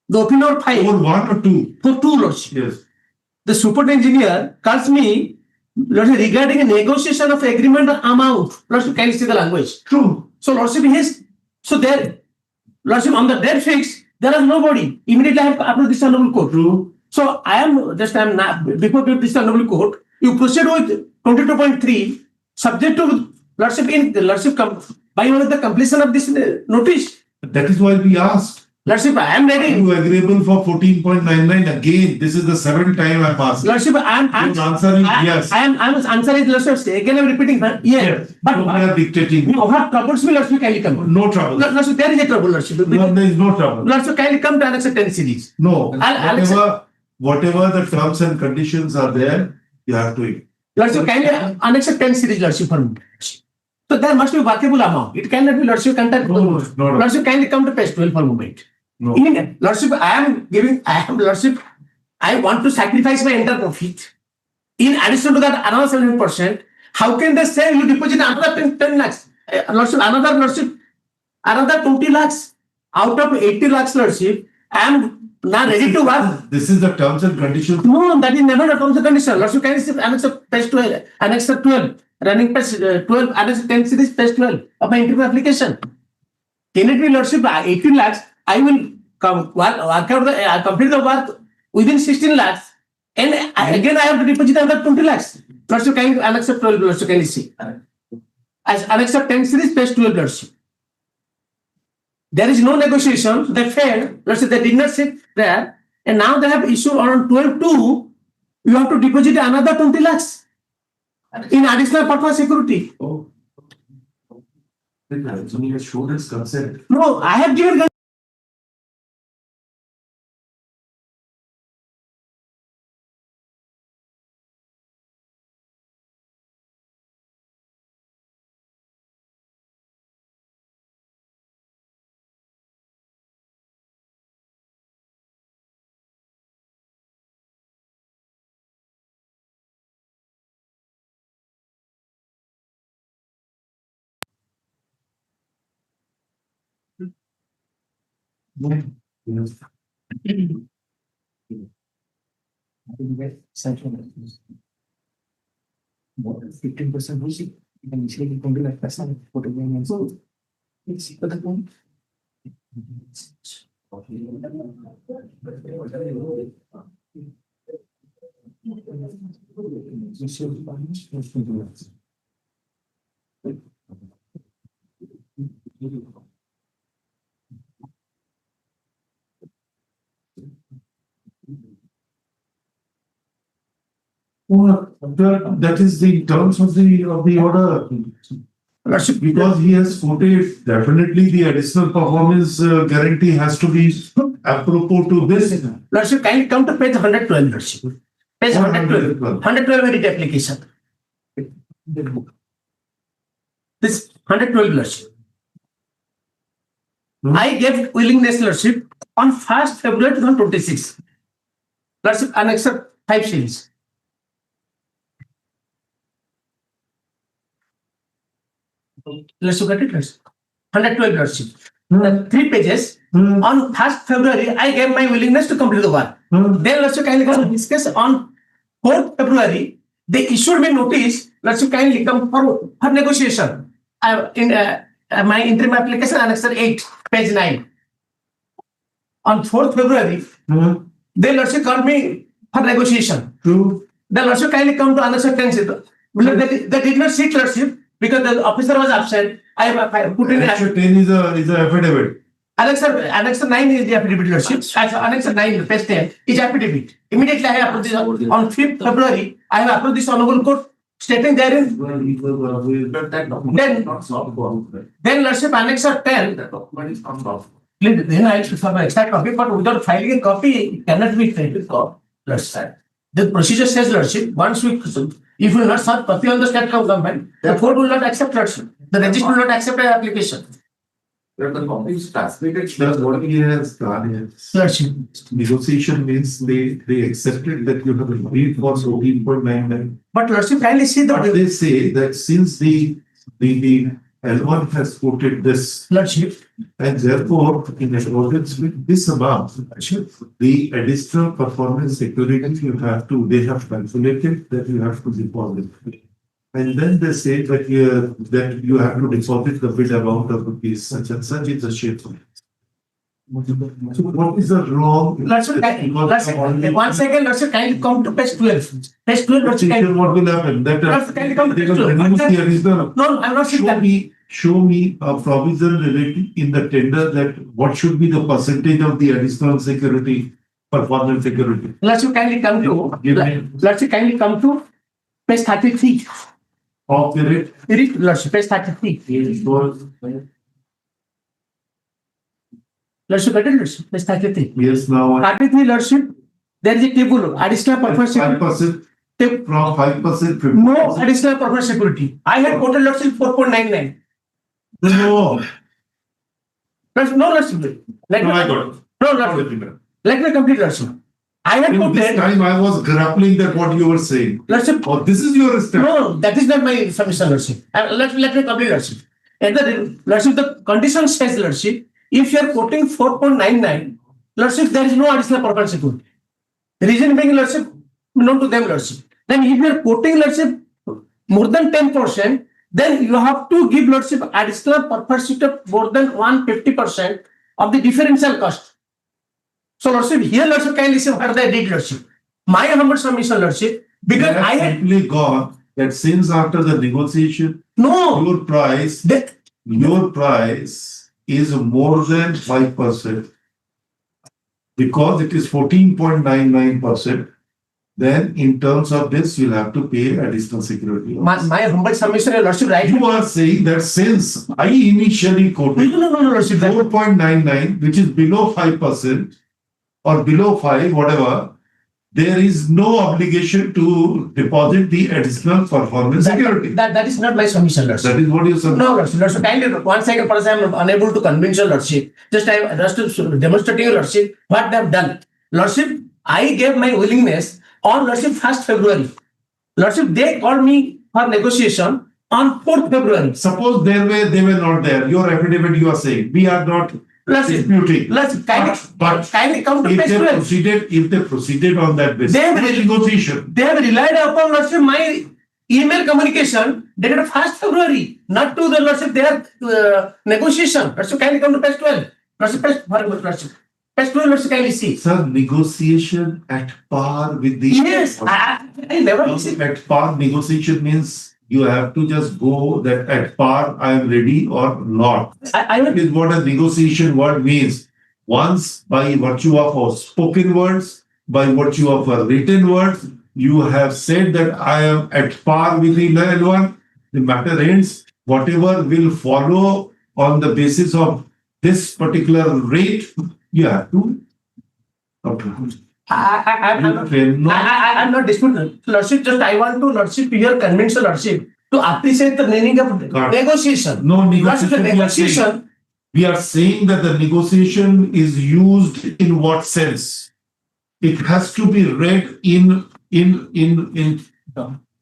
the opinion of 5. For 1 or 2? For 2, Lordship. Yes. The super engineer calls me, Lordship, regarding a negotiation of agreement amount. Lordship, can you see the language? True. So, Lordship, yes. So there, Lordship, on the dead fix, there is nobody. Immediately I have approved this honorable court. True. So I am not, before this honorable court, you proceed with 22.3, subject to Lordship by way of the completion of this notice. That is why we asked. Lordship, I am ready. Are you agreeable for 14.99? Again, this is the 7th time I'm asking. Lordship, I am answering yes. I am answering Lordship. Again, I am repeating. Yes. But so we are dictating. What troubles me, Lordship, can you come? No trouble. Lordship, there is a trouble, Lordship. No, there is no trouble. Lordship, can you come to Annex 10 series? No. Whatever the terms and conditions are there, you have to. Lordship, can you Annex 10 series, Lordship, for me? So there must be workable amount. It cannot be Lordship contact. No. Lordship, can you come to page 12 for a moment? No. Lordship, Lordship, I want to sacrifice my entire profit. In addition to that, another 7%. How can they say you deposit another 10 lakhs? Lordship, another 20 lakhs out of 80 lakhs, Lordship. I am now ready to work. This is the terms and conditions. No, that is never the terms and conditions. Lordship, can you see Annex page 12, Annex 12, running page 12, Annex 10 series, page 12 of my interview application. Can it be, Lordship, 18 lakhs? I will complete the work within 16 lakhs, and again I have to deposit another 20 lakhs. Lordship, can you Annex 12, Lordship, can you see? As Annex 10 series, page 12, Lordship. There is no negotiation. They failed. Lordship, they did not sit there, and now they have issued on 12/2. You have to deposit another 20 lakhs in additional purpose security. Oh. You showed his consent. No, I have given. More than 15% music, you can easily go to like person, put it in and so it's the point. Well, that is the terms of the order. Because he has quoted, definitely the additional performance guarantee has to be apropos to this. Lordship, kindly come to page 112, Lordship. Page 112. 112 edit application. This 112, Lordship. I gave willingness, Lordship, on 1st February 2026. Lordship, Annex 5 series. Let's look at it. 112, Lordship. The 3 pages. On 1st February, I gave my willingness to complete the work. Then, Lordship, kindly come to discuss on 4th February. They issued me notice. Lordship, kindly come for negotiation. In my interim application, Annex 8, page 9. On 4th February, they Lordship called me for negotiation. True. The Lordship kindly come to Annex 10. They did not sit, Lordship, because the officer was absent. I put in Annex 10 is a affidavit. Annex 9 is the affidavit, Lordship. Annex 9, page 10 is affidavit. Immediately I have approved this on 5th February. I have approved this honorable court stating therein, then Lordship Annexure 10. Please, then I should have an exact copy, but without filing a copy, it cannot be created. Lordship. The procedure says, Lordship, once we, if we will not serve copy on the state government, the court will not accept Lordship. The registry will not accept an application. When the copy is transmitted, that's what he has done is. Lordship. Negotiation means they accepted that you have agreed for 14.99. But Lordship, kindly see But they say that since the L1 has quoted this. Lordship. And therefore, in accordance with this amount, the additional performance security they have calculated that you have to deposit. And then they say that you have to deposit the bid amount of rupees such and such is a shape. So what is the wrong? Lordship, one second, Lordship, kindly come to page 12. Page 12, Lordship, what will happen? That kindly come to page 12. No, I'm not saying that. Show me a provision related in the tender that what should be the percentage of the additional security, performance security. Lordship, kindly come to page 33. Of the rate? Lordship, page 33. Lordship, page 33. Yes, now. 33, Lordship, there is a table, additional performance security. 5%. From 5%. No additional performance security. I had quoted Lordship 4.99. No. No, Lordship. I got it. No, Lordship. Let me complete, Lordship. I had quoted. This time I was grappling that what you were saying. Lordship. Oh, this is your step. No, that is not my submission, Lordship. Let me complete, Lordship. Lordship, the condition says, Lordship, if you are quoting 4.99, Lordship, there is no additional performance security. The reason being, Lordship, known to them, Lordship. Then if you are quoting, Lordship, more than 10%, then you have to give, Lordship, additional performance security more than 150% of the differential cost. So, Lordship, here, Lordship, can listen what they did, Lordship. My humble submission, Lordship, because I had simply gone that since after the negotiation, your price is more than 5%. Because it is 14.99%, then in terms of this, you'll have to pay additional security. My humble submission, Lordship, right? You are saying that since I initially quoted Lordship, 4.99, which is below 5% or below 5, whatever, there is no obligation to deposit the additional performance security. That is not my submission, Lordship. That is what you said. No, Lordship. Kindly, 1 second, because I am unable to convince your Lordship. Just to demonstrate you, Lordship, what they have done. Lordship, I gave my willingness on Lordship 1st February. Lordship, they called me for negotiation on 4th February. Suppose they were not there. Your affidavit, you are saying we are not disputing. Kindly come to page 12. If they proceeded on that basis, negotiation. They have relied upon, Lordship, my email communication dated 1st February, not to the Lordship their negotiation. Lordship, kindly come to page 12. Lordship, page 12, Lordship, kindly see. Sir, negotiation at par with the. Yes, I never see. At par negotiation means you have to just go that at par I am ready or not. That is what a negotiation word means. Once by virtue of spoken words, by virtue of written words, you have said that I am at par with the L1. The matter ends. Whatever will follow on the basis of this particular rate, you have to. I'm not disputing. Lordship, just I want to, Lordship, here convince the Lordship to appreciate the meaning of negotiation. No negotiation. We are saying that the negotiation is used in what sense? It has to be read in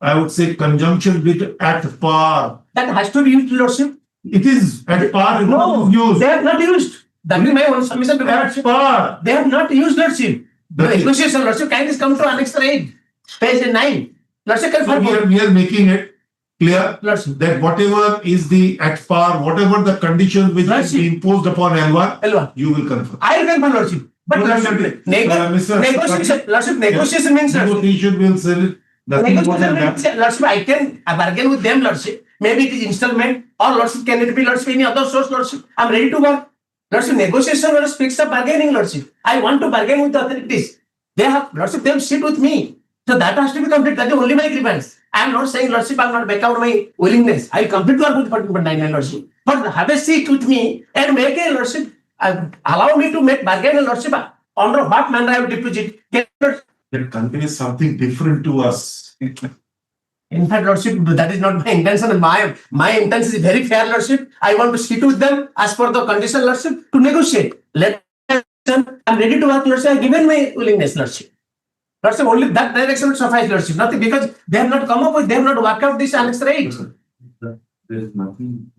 I would say conjunction with at par. That has to be used, Lordship. It is at par. No, used. They have not used. That is my own submission to at par. They have not used, Lordship. The negotiation, Lordship, kindly come to Annex 8, page 9. Lordship, we are making it clear that whatever is the at par, whatever the conditions which is imposed upon L1, you will confirm. I will confirm, Lordship. But Lordship, negotiation means negotiation will say nothing more than that. Lordship, I can bargain with them, Lordship. Maybe it is installment or Lordship, can it be Lordship any other source, Lordship? I am ready to work. Lordship, negotiation speaks of bargaining, Lordship. I want to bargain with the authorities. They have, Lordship, they have sit with me. So that has to be complete. That is only my grievance. I am not saying, Lordship, I will not back out my willingness. I will complete work with 14.99, Lordship. But have a seat with me and make a Lordship. Allow me to make bargain, Lordship. Under what manner I will deposit. That conveys something different to us. In fact, Lordship, that is not my intention. My intention is very fair, Lordship. I want to sit with them as per the condition, Lordship, to negotiate. I am ready to work, Lordship. I have given my willingness, Lordship. Lordship, only that direction would suffice, Lordship. Nothing, because they have not come up with, they have not worked out this annex rate. There is nothing.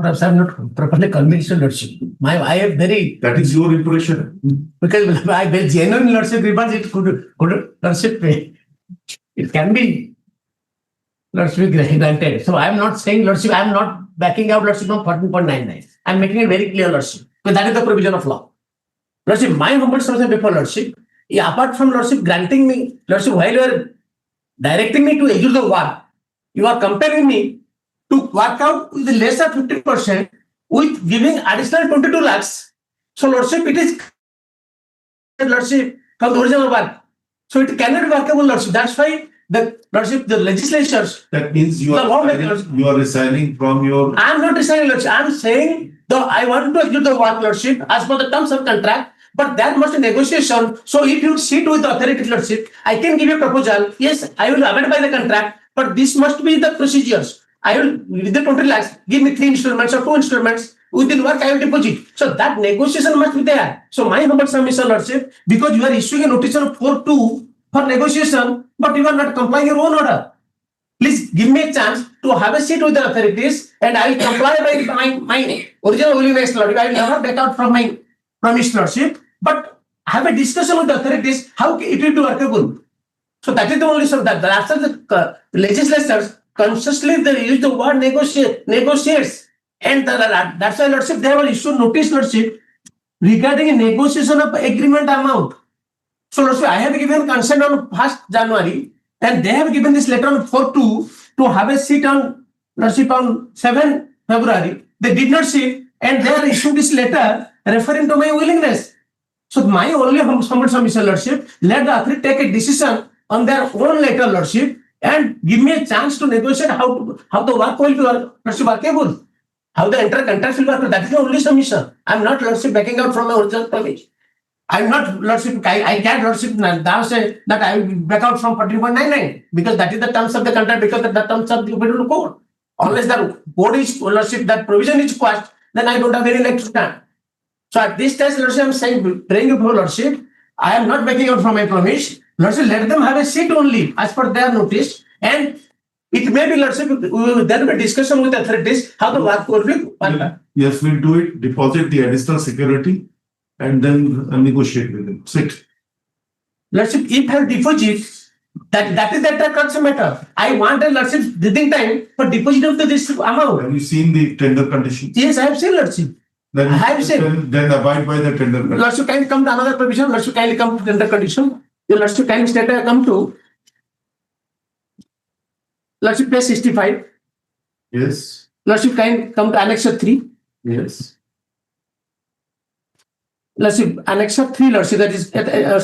perhaps I'm not properly convinced, Lordship. I have very. That is your impression. Because I very genuine Lordship grievance, it could Lordship, it can be Lordship granted. So I'm not saying Lordship, I'm not backing out Lordship from 14.99. I'm making it very clear, Lordship, because that is the provision of law. Lordship, my humble submission before Lordship, apart from Lordship granting me, Lordship, while you are directing me to execute the work, you are compelling me to work out with less than 50% with giving additional 22 lakhs. So Lordship, it is Lordship from the original work. So it cannot be workable, Lordship. That's why the Lordship, the legislatures. That means you are resigning from your. I am not resigning, Lordship. I am saying though I want to execute the work, Lordship, as per the terms of contract, but that must be negotiation. So if you sit with the authority, Lordship, I can give you a proposal. Yes, I will abide by the contract, but this must be the procedures. I will, with the 20 lakhs, give me 3 installments or 2 installments. Within work, I will deposit. So that negotiation must be there. So my humble submission, Lordship, because you are issuing a notice of 4.2 for negotiation, but you are not complying your own order. Please give me a chance to have a seat with the authorities, and I will comply by my original willingness, Lordship. I will never back out from my promise, Lordship, but have a discussion with the authorities how it will be workable. So that is the only sort that after the legislators consciously they use the word negotiates, and that's why, Lordship, they have issued notice, Lordship, regarding a negotiation of agreement amount. So Lordship, I have given consent on 1st January, and they have given this letter on 4.2 to have a seat on Lordship on 7 February. They did not sit, and they are issuing this letter referring to my willingness. So my only humble submission, Lordship, let the authority take a decision on their own letter, Lordship, and give me a chance to negotiate how the work will be, Lordship, workable. How the entire contract will work. That is the only submission. I'm not, Lordship, backing out from my original promise. I'm not, Lordship, I can't, Lordship, now say that I will back out from 14.99 because that is the terms of the contract, because of the terms of the federal code. Unless the code is, Lordship, that provision is quashed, then I don't have any leg to stand. So at this stage, Lordship, I'm saying, praying before Lordship, I am not backing out from my promise. Lordship, let them have a seat only as per their notice, and it may be, Lordship, there will be discussion with authorities how the work will be. Yes, we'll do it. Deposit the additional security and then negotiate with them. Sit. Lordship, if I have deposit, that is the crux matter. I want a Lordship breathing time for deposit of this amount. Have you seen the tender conditions? Yes, I have seen, Lordship. Then, I have seen. Then abide by the tender conditions. Lordship, kindly come to another provision. Lordship, kindly come to tender condition. The Lordship, kindly state come to Lordship, page 65. Yes. Lordship, kindly come to Annexure 3. Yes. Lordship, Annexure 3, Lordship, that is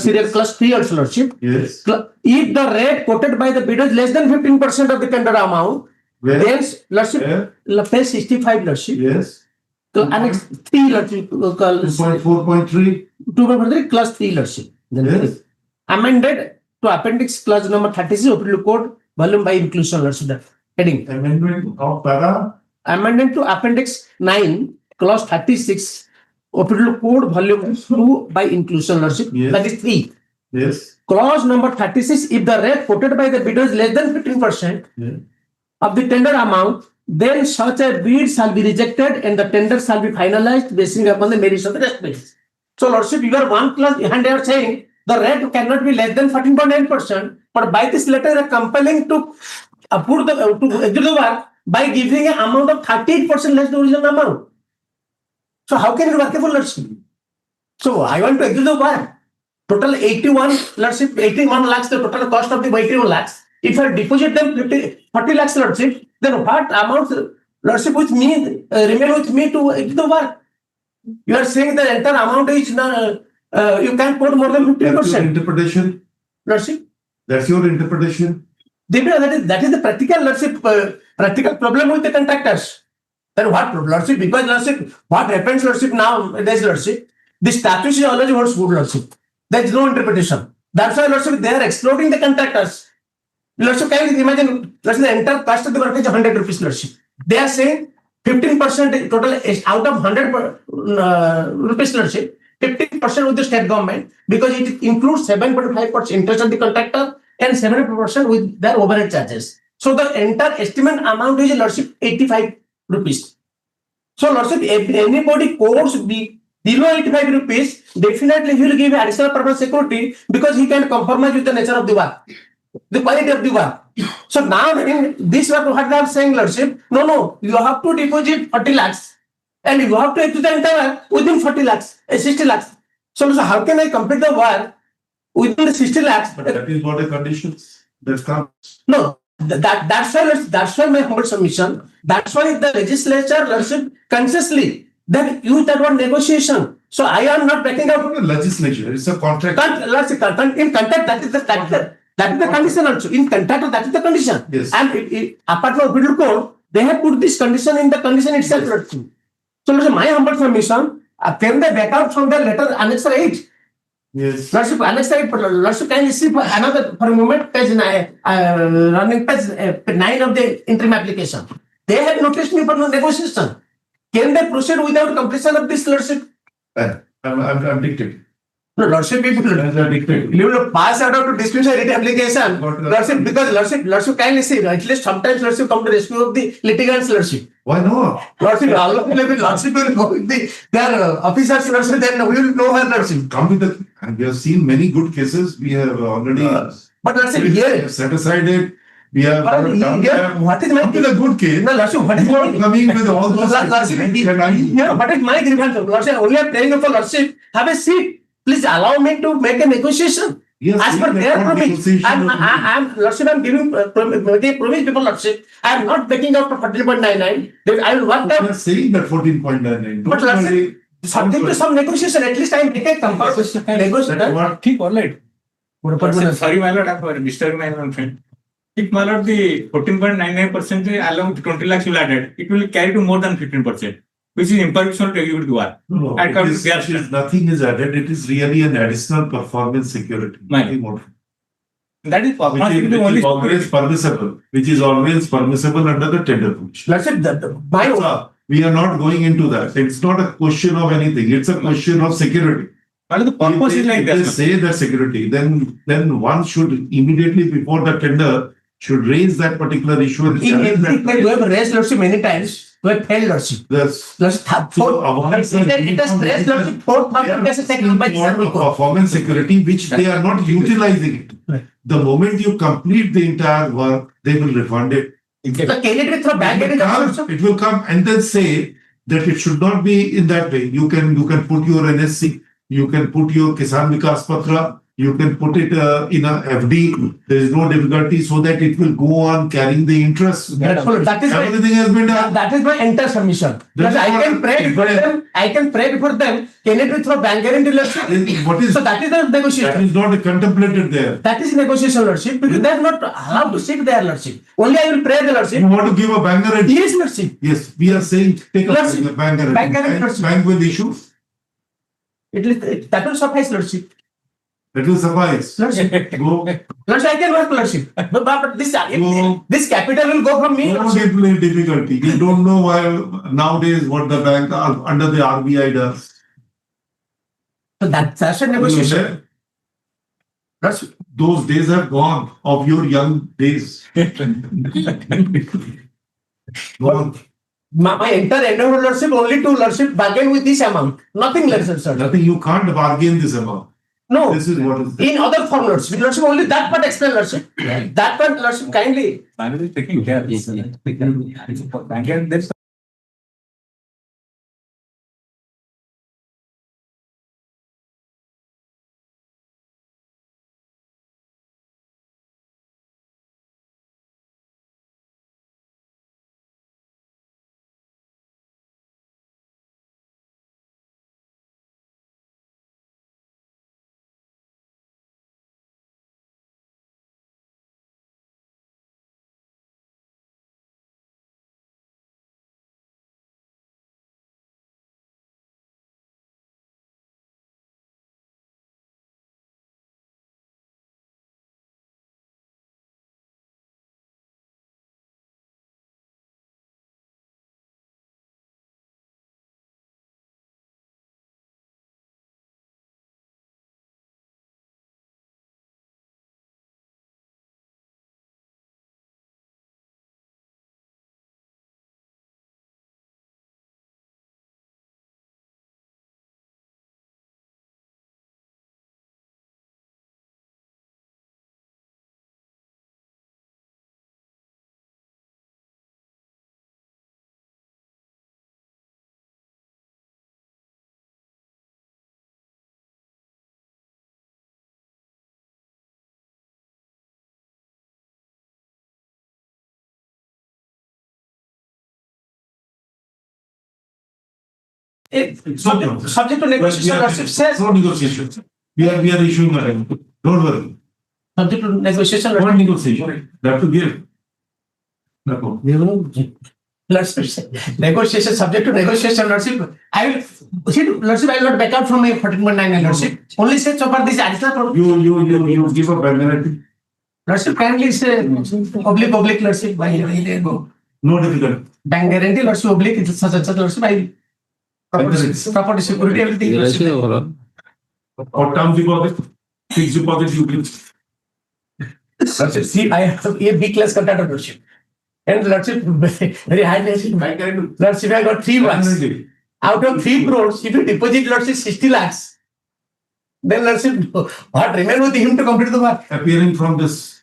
serial clause 3 also, Lordship. Yes. If the rate quoted by the bidder is less than 15% of the tender amount, Where? then, Lordship, page 65, Lordship. Yes. So Annex 3, Lordship. 2.4.3. 2.3, clause 3, Lordship. Yes. Amended to appendix clause number 36 of code, volume by inclusion, Lordship. That heading. Amendment of para. Amendment to appendix 9, clause 36 of code, volume 2 by inclusion, Lordship. Yes. That is 3. Yes. Clause number 36, if the rate quoted by the bidder is less than 15% Yes. of the tender amount, then such a bid shall be rejected and the tender shall be finalized basing upon the merits of the respondents. So, Lordship, you are one clause and they are saying the rate cannot be less than 14.9%, but by this letter they are compelling to approve to execute the work by giving an amount of 38% less than the original amount. So how can it workable, Lordship? So I want to execute the work. Total 81, Lordship, 81 lakhs, the total cost of the 81 lakhs. If I deposit them 40 lakhs, Lordship, then what amount, Lordship, with me, remain with me to execute the work? You are saying the entire amount is, you can't put more than 50%. That's your interpretation? Lordship? That's your interpretation? That is the practical, Lordship, practical problem with the contractors. Then what, Lordship? Because, Lordship, what happens, Lordship, now, there's Lordship, the statute is always holds good, Lordship. There is no interpretation. That's why, Lordship, they are exploiting the contractors. Lordship, can you imagine, Lordship, the entire cost of the work is 100 rupees, Lordship. They are saying 15% total is out of 100 rupees, Lordship, 15% with the state government, because it includes 7.5% interest of the contractor and 70% with their overhead charges. So the entire estimate amount is, Lordship, 85 rupees. So Lordship, if anybody quotes below 85 rupees, definitely he will give additional purpose security because he can compromise with the nature of the work, the quality of the work. So now in this work, what they are saying, Lordship, no, you have to deposit 40 lakhs and you have to execute the entire work within 40 lakhs, 60 lakhs. So how can I complete the work within the 60 lakhs? But that is what the conditions that come. No, that's why my humble submission. That's why the legislature, Lordship, consciously then use that word negotiation. So I am not backing out. Legislature, it's a contract. Lordship, in contract, that is the condition also. In contract, that is the condition. Yes. And apart from middle code, they have put this condition in the condition itself, Lordship. So Lordship, my humble submission, can they back out from the letter annexure 8? Yes. Lordship, annexure 8, Lordship, can you see for another, for a moment, page 9, running page 9 of the interim application. They have noticed me for no negotiation. Can they proceed without completion of this, Lordship? I'm dictating. No, Lordship, you will pass out to discretionary application. Lordship, because Lordship kindly see, at least sometimes Lordship come to rescue of the litigants, Lordship. Why not? Lordship, Lordship will go with their officers, Lordship, then we will know her, Lordship. Come with the, and we have seen many good cases. We have already but Lordship, here set aside it. We have what is my good case? No, Lordship, what is my coming with all those Lordship, what is my grievance? Lordship, only I'm praying for Lordship. Have a seat. Please allow me to make a negotiation. Yes, as per their promise. Lordship, I'm giving promise before Lordship. I am not backing out for 14.99. I will work You out. are saying that 14.99. But Lordship, subject to some negotiation, at least I am making a compromise. Negotiation. ठीक, all right. Sorry, my lord, I'm disturbing my own friend. If my lord, the 14.99% along with 20 lakhs you added, it will carry to more than 15%, which is impermissible to execute the work. No, nothing is added. It is really an additional performance security. Nothing more. That is always permissible, which is always permissible under the tender provision. Lordship, we are not going into that. It's not a question of anything. It's a question of security. Well, the purpose is like if this. they say that security, then one should immediately before the tender should raise that particular issue. We have raised Lordship many times. We have failed Lordship. Yes. It has raised Lordship 4,000 cases taken by the performance security, which they are not utilizing it. The moment you complete the entire work, they will refund it. It will come and then say that it should not be in that way. You can put your NSC, you can put your Kisan Vikas Patra, you can put it in a FD. There is no difficulty, so that it will go on carrying the interest. Everything has been done. That is my entire submission. I can pray before them. I can pray before them. Can it be through bank guarantee, Lordship? So that is the negotiation. That is not contemplated there. That is negotiation, Lordship, because they are not allowed to sit there, Lordship. Only I will pray the Lordship. You want to give a bank guarantee? Yes, Lordship. Yes, we are saying take a bank guarantee. Bank guarantee, Lordship. Bank will issue. That will suffice, Lordship. That will suffice. Lordship. Go. Lordship, I can work, Lordship. But this capital will go from me. No difficulty. You don't know why nowadays what the bank under the RBI does. So that's a negotiation. Those days are gone of your young days. Gone. My entire endeavor, Lordship, only to Lordship bargain with this amount. Nothing less than sir. Nothing. You can't bargain this amount. No. This is what is in other form, Lordship. Lordship, only that part explain, Lordship. That part, Lordship, kindly. Finally, taking care. Yes. Subject to negotiation, Lordship says. No negotiation. We are issuing a rent. Don't worry. Subject to negotiation. No negotiation. They have to give. No. Lordship, negotiation, subject to negotiation, Lordship. I will, see, Lordship, I will not back out from my 14.99, Lordship. Only say so far this additional. You give a bank guarantee. Lordship, kindly say public, Lordship. No difficult. Bank guarantee, Lordship, oblique, it's such and such, Lordship. Property security, everything. Lordship. Or term deposit, fixed deposit you give. Lordship, see, I have a big class contractor, Lordship. And Lordship, very high nation. Lordship, I got 3 months. Out of 3 crores, if you deposit, Lordship, 60 lakhs. Then Lordship, what remain with him to complete the work? Appearing from this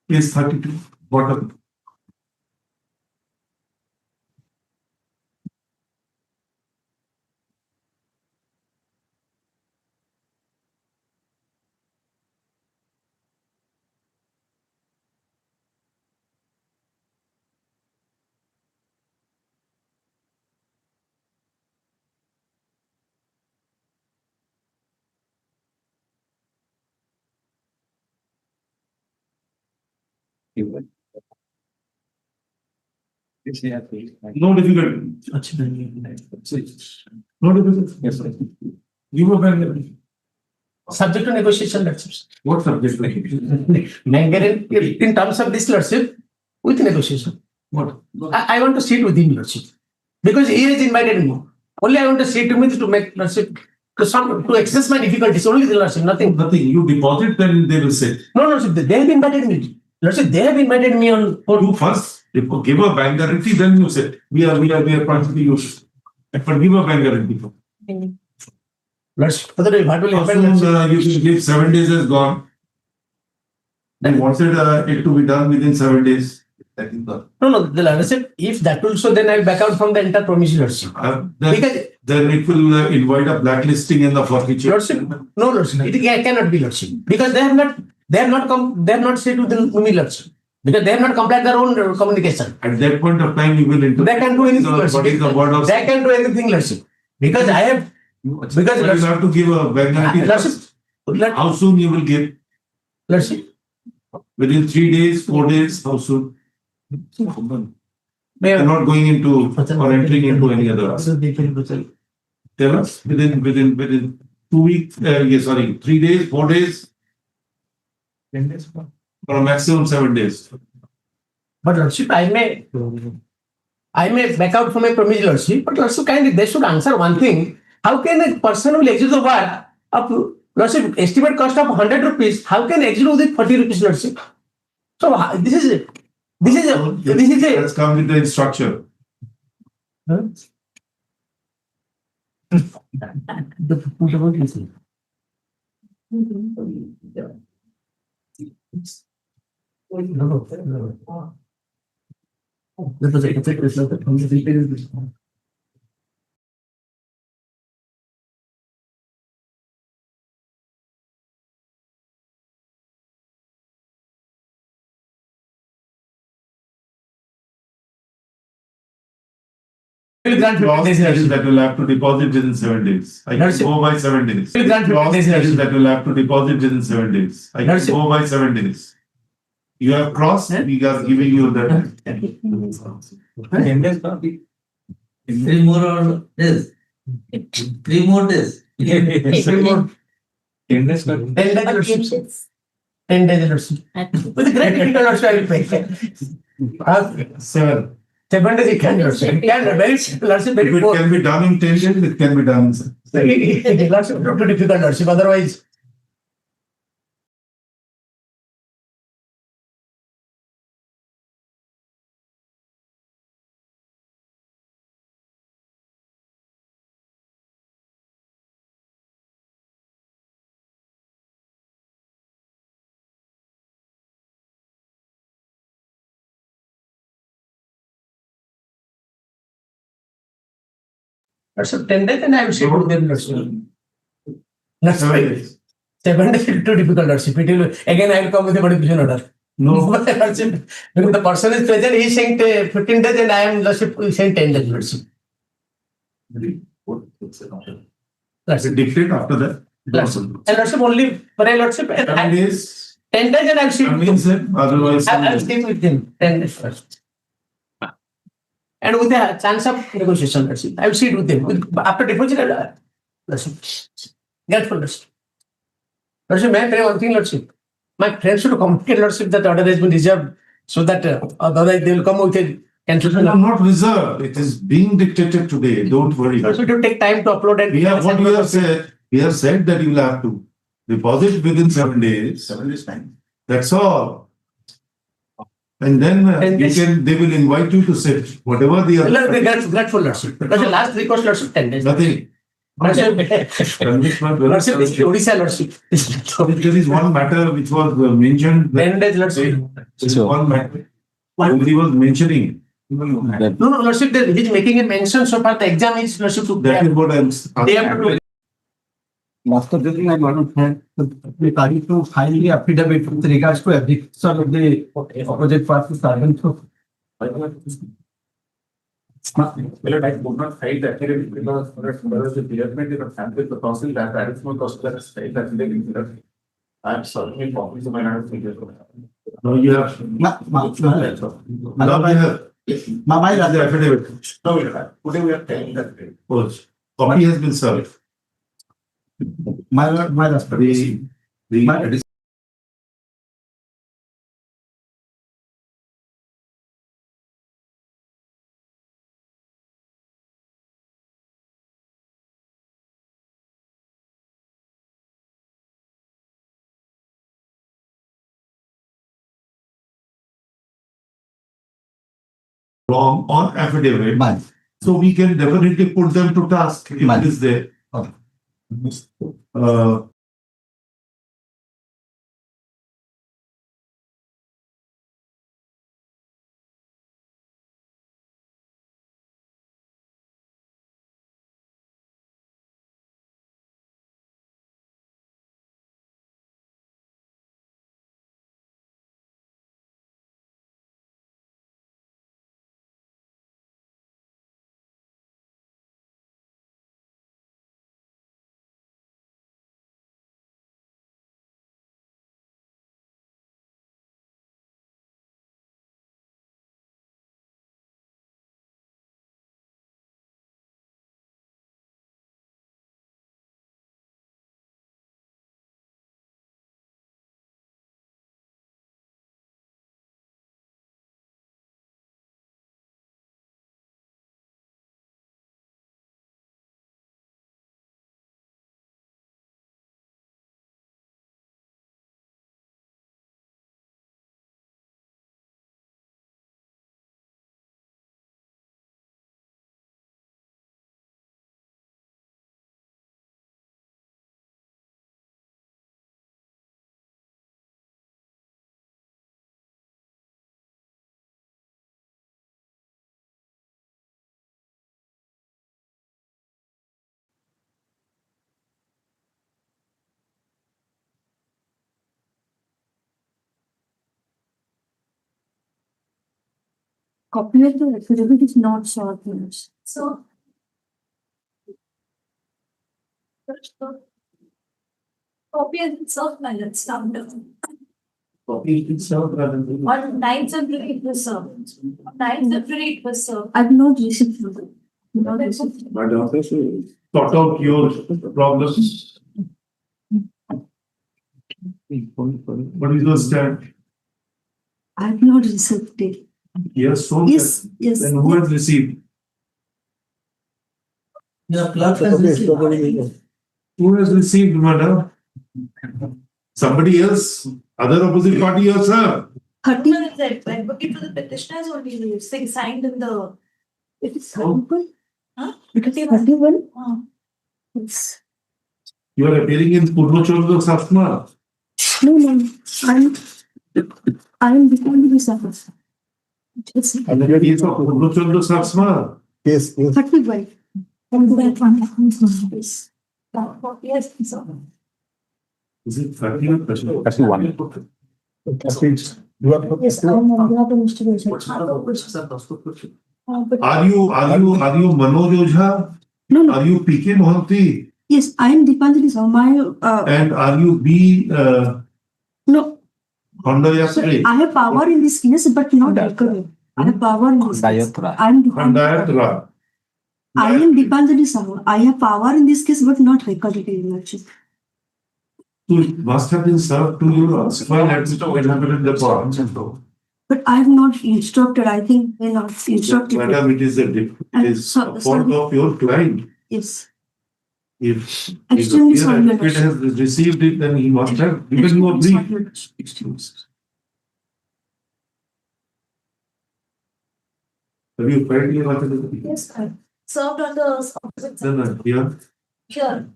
case 32, bottom. No difficulty. No difficulty. Yes, sir. Give a bank guarantee. Subject to negotiation, Lordship. What subject? Bank guarantee in terms of this, Lordship, with negotiation. What? I want to sit with him, Lordship. Because he has invited me. Only I want to sit with him to make, Lordship, to access my difficulties. Only the Lordship, nothing. Nothing. You deposit, then they will say. No, Lordship, they have invited me. Lordship, they have invited me on. You first give a bank guarantee, then you say, we are practically used. But give a bank guarantee. Lordship, what will happen? As soon as you can give 7 days is gone. Then wanted it to be done within 7 days. No, the Lordship, if that will so, then I'll back out from the entire promise, Lordship. Because then it will invite a blacklisting in the forfeiture. Lordship, no, Lordship, it cannot be, Lordship. Because they have not said within me, Lordship. Because they have not complied their own communication. At that point of time, you will interpret. They can do anything, Lordship. What is the word of? They can do anything, Lordship. Because I have. Because you have to give a bank guarantee. Lordship, how soon you will give? Lordship. Within 3 days, 4 days, how soon? You are not going into or entering into any other. Tell us within 2 weeks. 3 days, 4 days. 10 days. Or a maximum 7 days. But Lordship, I may back out from my promise, Lordship. But Lordship, kindly they should answer one thing. How can a person who will execute the work of Lordship estimate cost of 100 rupees? How can execute with 40 rupees, Lordship? So this is it. This is it. Let's come with the instruction. Clause is that will have to deposit within 7 days. I can go by 7 days. Clause is that will have to deposit within 7 days. I can go by 7 days. You have crossed, we are giving you that. 3 more days. 3 more days. 3 more. 10 days. 10 days. 10 days. With great difficult also I will pay. 7. 7 days it can also. It can very Lordship. If it can be done in 10 days, it can be done in 7. Lordship, not too difficult, Lordship. Otherwise. Lordship, 10 days and I will sit with them, Lordship. Lordship, 7 days is too difficult, Lordship. Again, I will come with a modification order. No. Because the person is present, he is saying 15 days and I am lordship saying 10 days lordship. It dictate after that. And lordship only for a lordship. 10 days. 10 days and I will sit. Means it, otherwise. I will stay with him 10 days first. And with a chance of negotiation, lordship. I will sit with him. After deposit, lordship. Grateful lordship. Lordship, may I pray one thing, lordship? My friends should communicate lordship that order has been reserved so that otherwise they will come with a cancellation. Not reserved. It is being dictated today. Don't worry. So it will take time to upload and What we have said, we have said that you will have to deposit within 7 days. 7 days time. That's all. And then they will invite you to sit. Whatever the other. Grateful lordship. That's the last request lordship 10 days. Nothing. Lordship, Odisha lordship. There is one matter which was mentioned. 10 days lordship. There is one matter. He was mentioning. No, lordship, he is making a mention so far the exam is lordship to That is what I am. they have to do. After this, I want to thank to file the affidavit with regards to eviction of the opposite party servant. Well, I would not file the affidavit because there was a judgment in the family the process that additional cost that is filed that they I am certainly copies of my No, you have. My affidavit. No, today we are telling that. Copy has been served. My last Wrong on affidavit. So we can definitely put them to task if it is there. Copyright affidavit is not short notes. So. Copy itself, my let's stop down. Copy itself rather than. On 9th February it was served. On 9th February it was served. I've not received it. Not received. But also sort out your problems. What is your stand? I've not received it. Yes, so. Yes, yes. Then who has received? Your clerk has received. Who has received, madam? Somebody else, other opposite party or sir? 30 minutes advocate for the petitioner has only signed in the. It is 31? Huh? It is 31? Yes. You are appearing in Purnochordo Sasma. No. I'm before the service. And then he is of Purnochordo Sasma. Yes. 31. From that one. Yes. Yes, sir. Is it 30 or 31? 31. Yes, I'm on behalf of Mr. Roshan. But Are you Manoj Ojha? no, no. Are you PK Mohanty? Yes, I am Deepanjali Sahu. My And are you B no. Honda Sir, Yatri? I have power in this case, but not recovery. I have power in this case. I am Handayatra. I am Deepanjali Sahu. I have power in this case, but not recovery. So it must have been served to you. Well, that's what happened in the past. But I have not instructed. I think they not instructed. Madam, it is a fault of your client. Yes. If Extremely the sorry, advocate has received it, then he must have given you a brief. Have you filed your affidavit? Yes, I served on the opposite No, side. no, here. Here.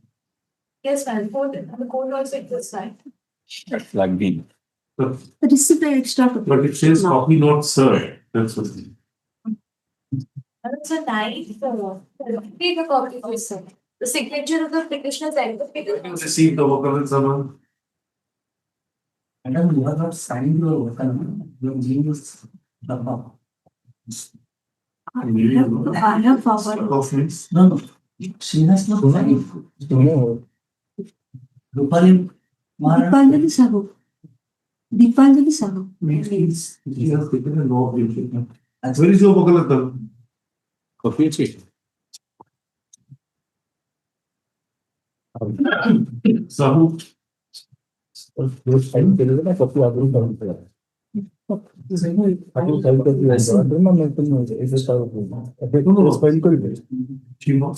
Yes, ma'am. The code also exists, right? But The receipt I extra. it says copy not served. That's what. That's a nice. Take a copy of this, sir. The signature of the petitioner's You received the worker summons. Madam, you have not signed your worker. Your name is Dhamma. I have power. No, no. She has not signed. Rupali Deepanjali Sahu. Deepanjali Sahu. He has taken a law. Where is your worker? Sahu.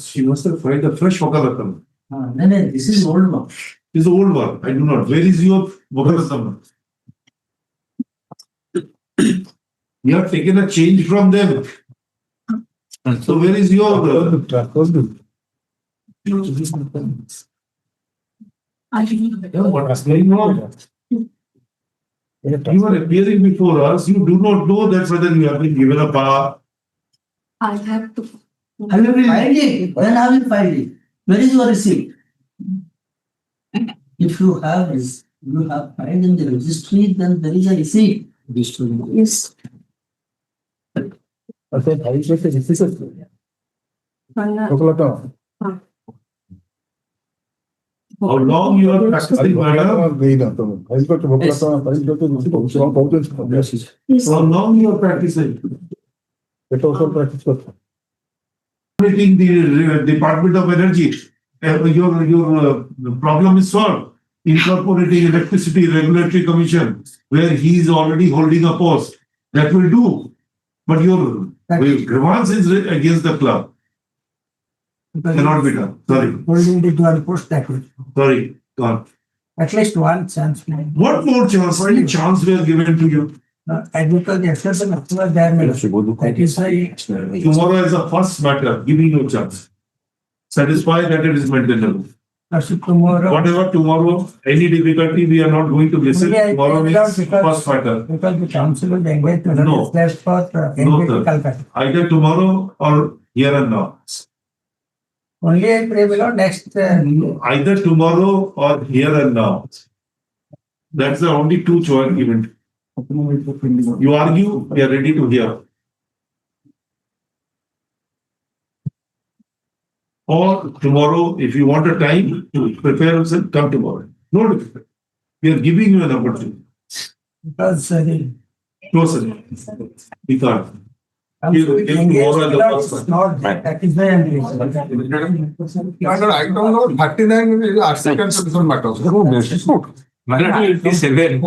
She must have filed a fresh Vakalattam. No, this is old one. This is the old one. I do not. Where is your Vakalattam? You have taken a change from them. So where is your what is going on? You are appearing before us. You do not know that whether you have been given a power. I have to. Have you filed it? When have you filed it? Where is your receipt? If you have this, you have filed in the registry, then there is a receipt. Yes. How long you are practicing, madam? How long you are practicing? Meeting the Department of Energy. Your problem is solved. Incorporating Electricity Regulatory Commission, where he is already holding a post. That will do. But your grievance is against the club. Cannot be done. Sorry. Holding the dual post that way. Sorry. Gone. At least one chance. What more chance? Any chance we are given to you? Advocate, the exception of there. That is why. Tomorrow is the first matter. Giving you a chance. Satisfied that it is maintainable. Tomorrow. Whatever tomorrow, any difficulty, we are not going to listen. Tomorrow is first matter. Because the council will engage to No. that's for No, either tomorrow or here and now. Only I pray below next. Either tomorrow or here and now. That's the only two choice given. You argue, we are ready to hear. Or tomorrow, if you want a time to prepare yourself, come tomorrow. No difficulty. We are giving you an opportunity. Because No, sir. We can't. Give tomorrow and the first one. that is why I am I don't know. 39 is African matters. It is severe.